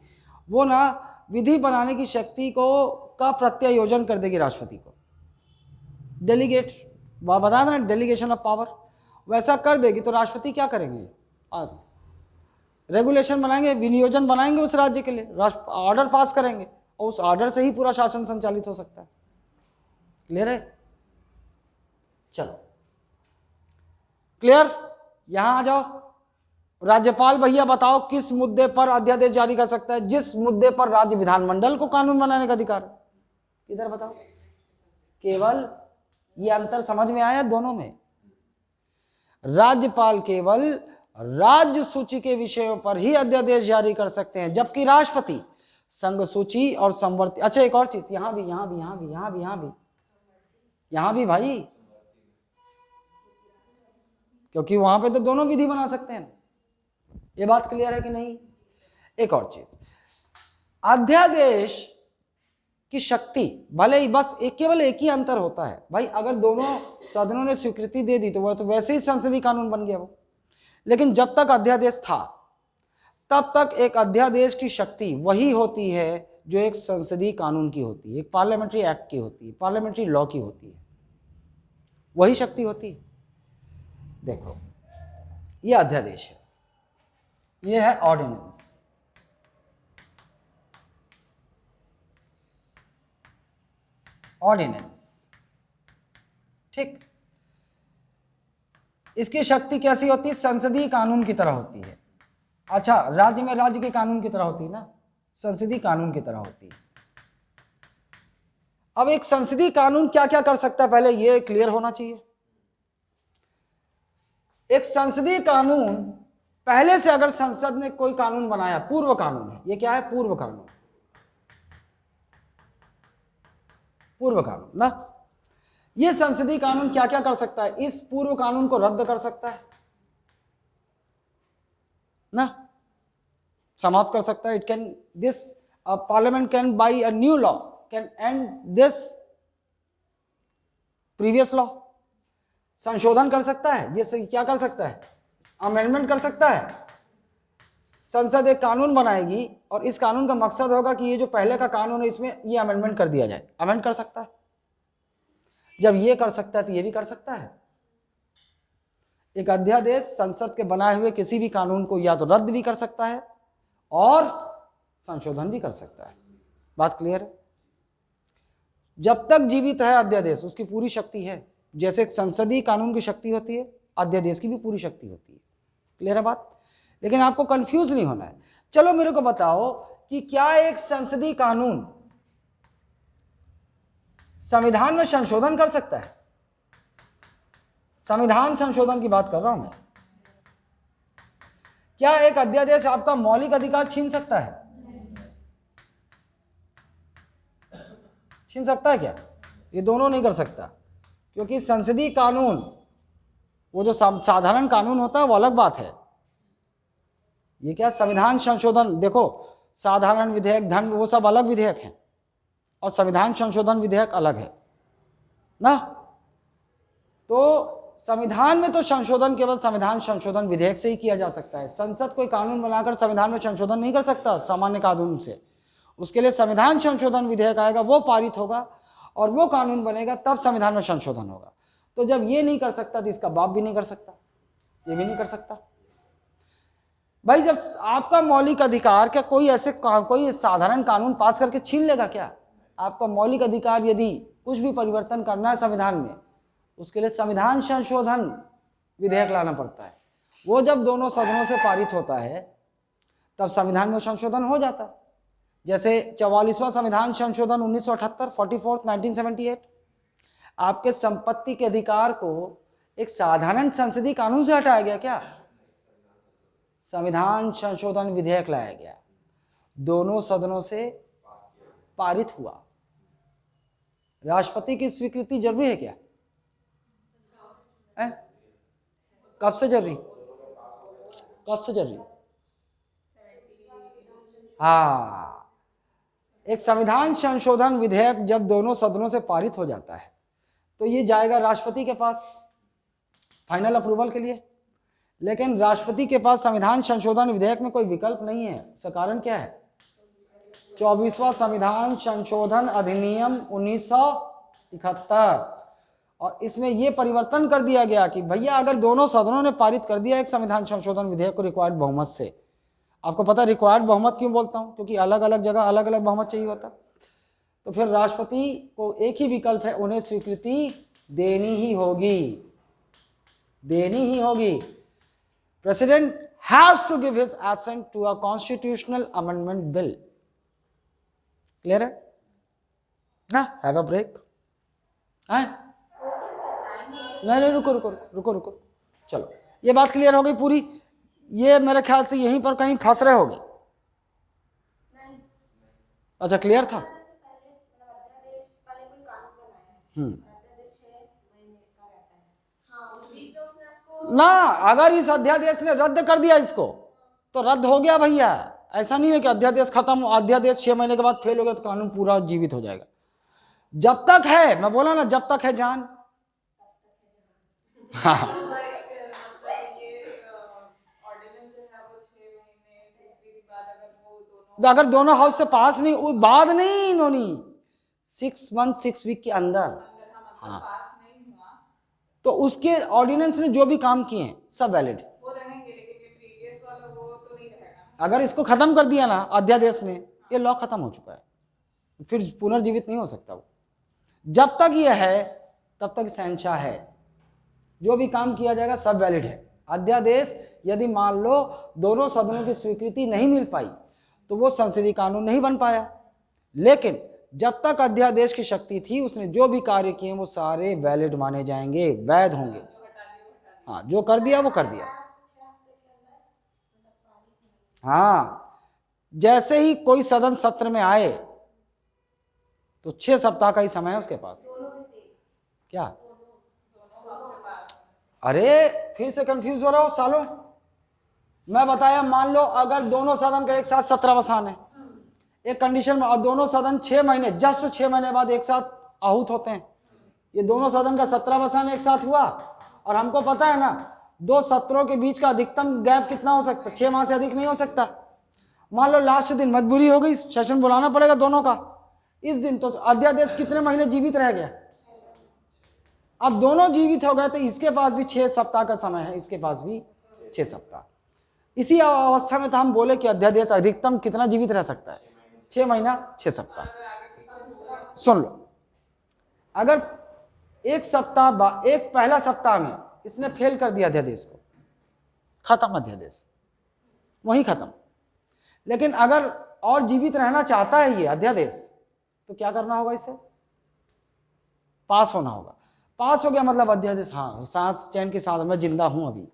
[SPEAKER 1] वो ना विधि बनाने की शक्ति का प्रत्यायोजन कर देगी राष्ट्रपति को, डेलीगेट, बता ना, डेलीगेशन ऑफ पावर, वैसा कर देगी। तो राष्ट्रपति क्या करेंगे? रेगुलेशन बनाएंगे, विनियोजन बनाएंगे उस राज्य के लिए, ऑर्डर पास करेंगे और उस ऑर्डर से ही पूरा शासन संचालित हो सकता है। क्लियर है? चलो क्लियर? यहां आ जाओ। राज्यपाल भैया बताओ किस मुद्दे पर अध्यादेश जारी कर सकता है? जिस मुद्दे पर राज्य विधानमंडल को कानून बनाने का अधिकार है। इधर बताओ, केवल ये अंतर समझ में आया दोनों में? राज्यपाल केवल राज्य सूची के विषयों पर ही अध्यादेश जारी कर सकते हैं, जबकि राष्ट्रपति संघ सूची और समवर्ती। अच्छा एक और चीज, यहां भी भाई, क्योंकि वहां पे तो दोनों विधि बना सकते हैं। ये बात क्लियर है कि नहीं? एक और चीज, अध्यादेश की शक्ति भले ही बस केवल एक ही अंतर होता है भाई, अगर दोनों सदनों ने स्वीकृति दे दी तो वह तो वैसे ही संसदीय कानून बन गया वो। लेकिन जब तक अध्यादेश था तब तक एक अध्यादेश की शक्ति वही होती है जो एक संसदीय कानून की होती है, एक पार्लियामेंट्री एक्ट की होती है, पार्लियामेंट्री लॉ की होती है, वही शक्ति होती है। देखो ये अध्यादेश है, ये है ऑर्डिनेंस। ऑर्डिनेंस, ठीक, इसकी शक्ति कैसी होती है? संसदीय कानून की तरह होती है। अच्छा, राज्य में राज्य के कानून की तरह होती है ना, संसदीय कानून की तरह होती है। अब एक संसदीय कानून क्या क्या कर सकता है, पहले ये क्लियर होना चाहिए। एक संसदीय कानून, पहले से अगर संसद ने कोई कानून बनाया, पूर्व कानून है, ये क्या है? पूर्व कानून। पूर्व कानून ना, ये संसदीय कानून क्या क्या कर सकता है, इस पूर्व कानून को रद्द कर सकता है ना, समाप्त कर सकता है। It can this parliament can buy a new law can and this previous law, संशोधन कर सकता है, ये क्या कर सकता है, अमेंडमेंट कर सकता है। संसद एक कानून बनाएगी और इस कानून का मकसद होगा कि ये जो पहले का कानून है इसमें ये अमेंडमेंट कर दिया जाए, अमेंड कर सकता है। जब ये कर सकता है तो ये भी कर सकता है। एक अध्यादेश संसद के बनाए हुए किसी भी कानून को या तो रद्द भी कर सकता है और संशोधन भी कर सकता है। बात क्लियर है? जब तक जीवित है अध्यादेश उसकी पूरी शक्ति है, जैसे एक संसदीय कानून की शक्ति होती है अध्यादेश की भी पूरी शक्ति होती है। क्लियर है बात? लेकिन आपको कंफ्यूज नहीं होना है। चलो मेरे को बताओ कि क्या एक संसदीय कानून संविधान में संशोधन कर सकता है? संविधान संशोधन की बात कर रहा हूं मैं। क्या एक अध्यादेश आपका मौलिक अधिकार छीन सकता है? छीन सकता है क्या? ये दोनों नहीं कर सकता, क्योंकि संसदीय कानून वो जो साधारण कानून होता है वो अलग बात है। ये क्या संविधान संशोधन, देखो साधारण विधेयक, धन, वो सब अलग विधेयक हैं और संविधान संशोधन विधेयक अलग है ना। तो संविधान में तो संशोधन केवल संविधान संशोधन विधेयक से ही किया जा सकता है। संसद कोई कानून बनाकर संविधान में संशोधन नहीं कर सकता सामान्य कानून से। उसके लिए संविधान संशोधन विधेयक आएगा, वो पारित होगा और वो कानून बनेगा, तब संविधान में संशोधन होगा। तो जब ये नहीं कर सकता तो इसका बाप भी नहीं कर सकता, ये भी नहीं कर सकता। भाई जब आपका मौलिक अधिकार, क्या कोई ऐसे कोई साधारण कानून पास करके छीन लेगा क्या? आपका मौलिक अधिकार यदि कुछ भी परिवर्तन करना है संविधान में, उसके लिए संविधान संशोधन विधेयक लाना पड़ता है। वो जब दोनों सदनों से पारित होता है तब संविधान में संशोधन हो जाता है। जैसे 44वां संविधान संशोधन 1978, 44th 1978, आपके संपत्ति के अधिकार को एक साधारण संसदीय कानून से हटाया गया क्या? संविधान संशोधन विधेयक लाया गया, दोनों सदनों से पारित हुआ। राष्ट्रपति की स्वीकृति जरूरी है क्या? कब से जरूरी? कब से जरूरी? हाँ, एक संविधान संशोधन विधेयक जब दोनों सदनों से पारित हो जाता है तो ये जाएगा राष्ट्रपति के पास फाइनल अप्रूवल के लिए। लेकिन राष्ट्रपति के पास संविधान संशोधन विधेयक में कोई विकल्प नहीं है। उसका कारण क्या है? 24वां संविधान संशोधन अधिनियम 1971, और इसमें यह परिवर्तन कर दिया गया कि भैया अगर दोनों सदनों ने पारित कर दिया एक संविधान संशोधन विधेयक को रिक्वायर्ड बहुमत से, आपको पता है रिक्वायर्ड बहुमत क्यों बोलता हूं? क्योंकि अलग अलग जगह अलग अलग बहुमत चाहिए होता। तो फिर राष्ट्रपति को एक ही विकल्प है, उन्हें स्वीकृति देनी ही होगी, देनी ही होगी। President has to give his assent to a constitutional amendment bill. Clear है ना? Have a break. नहीं, रुको, चलो ये बात क्लियर हो गई पूरी। ये मेरे ख्याल से यहीं पर कहीं फंस रहे होगे। अच्छा क्लियर था? ना, अगर इस अध्यादेश ने रद्द कर दिया इसको तो रद्द हो गया भैया। ऐसा नहीं है कि अध्यादेश खत्म, अध्यादेश 6 महीने के बाद फेल हो गया तो कानून पूरा जीवित हो जाएगा। जब तक है, मैं बोला ना, जब तक है जान। हाँ, अगर दोनों हाउस से पास नहीं, बाद नहीं, इन्होंने 6 मंथ 6 वीक के अंदर, हाँ, तो उसके ऑर्डिनेंस ने जो भी काम किए हैं सब वैलिड वो रहेंगे, लेकिन प्रीवियस वाला वो तो नहीं रहेगा। अगर इसको खत्म कर दिया ना अध्यादेश ने, ये लॉ खत्म हो चुका है, फिर पुनर्जीवित नहीं हो सकता वो। जब तक ये है तब तक शहंशाह है, जो भी काम किया जाएगा सब वैलिड है। अध्यादेश यदि मान लो दोनों सदनों की स्वीकृति नहीं मिल पाई तो वो संसदीय कानून नहीं बन पाया, लेकिन जब तक अध्यादेश की शक्ति थी उसने जो भी कार्य किए वो सारे वैलिड माने जाएंगे, वैध होंगे। हाँ, जो कर दिया वो कर दिया। हाँ, जैसे ही कोई सदन सत्र में आए तो 6 सप्ताह का ही समय है उसके पास। क्या? अरे फिर से कंफ्यूज हो रहा हो सालों। मैं बताया, मान लो अगर दोनों सदन का एक साथ 17 वसान है, एक कंडीशन में, और दोनों सदन 6 महीने, जस्ट 6 महीने बाद एक साथ आहूत होते हैं, ये दोनों सदन का 17 वसान एक साथ हुआ, और हमको पता है ना 2 सत्रों के बीच का अधिकतम गैप कितना हो सकता है, 6 माह से अधिक नहीं हो सकता। मान लो लास्ट दिन मजबूरी हो गई, सेशन बुलाना पड़ेगा दोनों का इस दिन, तो अध्यादेश कितने महीने जीवित रह गया? अब दोनों जीवित हो गए तो इसके पास भी 6 सप्ताह का समय है, इसके पास भी 6 सप्ताह। इसी अवस्था में तो हम बोले कि अध्यादेश अधिकतम कितना जीवित रह सकता है? 6 महीना 6 सप्ताह। सुन लो, अगर एक पहला सप्ताह में इसने फेल कर दिया अध्यादेश को, खत्म अध्यादेश, वहीं खत्म। लेकिन अगर और जीवित रहना चाहता है ये अध्यादेश, तो क्या करना होगा? इसे पास होना होगा। पास हो गया मतलब अध्यादेश, हाँ, सांस चैन के साथ मैं जिंदा हूं अभी,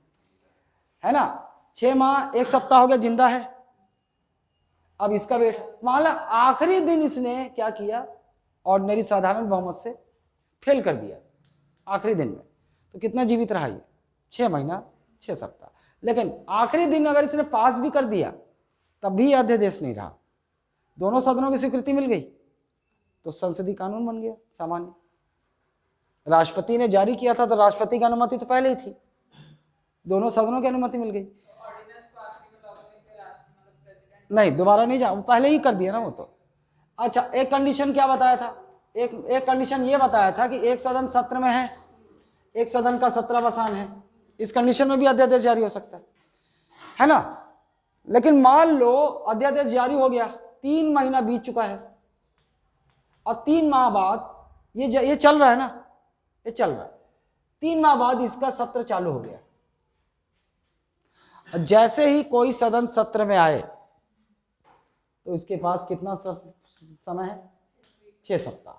[SPEAKER 1] है ना, 6 माह 1 सप्ताह हो गया जिंदा है। अब इसका वेट, मान लो आखिरी दिन इसने क्या किया, ऑर्डिनरी साधारण बहुमत से फेल कर दिया आखिरी दिन में, तो कितना जीवित रहा ये? 6 महीना 6 सप्ताह। लेकिन आखिरी दिन अगर इसने पास भी कर दिया तब भी अध्यादेश नहीं रहा, दोनों सदनों की स्वीकृति मिल गई, तो संसदीय कानून बन गया सामान्य। राष्ट्रपति ने जारी किया था तो राष्ट्रपति की अनुमति तो पहले ही थी, दोनों सदनों की अनुमति मिल गई। नहीं, दोबारा नहीं जा, पहले ही कर दिया ना वो तो। अच्छा, एक कंडीशन क्या बताया था? एक कंडीशन ये बताया था कि एक सदन सत्र में है, एक सदन का 17 वसान है, इस कंडीशन में भी अध्यादेश जारी हो सकता है ना। लेकिन मान लो अध्यादेश जारी हो गया, 3 महीना बीत चुका है, और 3 माह बाद ये चल रहा है ना, ये चल रहा है, 3 माह बाद इसका सत्र चालू हो गया। जैसे ही कोई सदन सत्र में आए तो इसके पास कितना समय है? 6 सप्ताह।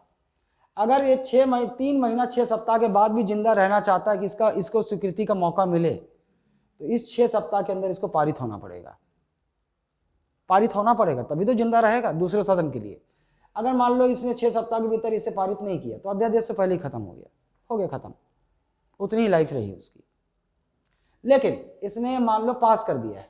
[SPEAKER 1] अगर ये 3 महीना 6 सप्ताह के बाद भी जिंदा रहना चाहता है कि इसको स्वीकृति का मौका मिले, तो इस 6 सप्ताह के अंदर इसको पारित होना पड़ेगा, तभी तो जिंदा रहेगा दूसरे सदन के लिए। अगर मान लो इसने 6 सप्ताह के भीतर इसे पारित नहीं किया तो अध्यादेश से पहले ही खत्म हो गया खत्म, उतनी ही लाइफ रही उसकी। लेकिन इसने मान लो पास कर दिया है,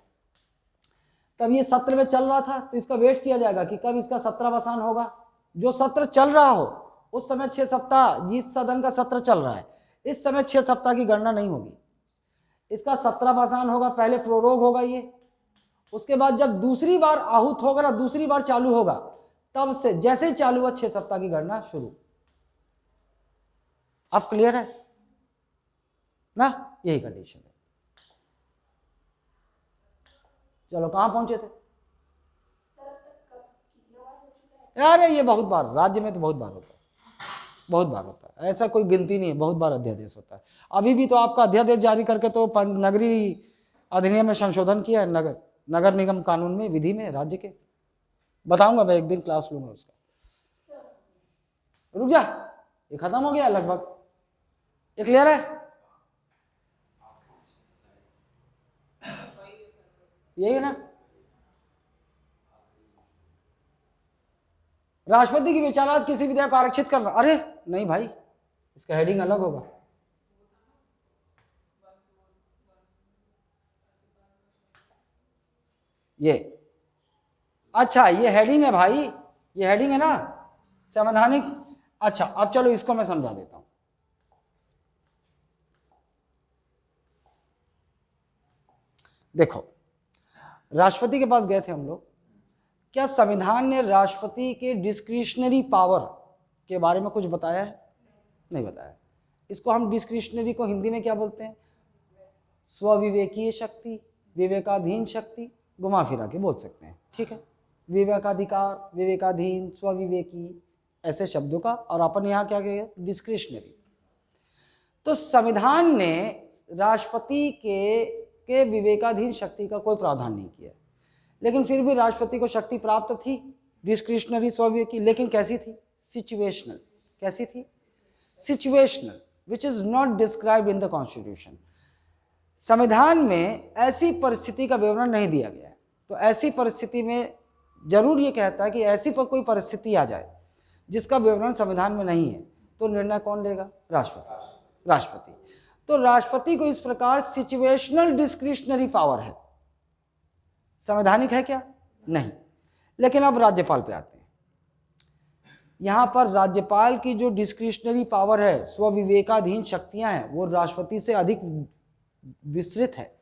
[SPEAKER 1] तब ये सत्र में चल रहा था, तो इसका वेट किया जाएगा कि कब इसका 17 वसान होगा। जो सत्र चल रहा हो उस समय 6 सप्ताह, जिस सदन का सत्र चल रहा है इस समय 6 सप्ताह की गणना नहीं होगी, इसका 17 वसान होगा, पहले प्रोरोग होगा ये, उसके बाद जब दूसरी बार आहूत होगा ना, दूसरी बार चालू होगा, तब से जैसे ही चालू हुआ 6 सप्ताह की गणना शुरू। अब क्लियर है ना? यही कंडीशन है। चलो, कहां पहुंचे थे? अरे ये बहुत बार, राज्य में तो बहुत बार होता है, ऐसा कोई गिनती नहीं है, बहुत बार अध्यादेश होता है। अभी भी तो आपका अध्यादेश जारी करके तो नगरीय अधिनियम में संशोधन किया है, नगर निगम कानून में, विधि में, राज्य के। बताऊंगा मैं, एक दिन क्लास लूंगा उसका। रुक जा, ये खत्म हो गया लगभग, ये क्लियर है? यही है ना? राष्ट्रपति की विचाराधीन किसी विधेयक को आरक्षित करना, अरे नहीं भाई, इसका हेडिंग अलग होगा। ये अच्छा, ये हेडिंग है भाई, ये हेडिंग है ना संवैधानिक। अच्छा, अब चलो इसको मैं समझा देता हूं। देखो, राष्ट्रपति के पास गए थे हम लोग, क्या संविधान ने राष्ट्रपति के डिस्क्रिशनरी पावर के बारे में कुछ बताया है? नहीं बताया। इसको हम डिस्क्रिशनरी को हिंदी में क्या बोलते हैं? स्वविवेकीय शक्ति, विवेकाधीन शक्ति, घुमा फिरा के बोल सकते हैं, ठीक है। विवेकाधिकार, विवेकाधीन, स्वविवेकी, ऐसे शब्दों का, और अपन यहाँ क्या कहेंगे? डिस्क्रिशनरी। तो संविधान ने राष्ट्रपति के विवेकाधीन शक्ति का कोई प्रावधान नहीं किया, लेकिन फिर भी राष्ट्रपति को शक्ति प्राप्त थी, डिस्क्रिशनरी, स्वविवेकी, लेकिन कैसी थी? सिचुएशनल। कैसी थी? Situational, which is not described in the constitution. संविधान में ऐसी परिस्थिति का विवरण नहीं दिया गया है, तो ऐसी परिस्थिति में जरूर ये कहता है कि ऐसी पर कोई परिस्थिति आ जाए जिसका विवरण संविधान में नहीं है, तो निर्णय कौन लेगा? राष्ट्रपति। तो राष्ट्रपति को इस प्रकार सिचुएशनल डिस्क्रिशनरी पावर है। संवैधानिक है क्या? नहीं। लेकिन अब राज्यपाल पे आते हैं। यहां पर राज्यपाल की जो डिस्क्रिशनरी पावर है, स्वविवेकाधीन शक्तियां हैं, वो राष्ट्रपति से अधिक विस्तृत है।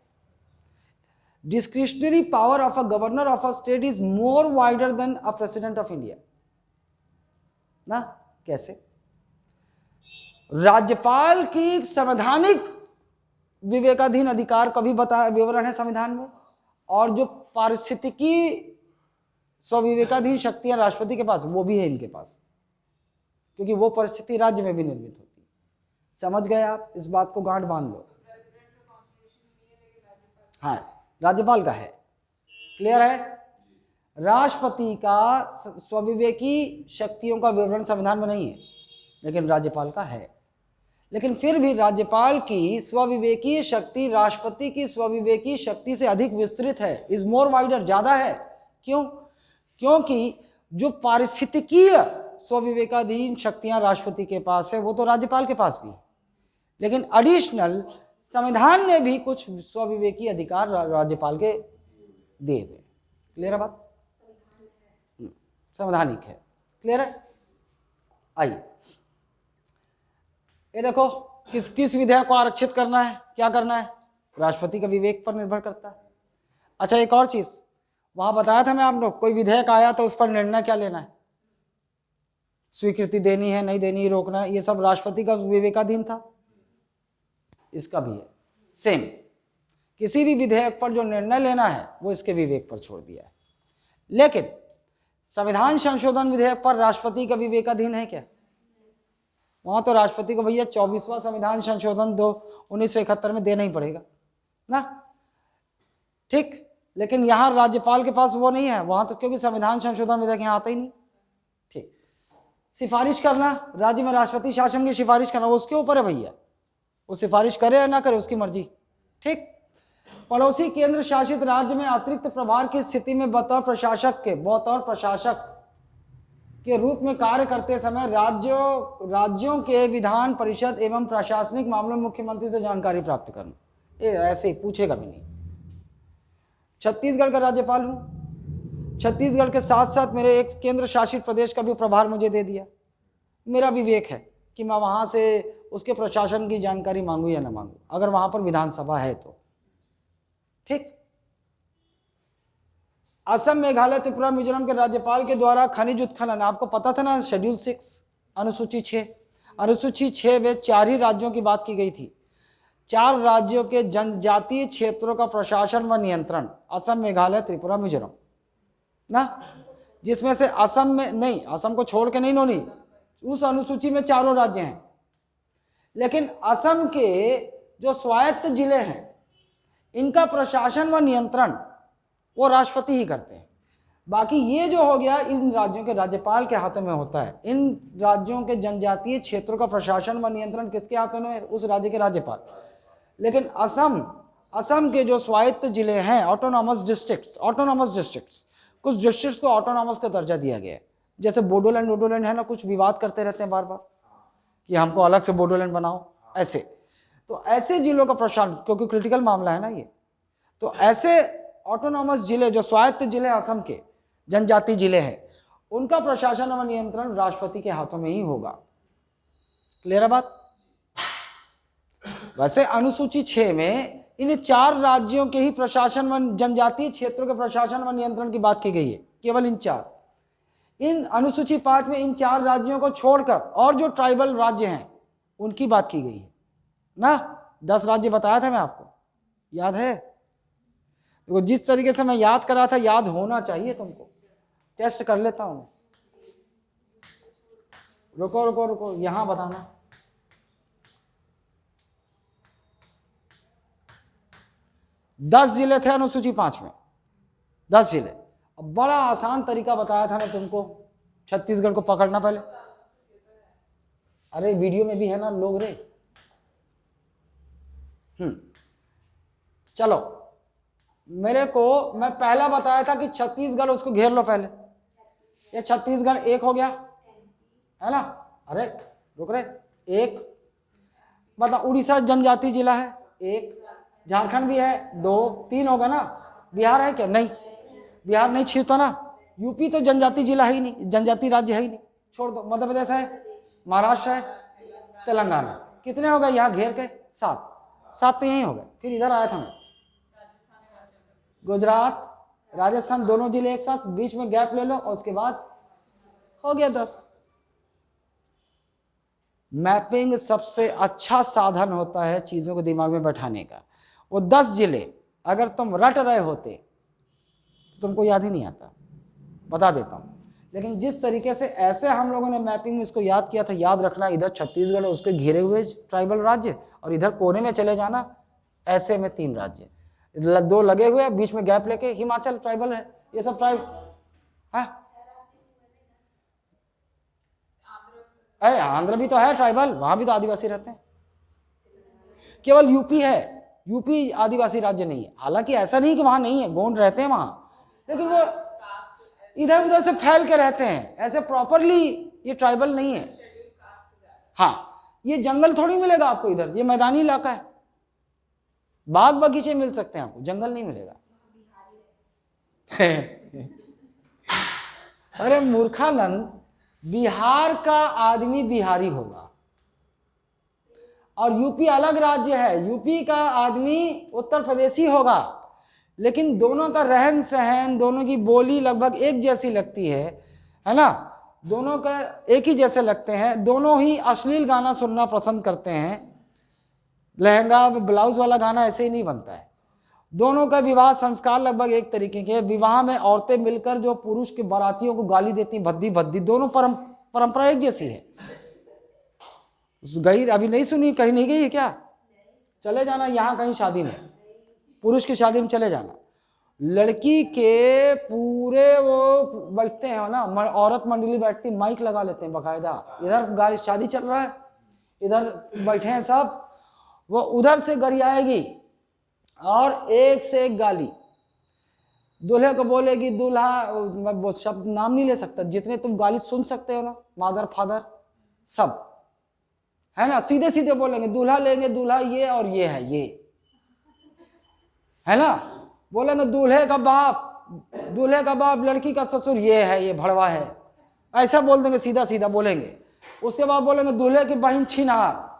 [SPEAKER 1] Discretionary power of a governor of a state is more wider than a president of India ना। कैसे? राज्यपाल की संवैधानिक विवेकाधीन अधिकार का भी बताया विवरण है संविधान में, और जो पारिस्थितिकी स्वविवेकाधीन शक्तियां राष्ट्रपति के पास, वो भी है इनके पास, क्योंकि वो परिस्थिति राज्य में भी निर्मित होती है। समझ गए आप? इस बात को गांठ बांध लो। हाँ, राज्यपाल का है। क्लियर है? राष्ट्रपति का स्वविवेकी शक्तियों का विवरण संविधान में नहीं है, लेकिन राज्यपाल का है। लेकिन फिर भी राज्यपाल की स्वविवेकी शक्ति राष्ट्रपति की स्वविवेकी शक्ति से अधिक विस्तृत है, इज मोर वाइडर, ज्यादा है। क्यों? क्योंकि जो पारिस्थितिकीय स्वविवेकाधीन शक्तियां राष्ट्रपति के पास है, वो तो राज्यपाल के पास भी है, लेकिन एडिशनल संविधान ने भी कुछ स्वविवेकी अधिकार राज्यपाल के दिए हुए। क्लियर है बात? संवैधानिक है। क्लियर है? आइए, ये देखो, किस किस विधेयक को आरक्षित करना है, क्या करना है, राष्ट्रपति का विवेक पर निर्भर करता है। अच्छा, एक और चीज वहां बताया था मैं आप लोग, कोई विधेयक आया तो उस पर निर्णय क्या लेना है, स्वीकृति देनी है, नहीं देनी, रोकना है, ये सब राष्ट्रपति का विवेकाधीन था। इसका भी है सेम, किसी भी विधेयक पर जो निर्णय लेना है वो इसके विवेक पर छोड़ दिया है। लेकिन संविधान संशोधन विधेयक पर राष्ट्रपति का विवेकाधीन है क्या? वहां तो राष्ट्रपति को भैया 24वां संविधान संशोधन 1971 में देना ही पड़ेगा ना, ठीक। लेकिन यहां राज्यपाल के पास वो नहीं है, वहां तो क्योंकि संविधान संशोधन विधेयक यहां आता ही नहीं, ठीक। सिफारिश करना, राज्य में राष्ट्रपति शासन की सिफारिश करना, वो उसके ऊपर है भैया, वो सिफारिश करे या ना करे उसकी मर्जी, ठीक। पड़ोसी केंद्र शासित राज्य में अतिरिक्त प्रभार की स्थिति में बतौर प्रशासक के रूप में कार्य करते समय राज्यों के विधान परिषद एवं प्रशासनिक मामलों में मुख्यमंत्री से जानकारी प्राप्त करना, ये ऐसे ही पूछेगा भी नहीं। छत्तीसगढ़ का राज्यपाल हूं, छत्तीसगढ़ के साथ साथ मेरे एक केंद्र शासित प्रदेश का भी प्रभार मुझे दे दिया, मेरा विवेक है कि मैं वहां से उसके प्रशासन की जानकारी मांगू या ना मांगू, अगर वहां पर विधानसभा है तो, ठीक। असम, मेघालय, त्रिपुरा, मिजोरम के राज्यपाल के द्वारा खनिज उत्खनन, आपको पता था ना, शेड्यूल 6 अनुसूची 6 में 4 ही राज्यों की बात की गई थी। 4 राज्यों के जनजातीय क्षेत्रों का प्रशासन व नियंत्रण, असम, मेघालय, त्रिपुरा, मिजोरम ना, जिसमें से असम में नहीं, असम को छोड़ के नहीं नोनी, उस अनुसूची में 4 राज्य हैं, लेकिन असम के जो स्वायत्त जिले हैं इनका प्रशासन व नियंत्रण वो राष्ट्रपति ही करते हैं। बाकी ये जो हो गया इन राज्यों के राज्यपाल के हाथों में होता है। इन राज्यों के जनजातीय क्षेत्रों का प्रशासन व नियंत्रण किसके हाथों में? उस राज्य के राज्यपाल। लेकिन असम के जो स्वायत्त जिले हैं, ऑटोनॉमस डिस्ट्रिक्ट्स, कुछ डिस्ट्रिक्ट्स को ऑटोनॉमस का दर्जा दिया गया है, जैसे बोडोलैंड है ना, कुछ विवाद करते रहते हैं बार बार कि हमको अलग से बोडोलैंड बनाओ, ऐसे। तो ऐसे जिलों का प्रशासन, क्योंकि क्रिटिकल मामला है ना ये, तो ऐसे ऑटोनॉमस जिले जो स्वायत्त जिले असम के जनजाति जिले हैं, उनका प्रशासन व नियंत्रण राष्ट्रपति के हाथों में ही होगा। क्लियर है बात? वैसे अनुसूची 6 में इन 4 राज्यों के ही प्रशासन व जनजातीय क्षेत्रों के प्रशासन व नियंत्रण की बात की गई है, केवल इन 4। इन अनुसूची 5 में इन 4 राज्यों को छोड़कर और जो ट्राइबल राज्य हैं उनकी बात की गई है ना। 10 राज्य बताया था मैं आपको, याद है? तो जिस तरीके से मैं याद कर रहा था, याद होना चाहिए तुमको। टेस्ट कर लेता हूं, रुको यहां बताना। दस जिले थे अनुसूची 5 में, 10 जिले। अब बड़ा आसान तरीका बताया था मैं तुमको, छत्तीसगढ़ को पकड़ना पहले। अरे वीडियो में भी है ना लोग रे। चलो, मेरे को मैं पहला बताया था कि छत्तीसगढ़, उसको घेर लो पहले। ये छत्तीसगढ़ 1 हो गया, है ना। अरे रुक रहे, एक बता, उड़ीसा जनजाति जिला है एक, झारखंड भी है दो, तीन होगा ना। बिहार है क्या? नहीं, बिहार नहीं छीनता ना। यूपी तो जनजाति जिला है ही नहीं, जनजाति राज्य है ही नहीं, छोड़ दो। मध्य प्रदेश है, महाराष्ट्र है, तेलंगाना। कितने हो गए यहाँ घेर के? 7 7 तो यही हो गए। फिर इधर आया था मैं, गुजरात राजस्थान दोनों जिले एक साथ, बीच में गैप ले लो और उसके बाद हो गया 10। मैपिंग सबसे अच्छा साधन होता है चीजों को दिमाग में बैठाने का। वो 10 जिले अगर तुम रट रहे होते तो तुमको याद ही नहीं आता, बता देता हूं। लेकिन जिस तरीके से ऐसे हम लोगों ने मैपिंग में इसको याद किया था, याद रखना इधर छत्तीसगढ़ उसके घिरे हुए ट्राइबल राज्य और इधर कोने में चले जाना, ऐसे में 3 राज्य, 2 लगे हुए, बीच में गैप लेके हिमाचल ट्राइबल है, ये सब ट्राइब है। आंध्र भी तो है ट्राइबल, वहां भी तो आदिवासी रहते हैं। केवल यूपी है, यूपी आदिवासी राज्य नहीं है। हालांकि ऐसा नहीं कि वहां नहीं है, गोंड रहते हैं वहां, लेकिन वो इधर उधर से फैल के रहते हैं, ऐसे प्रॉपरली ये ट्राइबल नहीं है। हाँ, ये जंगल थोड़ी मिलेगा आपको इधर, ये मैदानी इलाका है, बाग बगीचे मिल सकते हैं आपको, जंगल नहीं मिलेगा। अरे मूर्खानंद, बिहार का आदमी बिहारी होगा और यूपी अलग राज्य है, यूपी का आदमी उत्तर प्रदेशी होगा, लेकिन दोनों का रहन सहन, दोनों की बोली लगभग एक जैसी लगती है ना, दोनों का एक ही जैसे लगते हैं, दोनों ही अश्लील गाना सुनना पसंद करते हैं, लहंगा ब्लाउज वाला गाना ऐसे ही नहीं बनता है। दोनों का विवाह संस्कार लगभग एक तरीके के, विवाह में औरतें मिलकर जो पुरुष के बारातियों को गाली देती भद्दी भद्दी, दोनों परंपरा एक जैसी है। गई अभी नहीं सुनी, कहीं नहीं गई है क्या? चले जाना यहाँ कहीं शादी में, पुरुष की शादी में चले जाना, लड़की के पूरे वो बैठते हैं ना, औरत मंडली बैठती, माइक लगा लेते हैं बकायदा, इधर गाड़ी शादी चल रहा है, इधर बैठे हैं सब, वो उधर से गरियाएगी और एक से एक गाली, दूल्हे को बोलेगी दूल्हा, वो शब्द नाम नहीं ले सकता, जितने तुम गाली सुन सकते हो ना, मादर फादर सब, है ना, सीधे सीधे बोलेंगे, दूल्हा लेंगे, दूल्हा ये और ये है ना, बोलेंगे दूल्हे का बाप लड़की का ससुर ये है, ये भड़वा है, ऐसा बोल देंगे, सीधा सीधा बोलेंगे। उसके बाद बोलेंगे दूल्हे की बहन छिनार।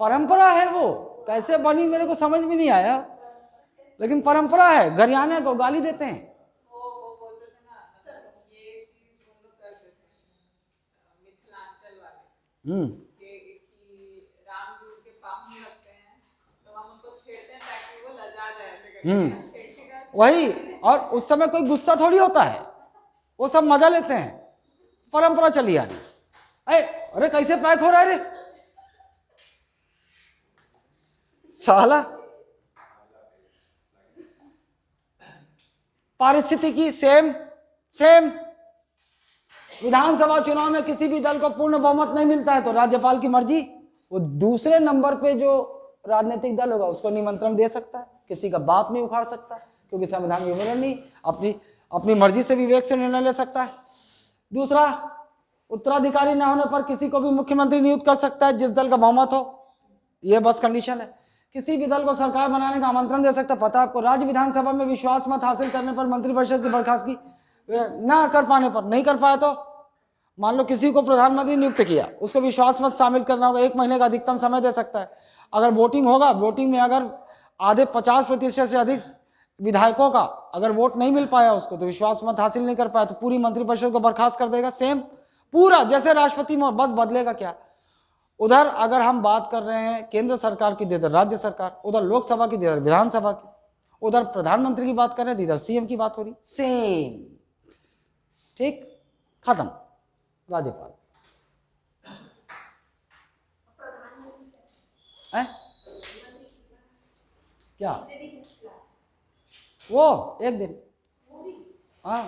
[SPEAKER 1] परंपरा है, वो कैसे बनी मेरे को समझ में नहीं आया, लेकिन परंपरा है, गरियाने को गाली देते हैं। वही, और उस समय कोई गुस्सा थोड़ी होता है, वो सब मजा लेते हैं, परंपरा चली आ रही। अरे कैसे पैक हो रहा है रे साला। पारिस्थितिकी सेम विधानसभा चुनाव में किसी भी दल को पूर्ण बहुमत नहीं मिलता है तो राज्यपाल की मर्जी, वो दूसरे नंबर पे जो राजनीतिक दल होगा उसको निमंत्रण दे सकता है, किसी का बाप नहीं उखाड़ सकता, क्योंकि संविधान में विवरण नहीं, अपनी मर्जी से विवेक से निर्णय ले सकता है। दूसरा, उत्तराधिकारी न होने पर किसी को भी मुख्यमंत्री नियुक्त कर सकता है जिस दल का बहुमत हो, यह बस कंडीशन है। किसी भी दल को सरकार बनाने का आमंत्रण दे सकता है। पता है आपको, राज्य विधानसभा में विश्वास मत हासिल करने पर मंत्रिपरिषद की बर्खास्तगी ना कर पाने पर, नहीं कर पाया तो मान लो किसी को प्रधानमंत्री नियुक्त किया, उसको विश्वास मत शामिल करना होगा, 1 महीने का अधिकतम समय दे सकता है। अगर वोटिंग होगा, वोटिंग में अगर आधे 50% से अधिक विधायकों का अगर वोट नहीं मिल पाया उसको, तो विश्वास मत हासिल नहीं कर पाया तो पूरी मंत्रिपरिषद को बर्खास्त कर देगा, सेम पूरा जैसे राष्ट्रपति में, बस बदलेगा क्या। उधर अगर हम बात कर रहे हैं केंद्र सरकार की, इधर राज्य सरकार, उधर लोकसभा की, इधर विधानसभा की, उधर प्रधानमंत्री की बात कर रहे हैं, इधर सीएम की बात हो रही, सेम, ठीक, खत्म। राज्यपाल है क्या? वो 1 दिन, हाँ